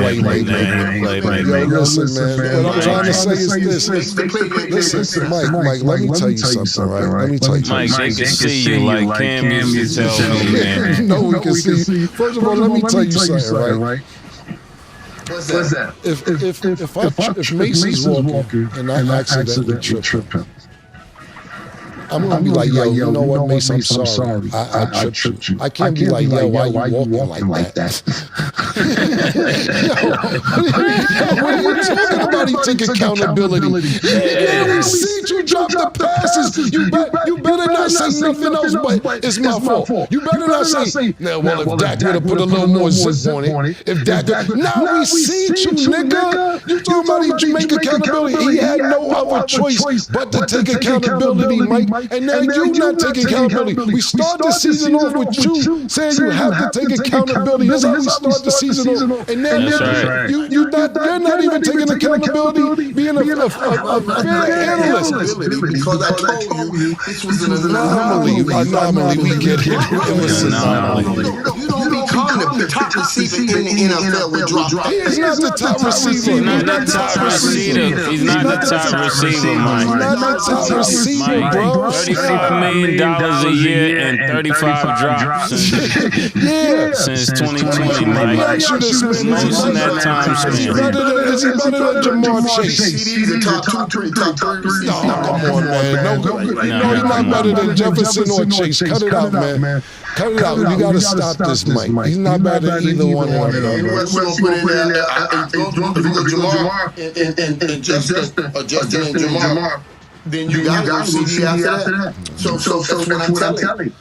Playmaker. Yo, listen, man. What I'm trying to say is this. Listen, Mike, let me tell you something, right? Let me tell you something.
Mike, they can see you like Cam used to tell me, man.
You know we can see. First of all, let me tell you something, right?
What's that?
If Mason's walking and I accidentally trip him, I'm gonna be like, yo, you know what, Mason, I'm sorry. I tripped you. I can't be like, yo, why you walking like that? Yo, what are you talking about? He took accountability. Yeah, we see you drop the passes. You better not say nothing else but it's my fault. You better not say, now, well, if Dak would have put a little more zip on it. If Dak, now we see you, nigga. You talking about he make accountability. He had no other choice but to take accountability, Mike. And now you not taking accountability. We start the season off with you saying you have to take accountability. That's how we start the season off. And then you're not even taking accountability, being a fair analyst.
Because I told you this was an anomaly.
Anomaly, we get it.
You don't become the top receiver in the NFL with drop.
He is not the top receiver.
He's not the top receiver. He's not the top receiver, Mike.
He's not the top receiver, bro.
$35 million a year and 35 drops since 2020, Mike. Most of that time spent.
Is he better than Jamar Chase?
He's a top 3
No, come on, man. No, he's not better than Jefferson or Chase. Cut it out, man. Cut it out. You gotta stop this, Mike. He's not better than either one of them.
If you go Jamar and Justin and Jamar, then you got to go CD after that. So that's what I'm telling you.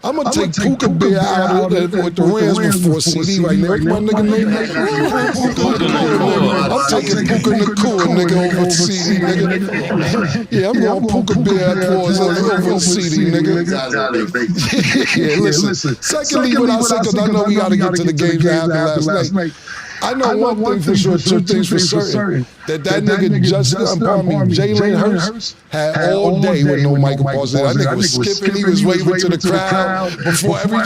I'm gonna take Puka Bear out with the Rams before CD right now. What's my nigga name? I'm taking Puka Nakua, nigga, over CD, nigga. Yeah, I'm going Puka Bear over CD, nigga. Yeah, listen. Secondly, what I say, because I know we got to get to the games that happened last night. I know one thing for sure, two things for certain. That nigga Jalen Hurts had all day with no Michael Parsons. That nigga was skipping, he was waving to the crowd. Before every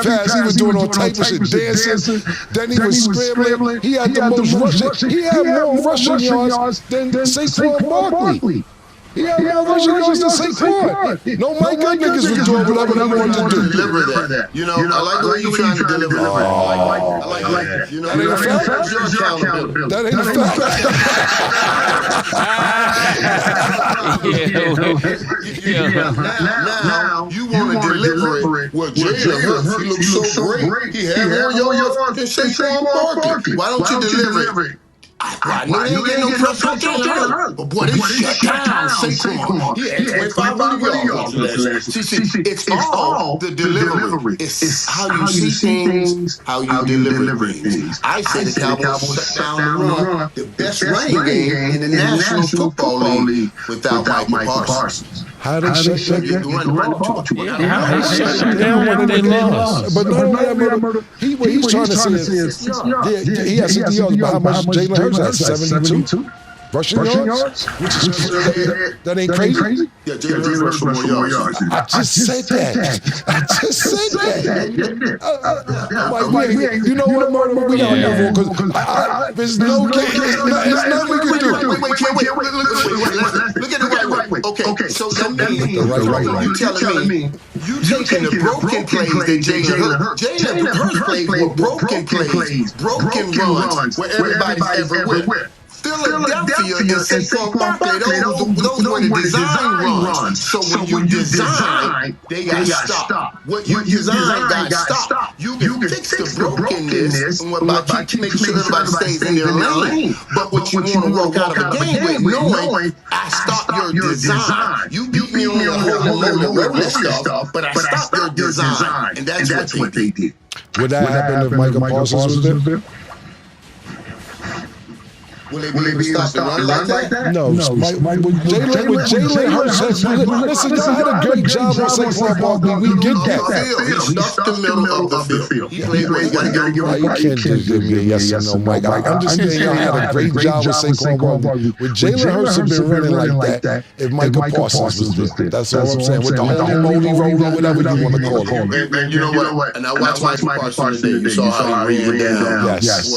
pass, he was doing all type of shit, dancing. Then he was scrambling. He had the most rushing. He had more rushing yards than Saquon Barkley. He had more rushing yards than Saquon. No, my good niggas was doing whatever they wanted to do.
Deliver that. You know, I like the way you're trying to deliver that. I like that. You know,
that ain't a fact. That ain't a
fact. Now, you want to deliver it. Well, Jalen Hurts, he looks so great. He had more yards than Saquon Barkley. Why don't you deliver it? I know they ain't getting no press on Jalen Hurts, but boy, they shut down Saquon. He had 25 yards less. See, it's all the delivery. It's how you see things, how you deliver things. I say the Cowboys shut down the run, the best running game in the National Football League without Michael Parsons.
How they shut
the ball?
How they shut them down when they lost?
But no, what he's trying to say is, he has 60 yards, but how much Jalen Hurts has? 72? Rushing yards? Which is that ain't crazy?
Yeah, Jalen Hurts for more yards.
I just said that. You know what, Murder? We gotta move on because there's no game. There's nothing we can do.
Wait. Look at it right way. Okay. So that means you telling me you taking the broken plays that Jalen Hurts plays were broken plays, broken runs where everybody's everywhere. Philadelphia and Saquon Barkley, those were the design runs. So when you design, they got stopped. What you design got stopped. You can fix the brokenness by making sure everybody stays in their lane. But what you want to walk out of a game with knowing I stopped your design. You beat me on the whole roller stuff, but I stopped your design. And that's what they did.
Would that happen if Micah Parsons was there?
Will they be able to stop the run like that?
No. With Jalen Hurts, listen, y'all had a great job with Saquon Barkley. We get that.
He stuffed the middle of the field. He played where he got to go.
You can't just give me a yes or no, Mike. I'm just saying y'all had a great job with Saquon Barkley. With Jalen Hurts had been running like that, if Micah Parsons was there. That's all I'm saying. With the holy moly roll or whatever you want to call it.
And you know what? And I watched Micah Parsons today. You saw how he ran down.
Yes.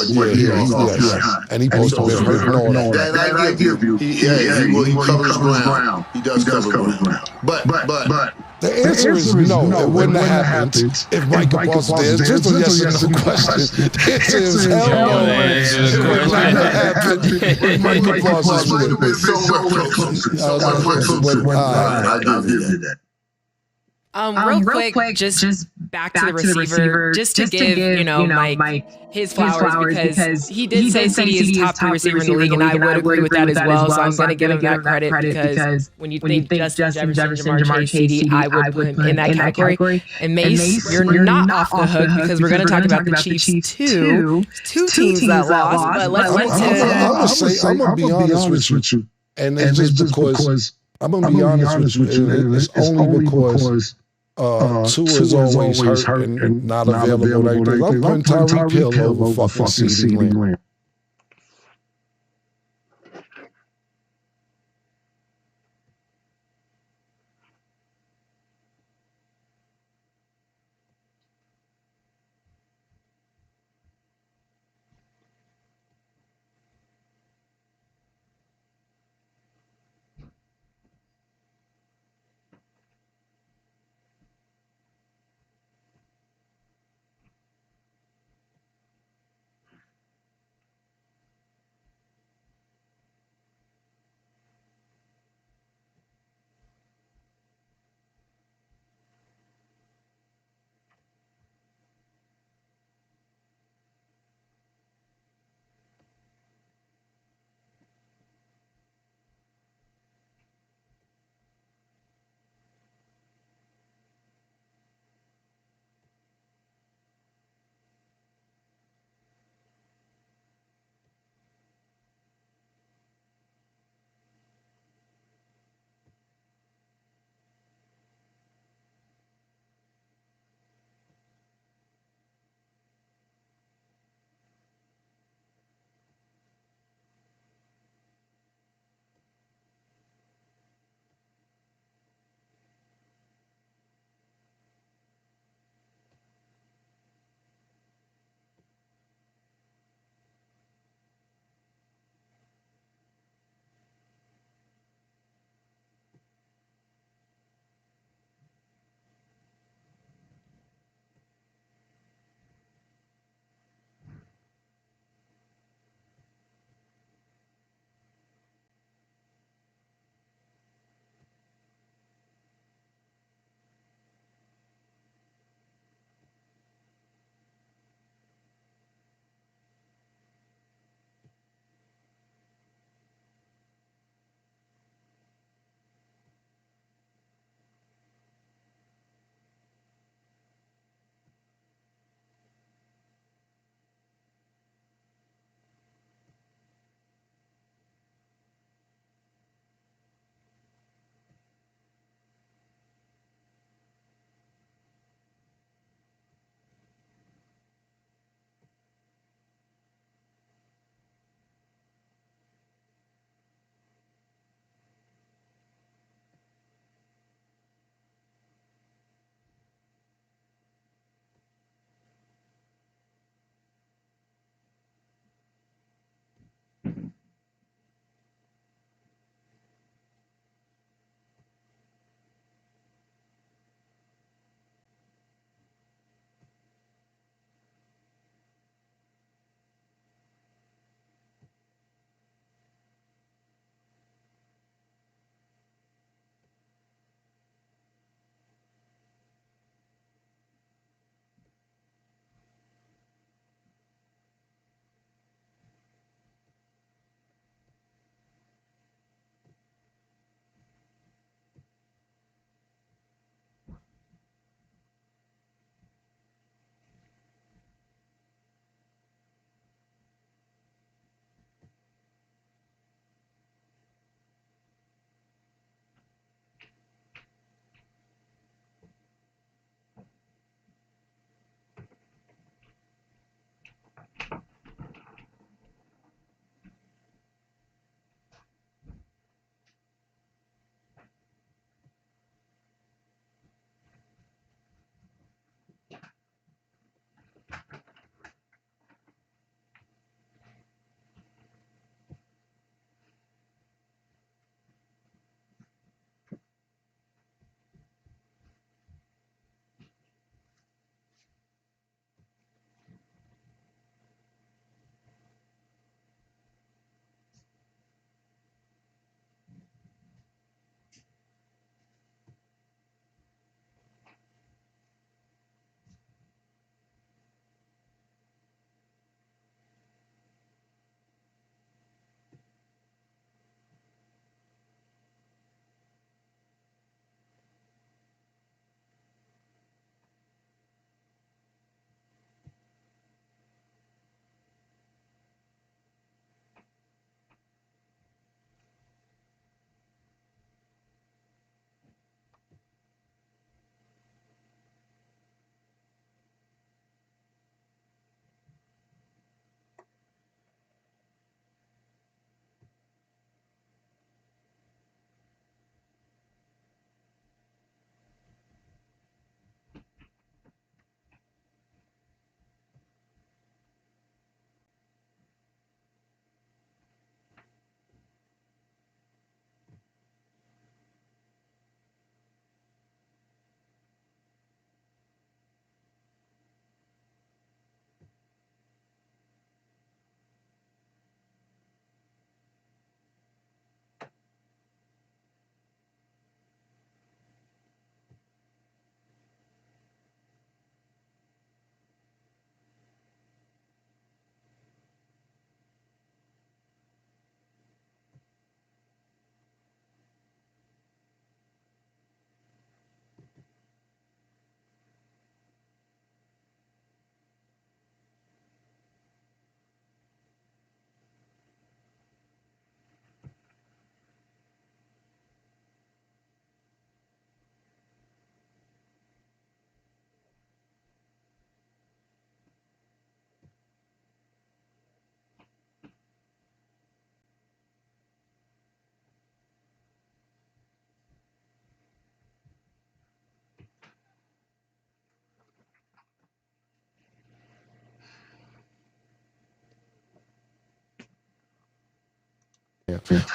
And he supposed to be hurt and all that.
That I give you. He covers ground. He does cover ground. But
the answer is no. It wouldn't have happened if Micah Parsons was there. Just a yes or no question. The answer is hell no. It would not have happened if Micah Parsons was there.
I'll give you that.
Real quick, just back to the receiver, just to give Mike his flowers because he did say CD is top 3 receiver in the league, and I would agree with that as well. So I'm going to give him that credit because when you think Justin Jefferson, Jamar Chase, CD, I would put him in that category. And Mace, you're not off the hook because we're going to talk about the Chiefs two teams that lost. But let's get to.
I'm going to be honest with you, and it's just because I'm going to be honest with you. It's only because. Tua is always hurt and not available. I'm putting Tyreek Hill over fucking CeeDee Lamb.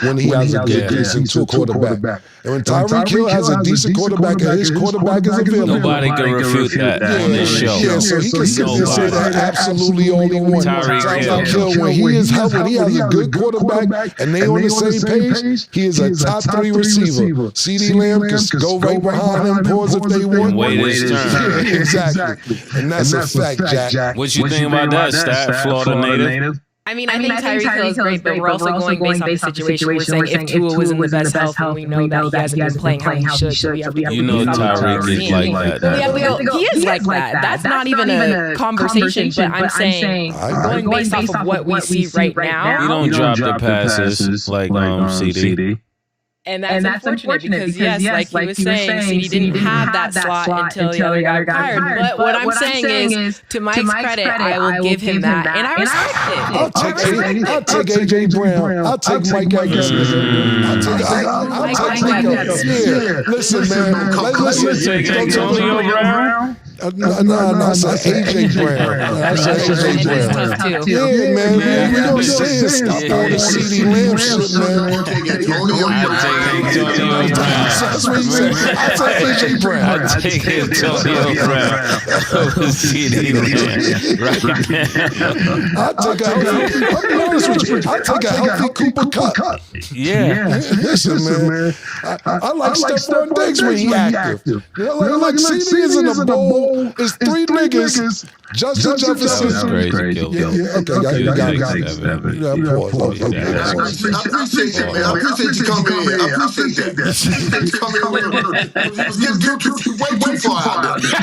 when he has a decent quarterback. And when Tyreek Hill has a decent quarterback and his quarterback is available,
nobody can refute that on this show.
Yeah, so he can sit there and say that absolutely only one. Tyreek Hill, when he is when he has a good quarterback and they on the same page, he is a top 3 receiver. CeeDee Lamb can go right behind him, pause if they want.
Wait his turn.
Exactly. And that's a fact, Jack.
What you think about that stat, Florida native?
I mean, I think Tyreek Hill is great, but we're also going based off the situation. We're saying if Tua was in the best health, and we know that he hasn't been playing how he should, so we have to
you know Tyreek is like that.
He is like that. That's not even a conversation, but I'm saying going based off of what we see right now.
You don't drop the passes like CD.
And that's unfortunate because yes, like he was saying, CD didn't have that slot until the other guy got hired. But what I'm saying is, to Mike's credit, I will give him that, and I respect it.
I'll take AJ Brown. I'll take Mike Evans. I'll take Mike Evans. Yeah. Listen, man. Listen.
Antonio Brown.
No, I said AJ Brown. I said AJ Brown. Yeah, man. We don't say it. Stop all the CeeDee Lamb shit, man. That's what he said. I'll take AJ Brown.
I'll take Antonio Brown over CeeDee Lamb right now.
I'll take a healthy Cooper Kupp.
Yeah.
Listen, man. I like Stephon Diggs when he active. Like CeeDee is in the bowl. It's 3 niggas. Justin Jefferson.
That's crazy.
Okay, you got it.
I appreciate it, man. I appreciate you coming in. I appreciate that. You coming in. You way too far out there.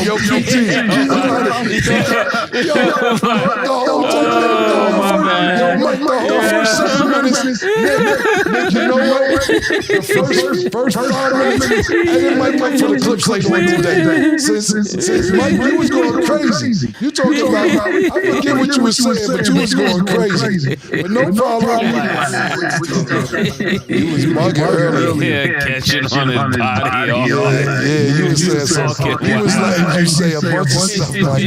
Yo, PT. The whole time. Mike, the whole first 7 minutes. You know what? The first 5 minutes, I didn't Mike come for the clips later on today. Since Mike, you was going crazy. You talking about, I forget what you were saying, but you was going crazy. But no problem. He was bugging earlier.
Yeah, catching on his body.
Yeah, you was saying something. He was letting you say a bunch of stuff,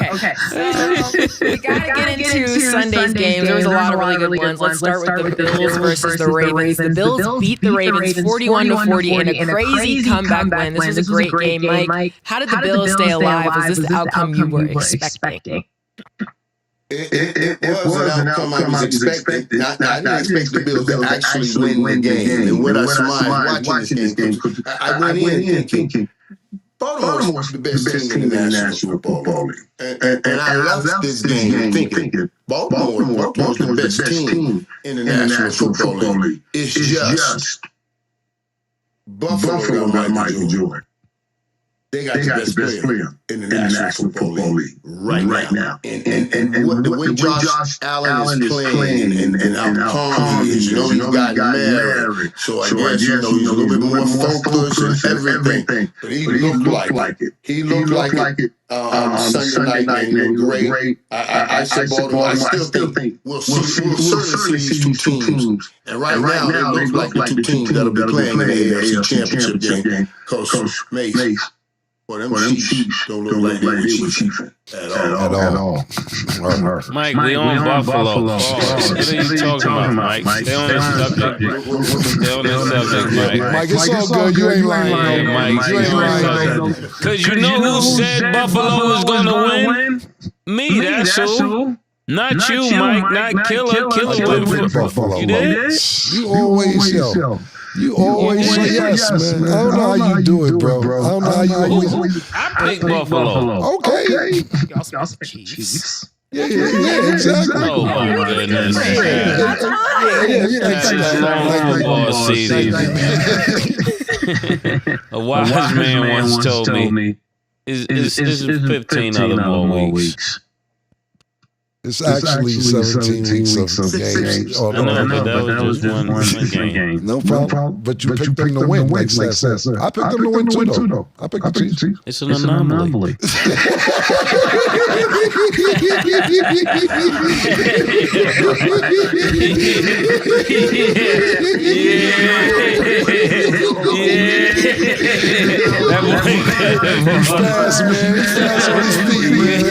Okay. So we gotta get into Sunday's games. There was a lot of really good ones. Let's start with the Bills versus the Ravens. The Bills beat the Ravens 41-40 in a crazy comeback win. This was a great game, Mike. How did the Bills stay alive? Was this the outcome you were expecting?
It was an outcome I was expecting. I didn't expect the Bills to actually win the game. And what I surmised watching this game, I went in thinking, Baltimore was the best team in the National Football League. And I left this game thinking, Baltimore's the best team in the National Football League. It's just Buffalo got Michael Jordan. They got the best player in the National Football League right now. And the way Josh Allen is playing and how calm he is, he got married. So I guess, he's a little bit more focused and everything. But he looked like it. He looked like it Sunday night, and great. I said Baltimore. I still think we'll certainly see these two teams. And right now, it looks like the 2 teams that'll be playing in the AFC Championship game. Coach Mace. Well, them Chiefs don't look like they were chiefing at all.
Mike, we on Buffalo. What are you talking about, Mike? Stay on this subject. Mike.
Mike, it's all good. You ain't lying,
Mike.
You ain't lying.
Because you know who said Buffalo was going to win? Me, that's who. Not you, Mike. Not Killer. Killer went for Buffalo. You did?
You always yo. You always say yes, man. I don't know how you do it, bro. I don't know how you always.
I picked Buffalo.
Okay.
Y'all some Chiefs.
Yeah, exactly.
Oh my goodness. Football season. A wise man once told me, "This is 15 other more weeks."
It's actually 17 weeks of games.
I know, but that was just one game.
No problem. But you picked them to win, like Seth said. I picked them to win too, though. I picked the Chiefs.
It's an anomaly. That
fast, man. He's fast on his feet, man.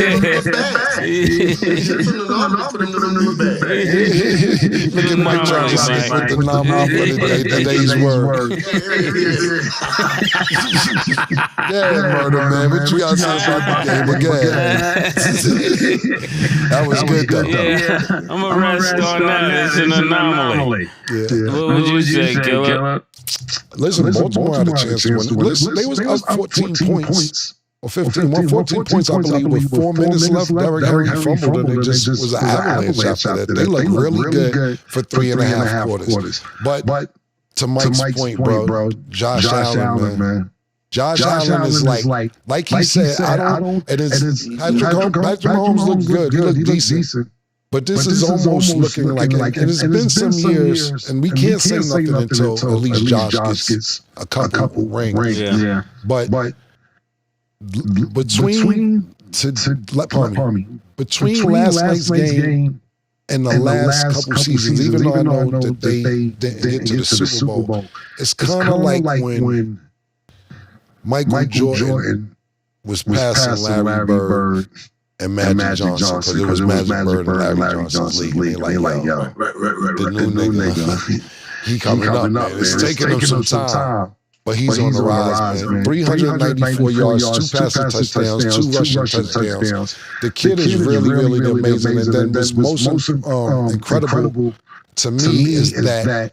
Look at Mike Johnson with the nominal for today's word. Yeah, murder, man. What you got to say about the game again? That was good, though.
Yeah. I'm a rest on that. It's an anomaly. What would you say, Killer?
Listen, Baltimore had a chance to win. Listen, they was up 14 points. Or 15, 14 points, I believe, with 4 minutes left. Derrick Henry fumbled, and it just was an avalanche after that. They looked really good for 3.5 quarters. But to Mike's point, bro, Josh Allen, man. Josh Allen is like he said, I don't, and it's Patrick Mahomes looked good. He looked decent. But this is almost looking like and it's been some years, and we can't say nothing until at least Josh gets a couple rings.
Yeah.
But between last night's game and the last couple seasons, even though I know that they didn't get to the Super Bowl, it's kind of like when Michael Jordan was passing Larry Bird and Magic Johnson, because it was Magic Bird and Larry Johnson's league. They like, yo, the new nigga, he coming up, man. It's taking him some time. But he's on the rise, man. 394 yards, 2 passing touchdowns, 2 rushing touchdowns. The kid is really amazing. And then this most incredible to me is that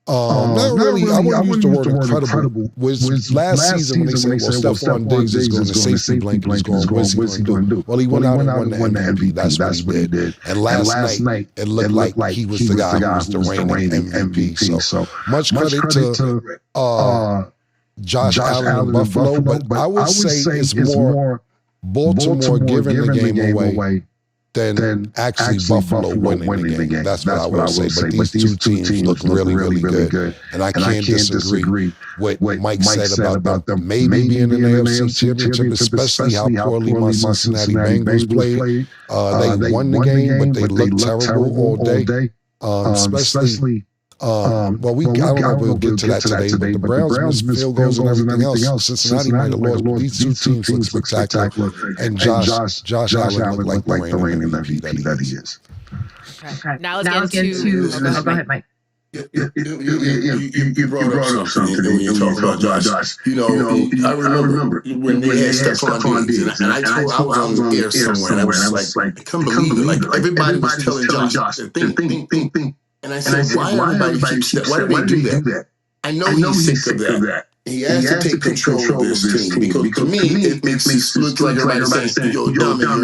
not really, I wouldn't use the word incredible. Was last season when they said, well, Stephon Diggs is going to safety blanket, he's going, what's he going to do? Well, he went out and won the MVP. That's what he did. And last night, it looked like he was the guy who was the reigning MVP. So much credit to Josh Allen in Buffalo, but I would say it's more Baltimore giving the game away than actually Buffalo winning the game. That's what I would say. But these two teams look really good. And I can't disagree with what Mike said about them maybe being in the AFC Championship, especially how poorly my Cincinnati Bengals played. They won the game, but they looked terrible all day. Especially well, I don't know if we'll get to that today, but the Browns missed field goals and everything else. Cincinnati might have lost, but these two teams look spectacular. And Josh Allen looked like the reigning MVP that he is.
Okay. Now let's get into go ahead, Mike.
You brought up something when you talk about Josh. You know, I remember when they had Stephon Diggs, and I was on the air somewhere, and I was like, I couldn't believe it. Like, everybody was telling Josh, think. And I said, why everybody keeps that? Why do they do that? I know he's sick of that. He has to take control of this team, because to me, it makes me look like everybody saying, you're a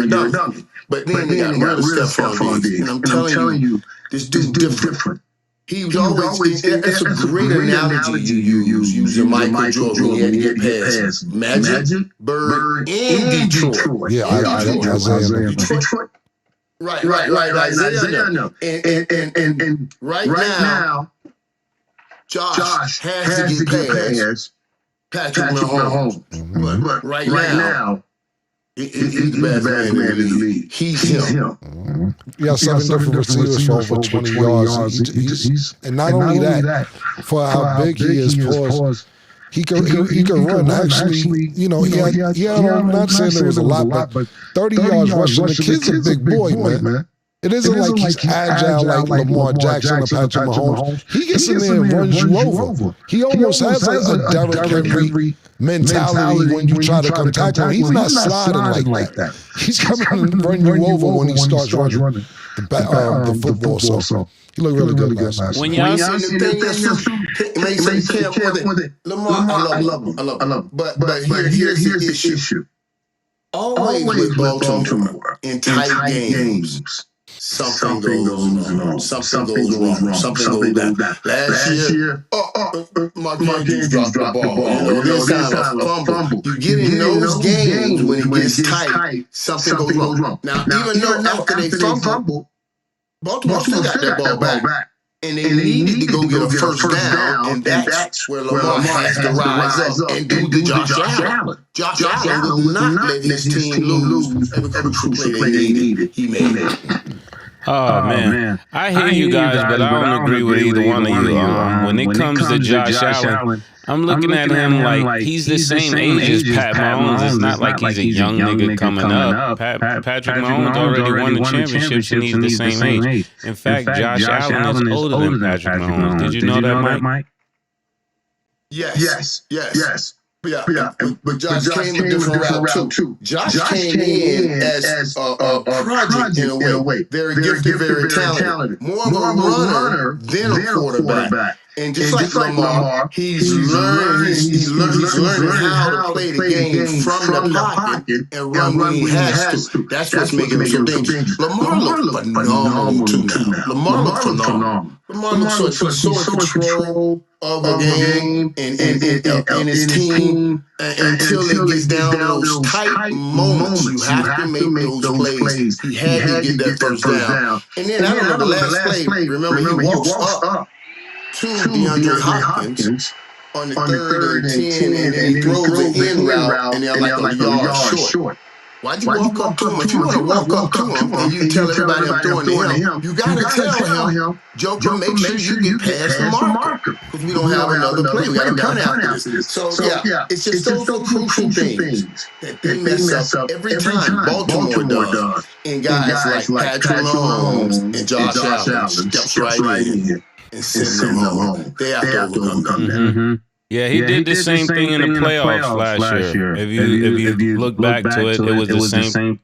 dummy. But then they got rid of Stephon Diggs. And I'm telling you, this dude's different. He was always, that's a great analogy you use, using Michael Jordan when he had to get past Magic, Bird, and Detroit.
Yeah, I don't Isaiah.
Detroit. Right. Isaiah, no. And right now, Josh has to get past Patrick Mahomes. But right now, he's the best man in the league. He's him.
Yeah, 7 different receivers for over 20 yards. And not only that, for how big he is, pause. He can run. Actually, you know, he had I'm not saying there was a lot, but 30 yards rushing. The kid's a big boy, man. It isn't like he's agile like Lamar Jackson or Patrick Mahomes. He gets in there and runs you over. He almost has a Derrick Henry mentality when you try to come tackle him. He's not sliding like that. He's coming and run you over when he starts running the football. So he looked really good last night.
When y'all
see the thing with it, Lamar, I love him. But here's the issue. Always with Baltimore in tight games, something goes wrong. Something goes down. Last year, Mark Andrews dropped the ball. This time a fumble. You get in those games when it gets tight, something goes wrong. Now, even though after they fumble, Baltimore still got that ball back. And they needed to go get a first down, and that's where Lamar has to rise up and do the Josh Allen. Josh Allen will not let his team lose every crucial play they needed. He made it.
Oh, man. I hear you guys, but I don't agree with either one of you. When it comes to Josh Allen, I'm looking at him like he's the same age as Pat Mahomes. It's not like he's a young nigga coming up. Patrick Mahomes already won the championships and he's the same age. In fact, Josh Allen is older than Patrick Mahomes. Did you know that, Mike?
Yes. Yeah. But Josh came a different route too. Josh came in as a project in a way. Very gifted, very talented. More of a runner than a quarterback. And just like Lamar, he's learning how to play the game from the pocket and run when he has to. That's what's making him so dangerous. Lamar looks phenomenal too now. Lamar looks phenomenal. Lamar looks like so in control of the game and his team until it gets down to those tight moments. You have to make those plays. He had to get that first down. And then I don't know the last play. Remember, he walks up to DeAndre Hopkins on the 3rd and 10, and then he throws an in route, and they're like a yard short. Why'd you walk up to him? If you want to walk up to him and you tell everybody I'm throwing to him, you got to tell him, Joker, make sure you get past the marker. Because we don't have another play. We got to run after this. So, yeah, it's just those crucial things that they mess up every time Baltimore does. And guys like Patrick Mahomes and Josh Allen steps right in and send them home. They have to overcome that.
Yeah, he did the same thing in the playoffs last year. If you look back to it, it was the same.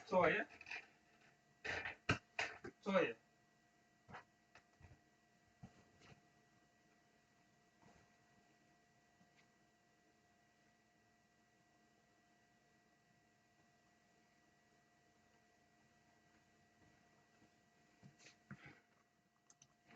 Sawyer.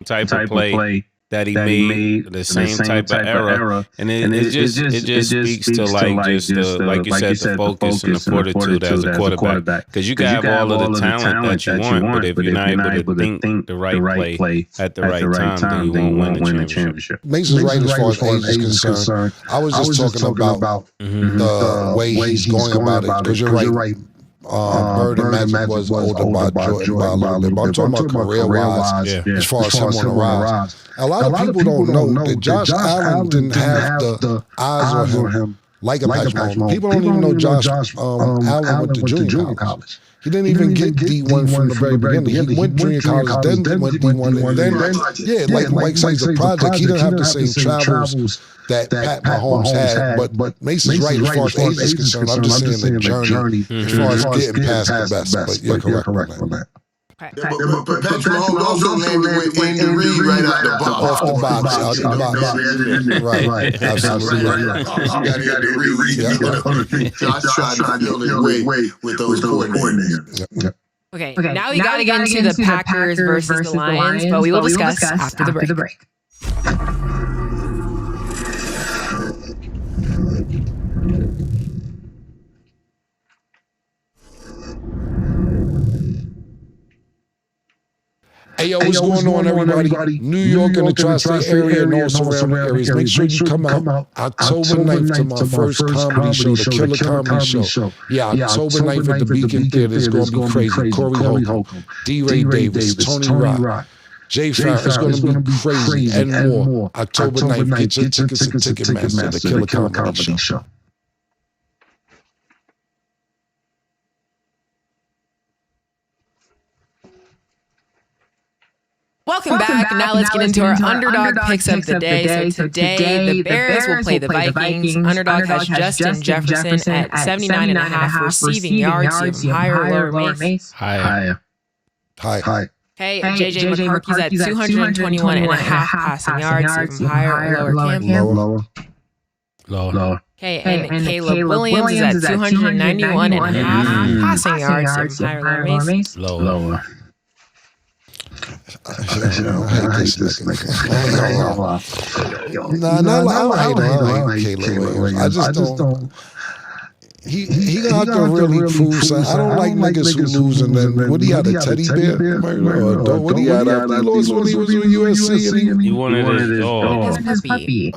Type of play that he made, the same type of era, and it just speaks to like you said, the focus and the fortitude as a quarterback. Because you can have all of the talent that you want, but if you're not able to think the right play at the right time, then you won't win the championship.
Mason's right as far as age is concerned. I was just talking about the way he's going about it. Because you're right. Bird and Magic was older by Jordan by a little bit. But I'm talking about career-wise, as far as him on the rise. A lot of people don't know that Josh Allen didn't have the eyes on him like a Patrick Mahomes. People don't even know Josh Allen went to junior college. He didn't even get D1 from the very beginning. He went junior college, then went D1, and then, like Mike says, the project, he didn't have the same travels that Pat Mahomes had. But Mason's right as far as age is concerned. I'm just saying the journey as far as getting past the best. But you're correct on that.
But Patrick Mahomes also named it with Andy Reid right out the box.
Off the box, out the box. Right, absolutely right.
You got Andy Reid. Josh tried to fill his way with those coordinators.
Okay, now we got to get into the Packers versus the Lions, but we will discuss after the break.
Hey, yo, what's going on, everybody? New York and the Tri-State area and all surrounding areas. Make sure you come out October 9th to my first comedy show, the Killer Comedy Show. Yeah, October 9th at the Beacon Theater. It's going to be crazy. Corey Holcomb, D-Ray Davis, Tony Rock, Jay Farrell. It's going to be crazy and more. October 9th. Get your tickets at Ticketmaster, the Killer Comedy Show.
Welcome back. Now let's get into our underdog picks of the day. So today, the Bears will play the Vikings. Underdog has Justin Jefferson at 79.5 receiving yards. You have higher or lower, Mace?
Higher.
Hi.
Okay, JJ McCarthy's at 221.5 passing yards. You have higher or lower, Cam?
Lower.
Okay, and Caleb Williams is at 291.5 passing yards. You have higher or lower, Mace?
Lower.
I hate this nigga. I don't hate Caleb Williams. I just don't. He got to really prove something. I don't like niggas who lose and then what he had, a teddy bear? What he had after he lost when he was with USC?
He wanted his dog.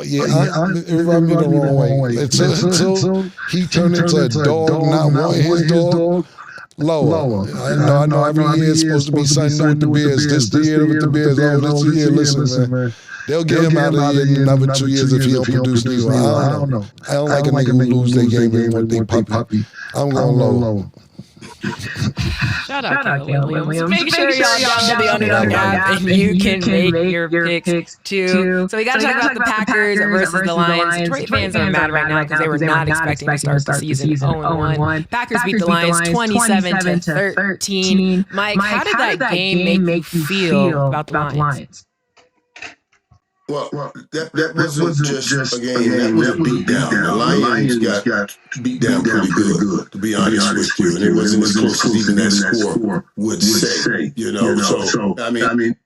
Yeah, it rubbed me the wrong way. Until he turned into a dog, not wanting his dog. Lower. I know every year it's supposed to be something new with the Bears. This the year with the Bears. Oh, this the year. Listen, man. They'll get him out of here in another 2 years if he don't produce new. I don't know. I don't like a nigga who lose their game and want their puppy. I'm going low.
Shout out Caleb Williams. Make sure y'all download the Underdog app and you can make your picks too. So we got to talk about the Packers versus the Lions. Detroit fans are mad right now because they were not expecting to start the season 0-1. Packers beat the Lions 27-13. Mike, how did that game make you feel about the Lions?
Well, that wasn't just a game. That was a beatdown. The Lions got beat down pretty good, to be honest with you. And it wasn't as close as even that score would say. You know, so I mean.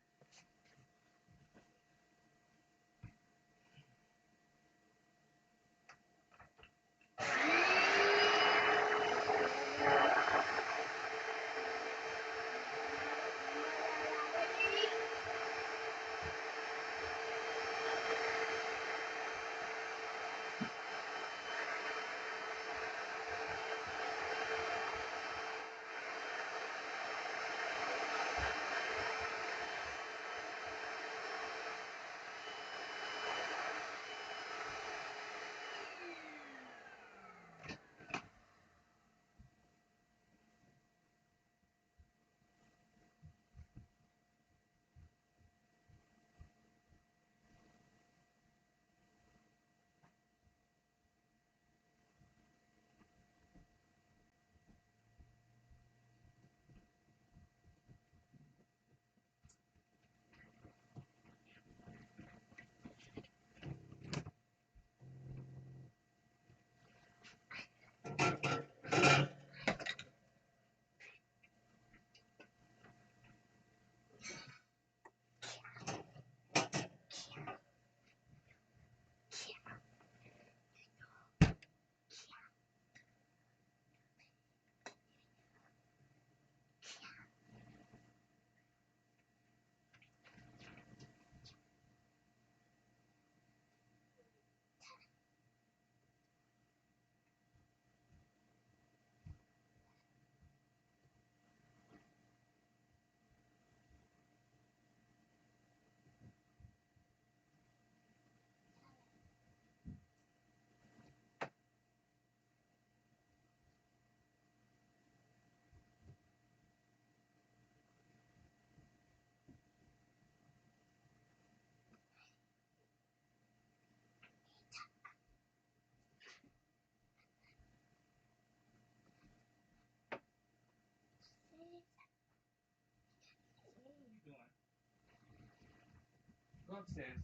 says.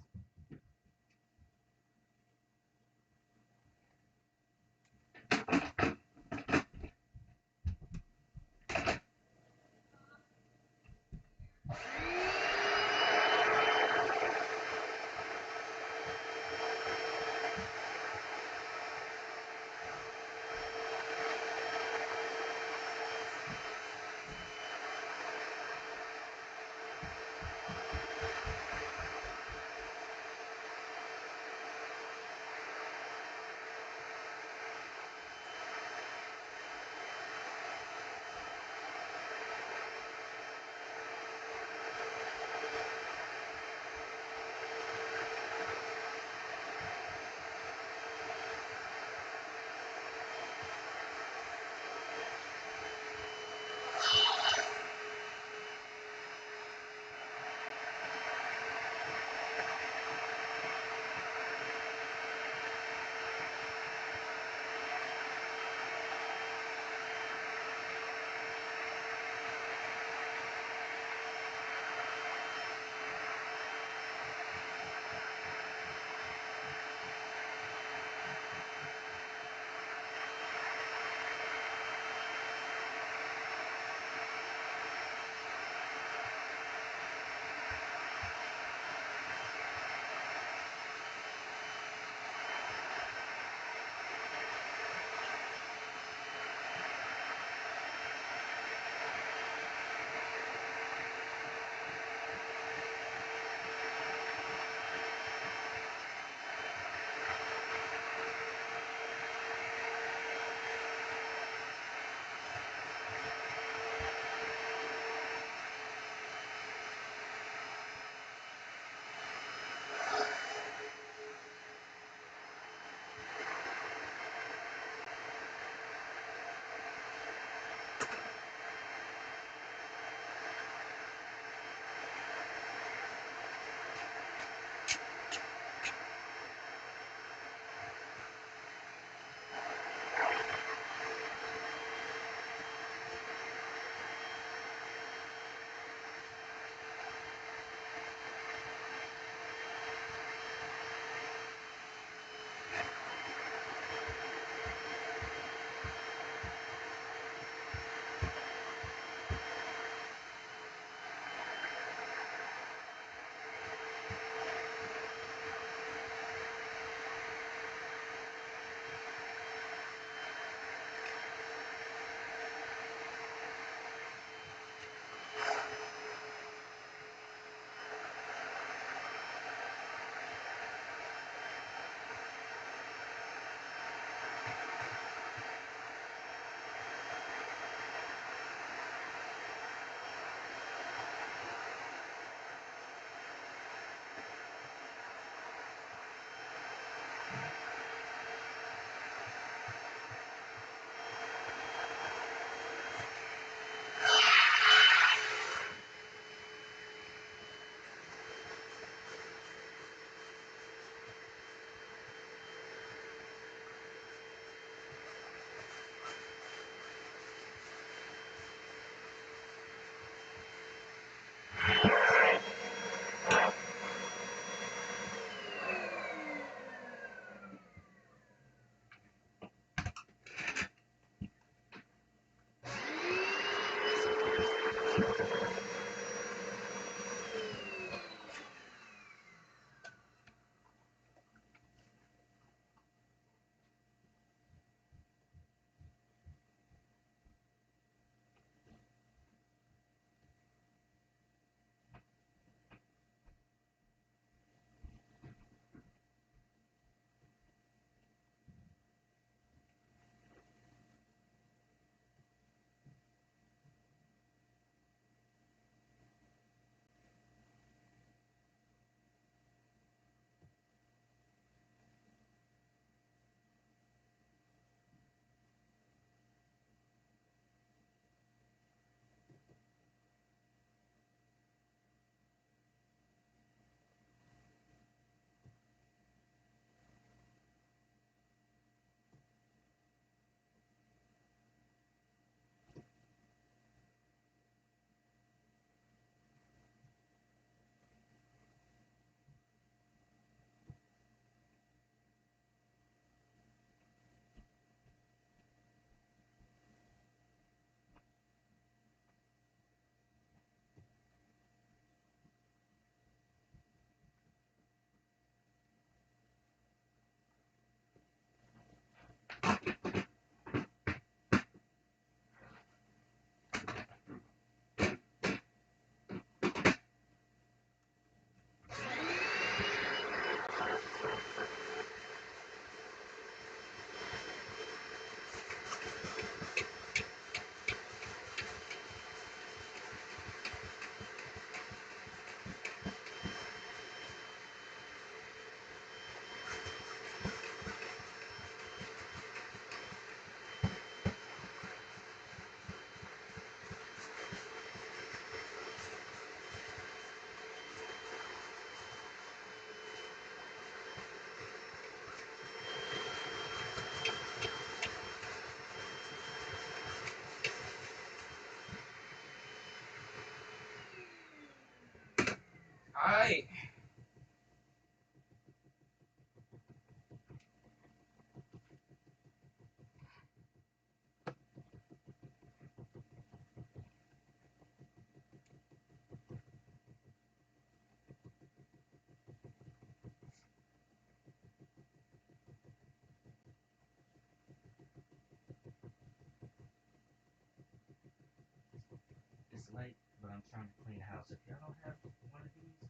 trying to clean the house. If y'all don't have one of these,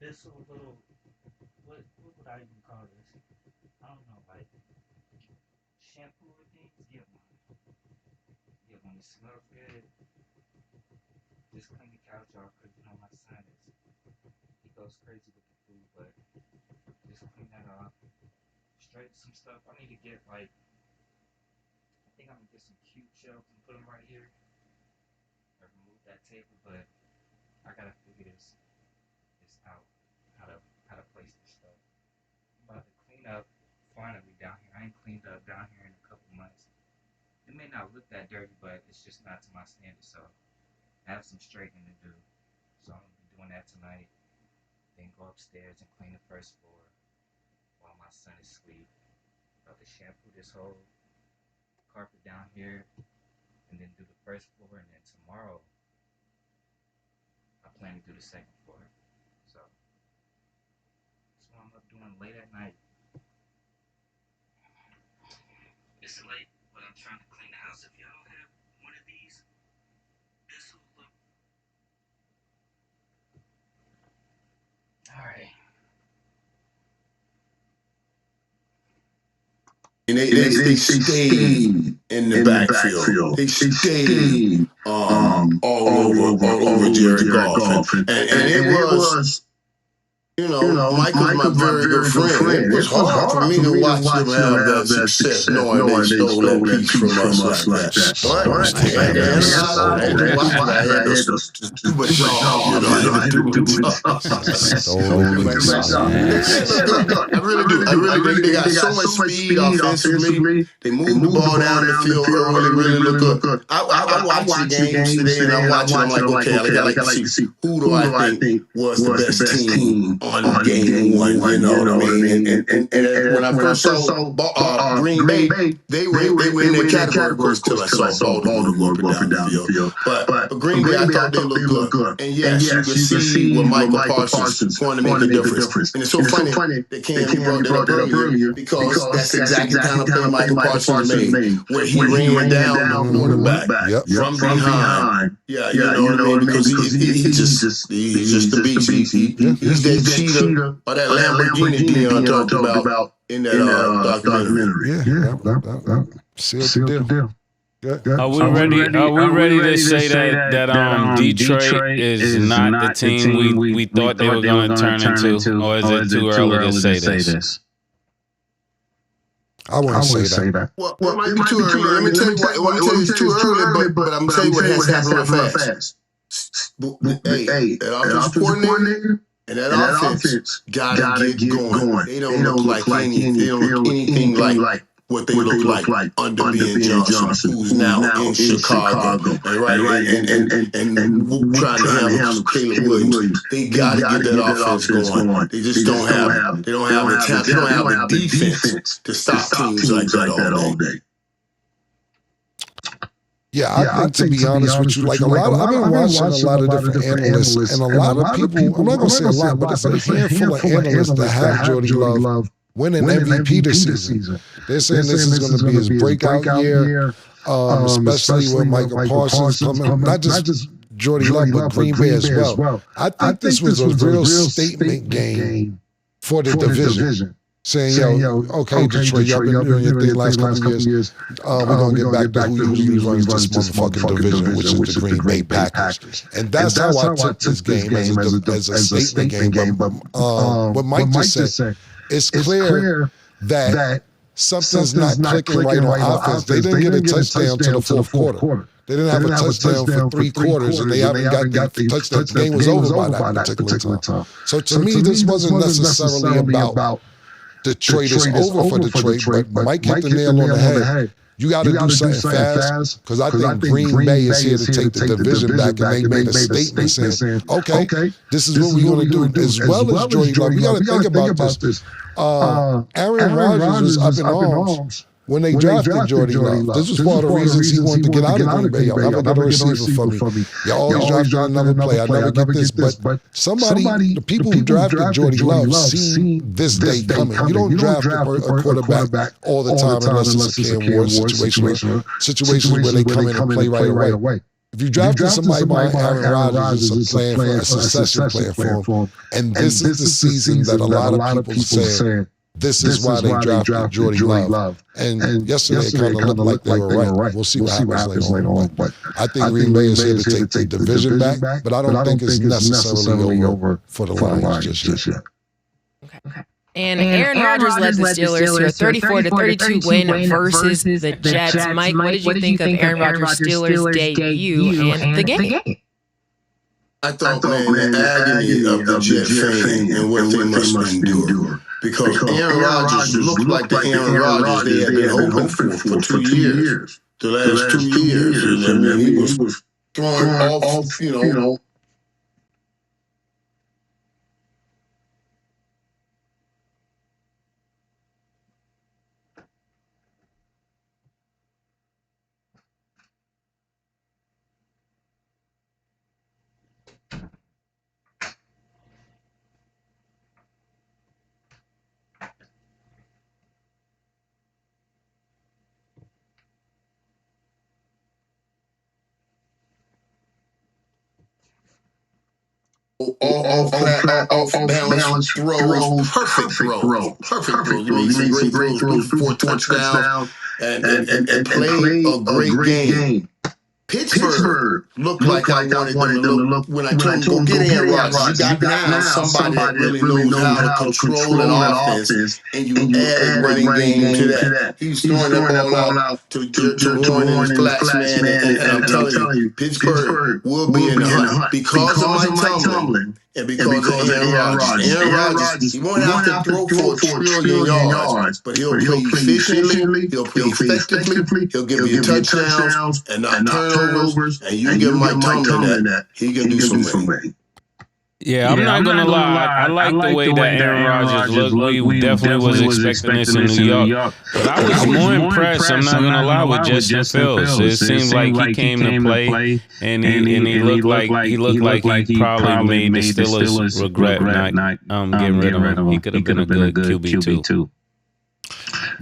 this little, what would I even call this? I don't know, like shampoo things. Get one. Get one. It smells good. Just clean the couch off, because you know my son he goes crazy with the food, but just clean that off. Straighten some stuff. I need to get I think I'm gonna get some cute shelves and put them right here. Or remove that table, but I gotta figure this out. How to place this stuff. I'm about to clean up finally down here. I ain't cleaned up down here in a couple months. It may not look that dirty, but it's just not to my standard, so I have some straightening to do. So I'm gonna be doing that tonight. Then go upstairs and clean the first floor while my son is asleep. About to shampoo this whole carpet down here and then do the first floor, and then tomorrow I plan to do the second floor. So that's what I'm up doing late at night. It's late, but I'm trying to clean the house. If y'all don't have one of these, this will look. Alright.
And they stayed in the backfield. They stayed all over Jared Goff. And it was, Michael's my very good friend. It was hard for me to watch them have that success, knowing they stole that piece from us like that. But I had to watch it. I had to do my job. I had to do I really do. They got so much speed offensively. They move the ball down the field early, really look good. I watched the games today, and I'm watching. I'm like, okay, I gotta see who do I think was the best team on game one. You know what I mean? And when I first saw Green Bay, they were in their category first till I saw Baltimore go up and down the field. But Green Bay, I thought they looked good. And yes, you can see what Michael Parsons wanted to make a difference. And it's so funny that Cam brought that up earlier, because that's exactly the kind of play Michael Parsons made, where he ran down the quarterback from behind. Yeah, you know what I mean? Because he's just the beast. He's that cheetah or that Lamborghini Dion talked about in that documentary.
Yeah. Sealed the deal.
Are we ready to say that Detroit is not the team we thought they were going to turn into, or is it too early to say this?
I wouldn't say that.
Well, it might be too early. Let me tell you it's too early, but I'm telling you what has to happen real fast. Hey, that offensive coordinator and that offense gotta get going. They don't look like anything. They don't look anything like what they look like under Ben Johnson, who's now in Chicago, and trying to handle Caleb Williams. They gotta get that offense going. They just don't have the talent. They don't have the defense to stop teams like that all day.
Yeah, I think to be honest with you, like I've been watching a lot of different analysts, and a lot of people, I'm not going to say a lot, but it's a handful of analysts that have Jordy Love winning MVP this season. They're saying this is going to be his breakout year, especially with Michael Parsons coming, not just Jordy Love, but Green Bay as well. I think this was a real statement game for the division. Saying, yo, okay, Detroit, y'all been doing your thing last couple of years. We're going to get back to who usually runs this motherfucking division, which is the Green Bay Packers. And that's how I took this game as a statement game. But what Mike just said, it's clear that something's not clicking right on offense. They didn't get a touchdown to the fourth quarter. They didn't have a touchdown for 3 quarters, and they haven't got the touchdown. The game was over by that particular time. So to me, this wasn't necessarily about Detroit is over for Detroit, but Mike hit the nail on the head. You got to do something fast, because I think Green Bay is here to take the division back, and they made a statement saying, okay, this is what we're going to do, as well as Jordy Love. We got to think about this. Aaron Rodgers was up in arms when they drafted Jordy Love. This was part of the reasons he wanted to get out of Green Bay. Y'all never get a receiver for me. Y'all always draft another player. I never get this. But the people who drafted Jordy Love seen this day coming. You don't draft a quarterback all the time unless it's a Cam Ward situation where they come in and play right away. If you drafted somebody by Aaron Rodgers as a plan for a succession plan for him, and this is the season that a lot of people saying this is why they drafted Jordy Love. And yesterday it kind of looked like they were right. We'll see what happens later on. But I think Green Bay is here to take the division back, but I don't think it's necessarily over for the Lions just yet.
Okay. And Aaron Rodgers led the Steelers to a 34-32 win versus the Jets. Mike, what did you think of Aaron Rodgers' Steelers debut and the game?
I thought, man, the agony of the Jet fan and what they must endure. Because Aaron Rodgers looked like the Aaron Rodgers they had been hoping for 2 years. The last 2 years. I mean, he was throwing off, you know. Off balance throws, perfect throws. He made some great throws, 4 touchdowns, and played a great game. Pittsburgh looked like I wanted them to look when I told him, go get Aaron Rodgers. You got now somebody that really knows how to control an offense, and you add a running game to that. He's throwing that ball out to Jordan Flats, man, and I'm telling you, Pittsburgh will be in the hunt because of Mike Tomlin. And because of Aaron Rodgers. Aaron Rodgers, he won't have to throw for 1 trillion yards, but he'll play efficiently, he'll play effectively, he'll give you touchdowns and not turnovers, and you give Mike Tomlin that, he can do something.
Yeah, I'm not gonna lie. I like the way that Aaron Rodgers looked. We definitely was expecting this in New York. But I was more impressed, I'm not gonna lie, with Justin Fields. It seemed like he came to play, and he looked like he probably made the Steelers regret not getting rid of him. He could have been a good QB too.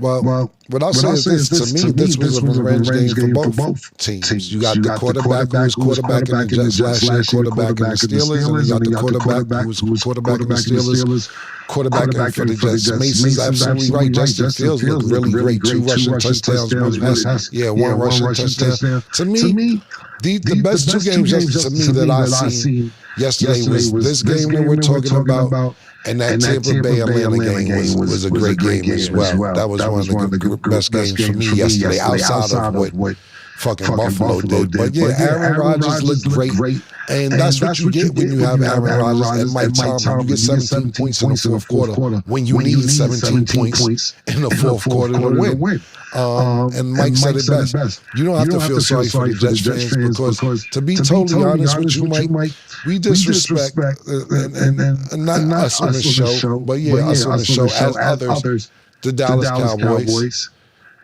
Well, what I'll say is this. To me, this was a revenge game for both teams. You got the quarterback who was quarterback in the Jets last year, quarterback in the Steelers, and you got the quarterback who was quarterback in the Steelers, quarterback for the Jets. Mason's absolutely right. Justin Fields looked really great. 2 rushing touchdowns, 1 rushing touchdown. To me, the best 2 games to me that I seen yesterday was this game that we're talking about. And that Tampa Bay Atlanta game was a great game as well. That was one of the best games for me yesterday, outside of what fucking Buffalo did. But yeah, Aaron Rodgers looked great. And that's what you get when you have Aaron Rodgers and Mike Tomlin. You get 17 points in the fourth quarter when you need 17 points in the fourth quarter to win. And Mike said it best. You don't have to feel sorry for the Jets fans because, to be totally honest with you, Mike, we disrespect, and not us on the show, but us on the show as others, the Dallas Cowboys,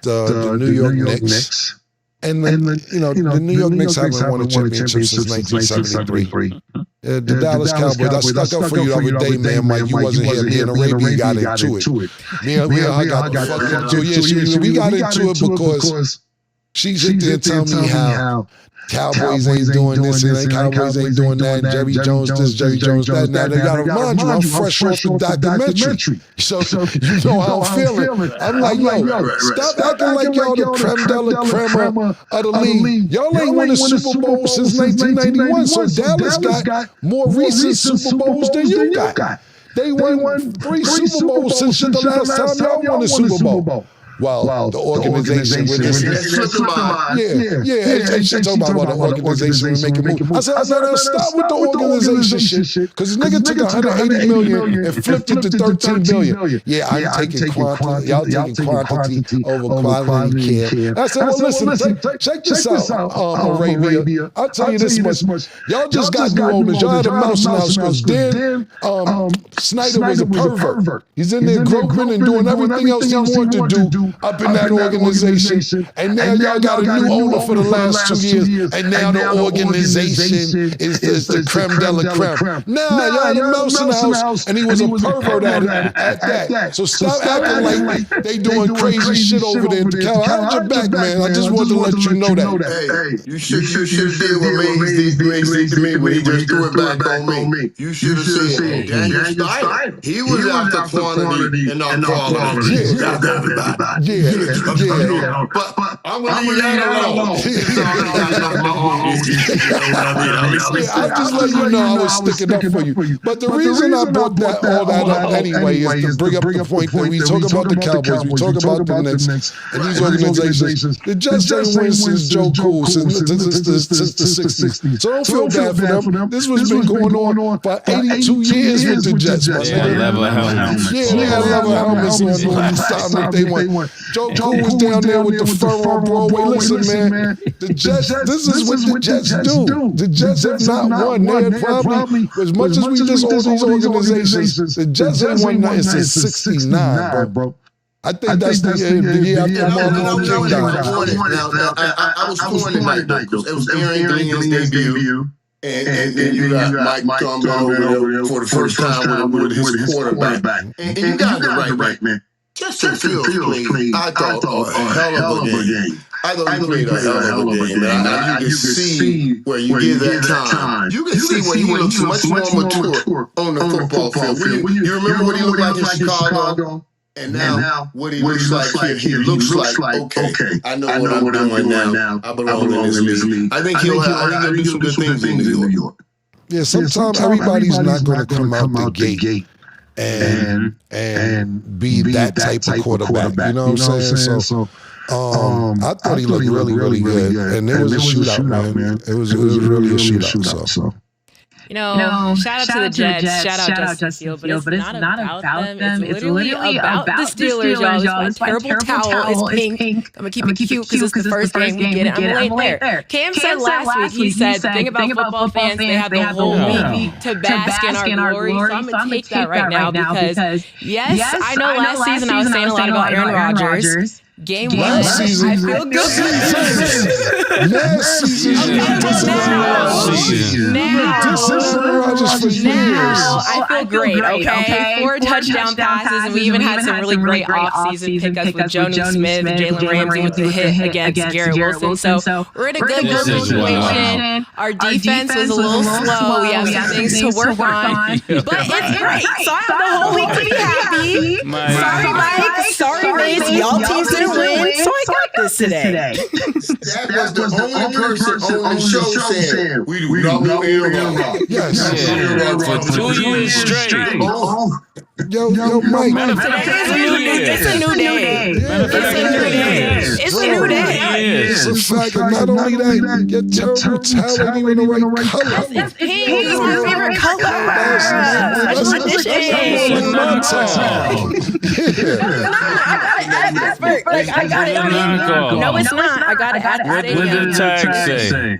the New York Knicks. And the New York Knicks haven't won a championship since 1973. The Dallas Cowboys, I stuck up for you the other day, man, Mike. You wasn't here. Me and Arabia got into it. I got fucked up too. Yeah, we got into it because she sit there and tell me how Cowboys ain't doing this and Cowboys ain't doing that. Jerry Jones this, Jerry Jones that. Now they got to remind you, I'm fresh off the documentary. So you know how I'm feeling. I'm like, yo, stop acting like y'all the creme de la creme of the league. Y'all ain't won a Super Bowl since 1991. So Dallas got more recent Super Bowls than you got. They won 3 Super Bowls since the last time y'all won a Super Bowl. Well, the organization with this. And she talking about the organization was making moves. I said, stop with the organization shit. Because this nigga took $180 million and flipped it to $13 billion. Yeah, I'm taking quantity. Y'all taking quantity over quality care. I said, well, listen, check this out, Arabia. I'll tell you this much. Y'all just got new owners. Y'all had a mouse in the house because then Snyder was a pervert. He's in there groping and doing everything else he wanted to do. up in that organization, and now y'all got a new owner for the last 2 years, and now the organization is the creme de la creme. Nah, y'all had a mouse in the house, and he was a pervert at that. So stop acting like they doing crazy shit over there in Cal. I had your back, man. I just wanted to let you know that.
Hey, you should did what Maze did to me when he just threw it back on me. You should have seen Daniel Steiner. He was after quantity and not quality. Yeah. But I'm gonna leave that alone.
I just let you know I was sticking up for you. But the reason I brought all that up anyway is to bring up the point that we talk about the Cowboys, we talk about the Knicks, and these organizations. The Jets ain't win since Joe Cool, since the 60s. So don't feel bad for them. This was been going on for 82 years with the Jets.
Yeah, leather helmets.
Yeah, they had leather helmets on each time that they won. Joe Cool was down there with the fur on Broadway. Listen, man, the Jets, this is what the Jets do. The Jets have not won. They had probably, as much as we just all these organizations, the Jets have won nothing since 69, bro. I think that's the year after Martin King died.
I was torn tonight, though. It was Aaron Glenn's debut. And then you got Mike Tomlin over there for the first time with his quarterback. And you got it right, man. Justin Fields played, I thought, a hell of a game. I thought he played a hell of a game. And you can see where you give that time. You can see where he looks much more mature on the football field. You remember what he looked like in Chicago? And now, what he looks like here, he looks like, okay, I know what I'm doing now. I belong in this league. I think he'll do some good things in New York.
Yeah, sometimes everybody's not going to come out the gate and be that type of quarterback. You know what I'm saying? So I thought he looked really, really good. And it was a shootout, man. It was really a shootout. So.
You know, shout out to the Jets, shout out Justin Fields, but it's not about them. It's literally about the Steelers, y'all. This my terrible towel is pink. I'm gonna keep it cute because it's the first game we get it. I'm late there. Cam said last week, he said, the thing about football fans, they have the whole week to bask in our glory. So I'm gonna take that right now because, yes, I know last season I was saying a lot about Aaron Rodgers. Game 1, I feel good.
Last season,
now I feel great, okay? 4 touchdown passes, and we even had some really great off-season pickups with Jonnu Smith and Jalen Ramsey with the hit against Garrett Wilson. So we're in a good situation. Our defense was a little slow. We have some things to work on, but it's great. So I have the whole week to be happy. Sorry, Mike. Sorry, Mace. Y'all teams didn't win, so I got this today.
That was the only person on the show saying, we do not want Aaron Rodgers.
Yes.
For 2 years straight.
Yo, Mike.
It's a new day. It's a new day.
It's a fact, and not only that, your terrible talent ain't even the right color.
It's pink. It's my favorite color. Special edition. I got it. No, it's not. I got it at the
What did the tag say?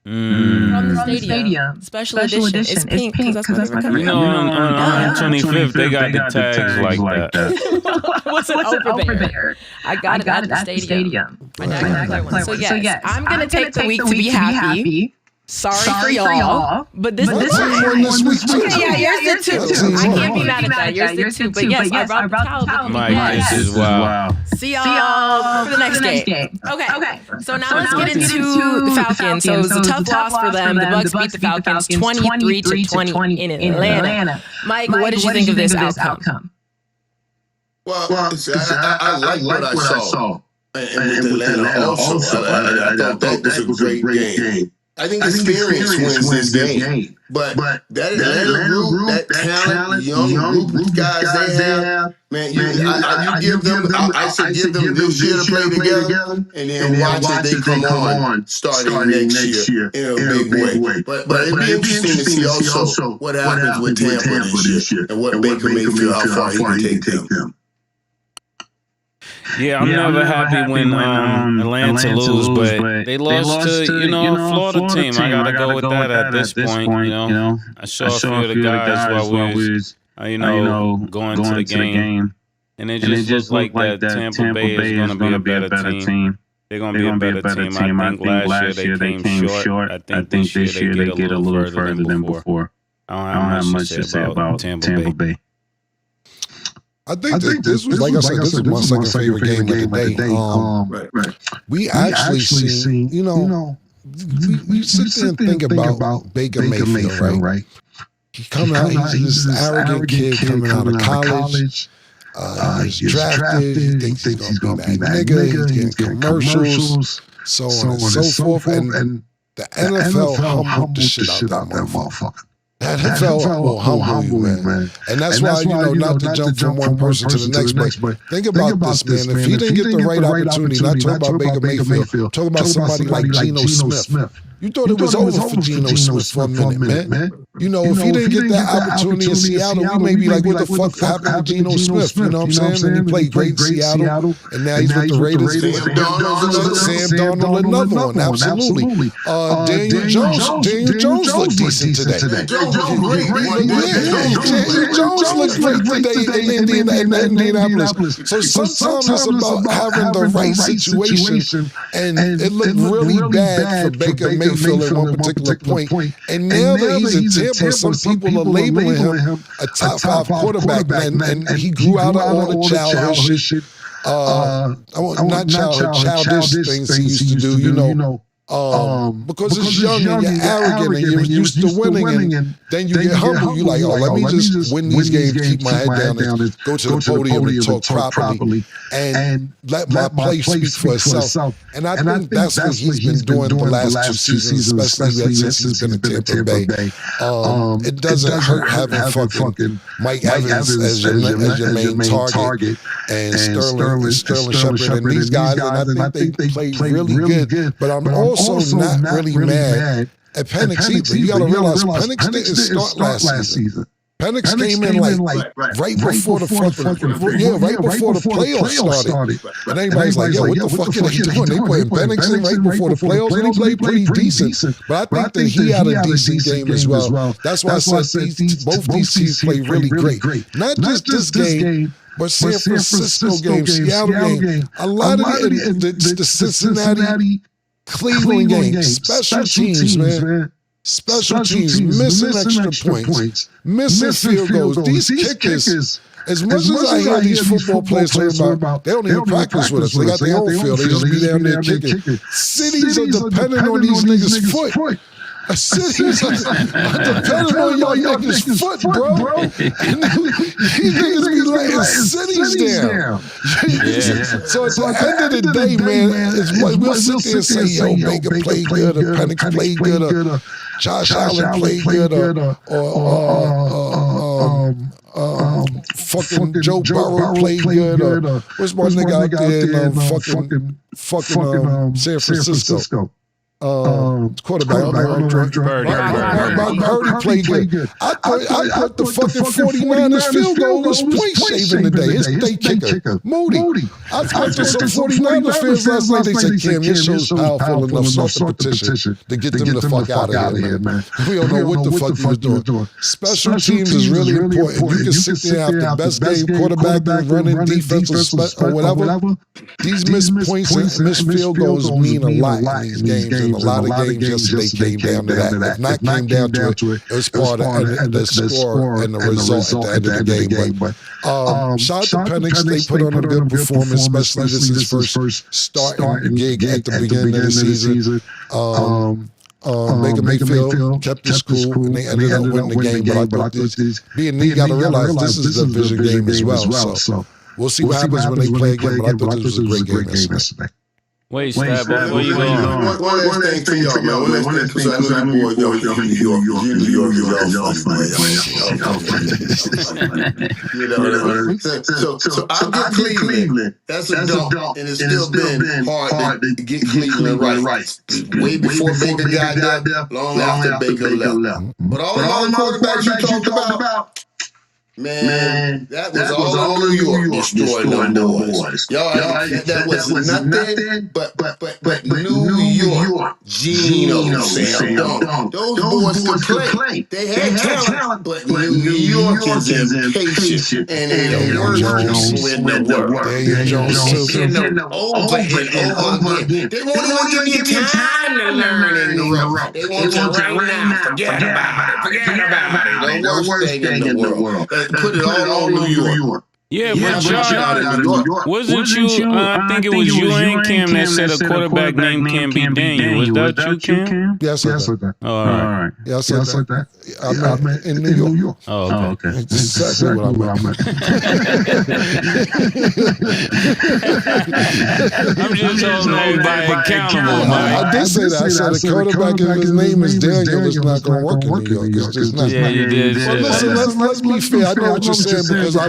From the stadium. Special edition. It's pink because that's my favorite color.
You know, on 25th, they got the tags like that.
I wasn't over there. I got it at the stadium. My dad got one. So yes, I'm going to take the week to be happy. Sorry for y'all, but this is
week too.
Yeah, yours did too. I can't be mad at that. Yours did too. But yes, I brought the towel.
Mike, this is wild.
See y'all for the next game. Okay. So now let's get into the Falcons. So it was a tough loss for them. The Bucs beat the Falcons 23-20 in Atlanta. Mike, what did you think of this outcome?
Well, I like what I saw. And with Atlanta also, I thought that was a great game. I think experience wins this game. But that Atlanta group, that talent, young group of guys they have, man, you give them, I should give them this year to play together, and then watch as they come on starting next year in a big way. But it'd be interesting to see also what happens with Tampa this year, and what Baker Mayfield, how far he can take them.
Yeah, I'm never happy when Atlanta lose, but they lost to, Florida team. I gotta go with that at this point. I saw a few of the guys while we was, going to the game. And it just looks like that Tampa Bay is going to be a better team. They're going to be a better team. I think last year they came short. I think this year they get a little further than before. I don't have much to say about Tampa Bay.
I think this was, like I said, this is my second favorite game of the day. We actually seen, you know, we sit there and think about Baker Mayfield, right? He coming out, he's this arrogant kid coming out of college. He's drafted. He thinks he's gonna be that nigga. He's getting commercials, so on and so forth. And the NFL humbled the shit out that motherfucker. The NFL will humble you, man. And that's why, you know, not to jump from one person to the next, but think about this, man. If he didn't get the right opportunity, not talking about Baker Mayfield, talking about somebody like Geno Smith. You thought it was over for Geno Smith for a minute, man. You know, if he didn't get that opportunity in Seattle, we may be like, what the fuck happened to Geno Smith? You know what I'm saying? And he played great in Seattle, and now he's with the Raiders. Sam Darnold, another one, absolutely. Daniel Jones looked decent today. Daniel Jones looked great today in Indianapolis. So sometimes it's about having the right situation, and it looked really bad for Baker Mayfield at one particular point. And now that he's in Tampa, some people are labeling him a top 5 quarterback, and he grew out of all the childish shit. Not childish things he used to do, you know. Because it's young and you're arrogant and you're used to winning, and then you get humble. You're like, oh, let me just win these games, keep my head down, and go to the podium and talk properly, and let my play speak for itself. And I think that's what he's been doing the last 2 seasons, especially since he's been in Tampa Bay. It doesn't hurt having fucking Mike Evans as your main target, and Sterling Shepard and these guys, and I think they played really good. But I'm also not really mad at Penix either. You got to realize Penix didn't start last season. Penix came in like right before the playoffs started. And everybody's like, yo, what the fuck are they doing? They playing Penix in right before the playoffs, and he played pretty decent. But I think that he had a decent game as well. That's why I said both these teams played really great. Not just this game, but San Francisco game, Seattle game, a lot of the Cincinnati, Cleveland game, special teams, man. Special teams, missing extra points, missing field goals. These kickers, as much as I hear these football players talking about, they don't even practice with us. They got their own field. They just be down there kicking. Cities are dependent on these niggas' foot. Cities are dependent on y'all niggas' foot, bro. And these niggas be letting cities down. So at the end of the day, man, we'll sit there and say, yo, Baker played good, or Penix played good, or Josh Allen played good, or fucking Joe Burrow played good, or what's my nigga out there in fucking San Francisco? Quarterback, Purdy played good. I thought the fucking 49ers field goal was point shaving today. It's day kicker, Moody. I talked to some 49ers fans last night. They said, Cam, your show's powerful enough, start the petition to get them the fuck out of here, man. We don't know what the fuck he was doing. Special teams is really important. You can sit there and have the best game quarterback and running defense or whatever. These missed points and missed field goals mean a lot in these games. A lot of games yesterday came down to that. If not came down to it, it was part of the score and the result at the end of the game. But shout out to Penix. They put on a good performance, especially this is his first starting gig at the beginning of the season. Baker Mayfield kept his cool, and they ended up winning the game. But I thought you got to realize this is a division game as well. So we'll see what happens when they play again. But I thought this was a great game yesterday.
Wait, Stab, before you go on.
One thing for y'all, man. One thing for y'all. I know you boys from New York. New York is y'all So I get Cleveland. That's a dump, and it's still been hard to get Cleveland right. Way before Baker got there, long after Baker left. But all the quarterbacks you talked about, Man, that was all of New York destroying them boys. Y'all, that was nothing but New York. Gino, Sam Dunk. Those boys could play. They had talent, but New York is impatient and it works with the work. Getting them over and over again. They won't even give you time to learn in the road. They want you right now. Forget about it. The worst thing in the world. Put it all on New York.
Yeah, but y'all, wasn't you? I think it was you and Cam that said a quarterback named Cam B. Daniel. Was that you, Cam?
Yes, I said that.
Oh, all right.
Yeah, I said that. I meant in New York.
Oh, okay.
That's exactly what I meant.
I'm just holding everybody accountable, man.
I did say that. I said the quarterback if his name is Daniel is not going to work in New York. It's just not.
Yeah, you did.
Well, listen, let's be fair. I know what you're saying because I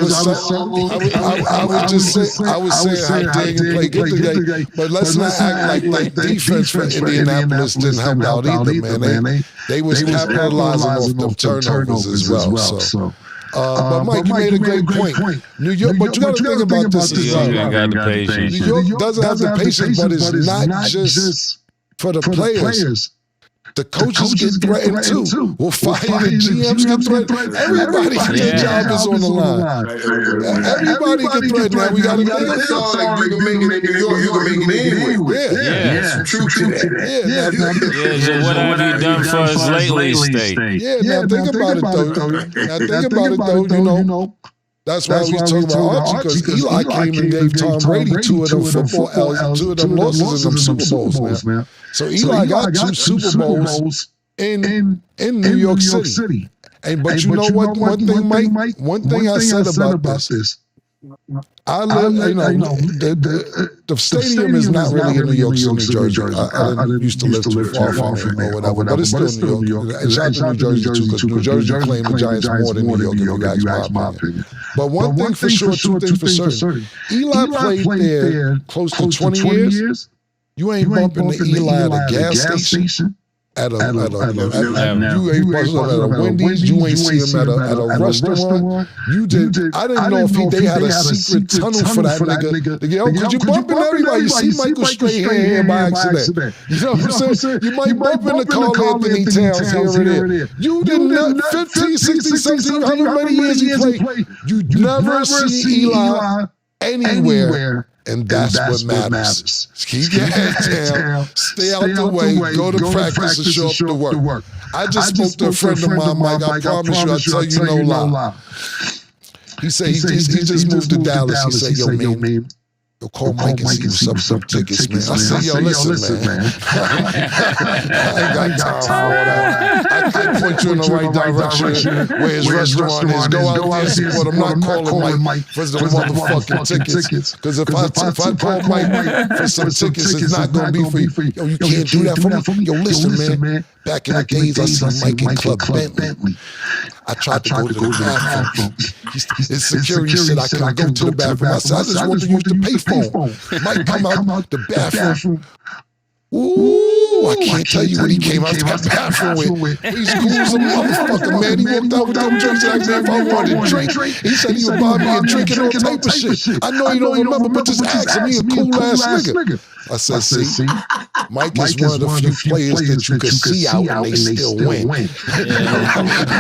was saying how Daniel played good today, but let's not act like defense for Indianapolis didn't help out either, man. They was capitalizing off them turnovers as well. So. But Mike, you made a great point. New York, but you got to think about this as well. New York doesn't have the patience, but it's not just for the players. The coaches get threatened too. We'll fire the GMs get threatened. Everybody, their job is on the line. Everybody get threatened. Now we got to think
like you can make it in New York, you can make it anywhere.
Yeah.
True to that.
So what have you done for us lately, State?
Yeah, now think about it though. You know. That's why we talk about Archie, because Eli came and gave Tom Brady two of them football L's, two of them losses in them Super Bowls, man. So Eli got two Super Bowls in New York City. But you know what? One thing, Mike. One thing I said about this. I live, the stadium is not really in New York City, New Jersey. I didn't used to live too far from it or whatever, but it's still New York. And shout out to New Jersey too, because New Jersey claimed the Giants more than New York, if you guys my opinion. But one thing for sure, two things for certain. Eli played there close to 20 years. You ain't bumping the Eli at a gas station. You ain't bumping at a Wendy's. You ain't see him at a restaurant. You did. I didn't know if they had a secret tunnel for that nigga. Yo, because you bumping everybody. You see Michael Strahan here by accident. You know what I'm saying? You might bump into Carl Anthony Towns here and there. You didn't 15, 16, 17, however many years he played. You never see Eli anywhere. And that's what matters. Keep your head down, stay out the way, go to practice and show up to work. I just spoke to a friend of mine, Mike. I promise you, I'll tell you no lie. He said he just moved to Dallas. He said, yo, man, call Mike and see what's up with some tickets, man. I said, yo, listen, man. I ain't got time for all that. I can point you in the right direction where his restaurant is. Go out there and support him. I'm not calling Mike for the motherfucking tickets. Because if I call Mike for some tickets, it's not going to be for you. Yo, you can't do that for me? Yo, listen, man. Back in the days, I seen Mike in Club Bentley. I tried to go to the bathroom. His security said I couldn't go to the bathroom. I said, I just want to use the payphone. Mike come out the bathroom. Ooh, I can't tell you what he came out that bathroom with. He's cool as a motherfucker, man. He walked out with them drinks like, man, if I wanted a drink. He said he would buy me a drink and all type of shit. I know you don't remember, but just ask him. He a cool-ass nigga. I said, see, Mike is one of the few players that you can see out and they still win. A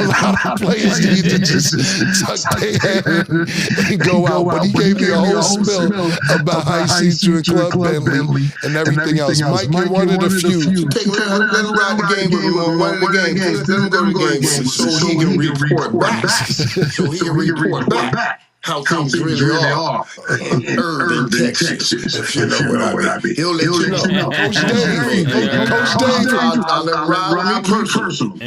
lot of players need to just tuck their head and go out. But he gave me a whole spill about how he sees you in Club Bentley and everything else. Mike, you're one of the few.
Let him ride the game with me on one of the games. Let him go to the game with me so he can report back. How things really are in urban Texas, if you know what I mean. He'll let you know. Coach Dave, I'll let him ride with me personally.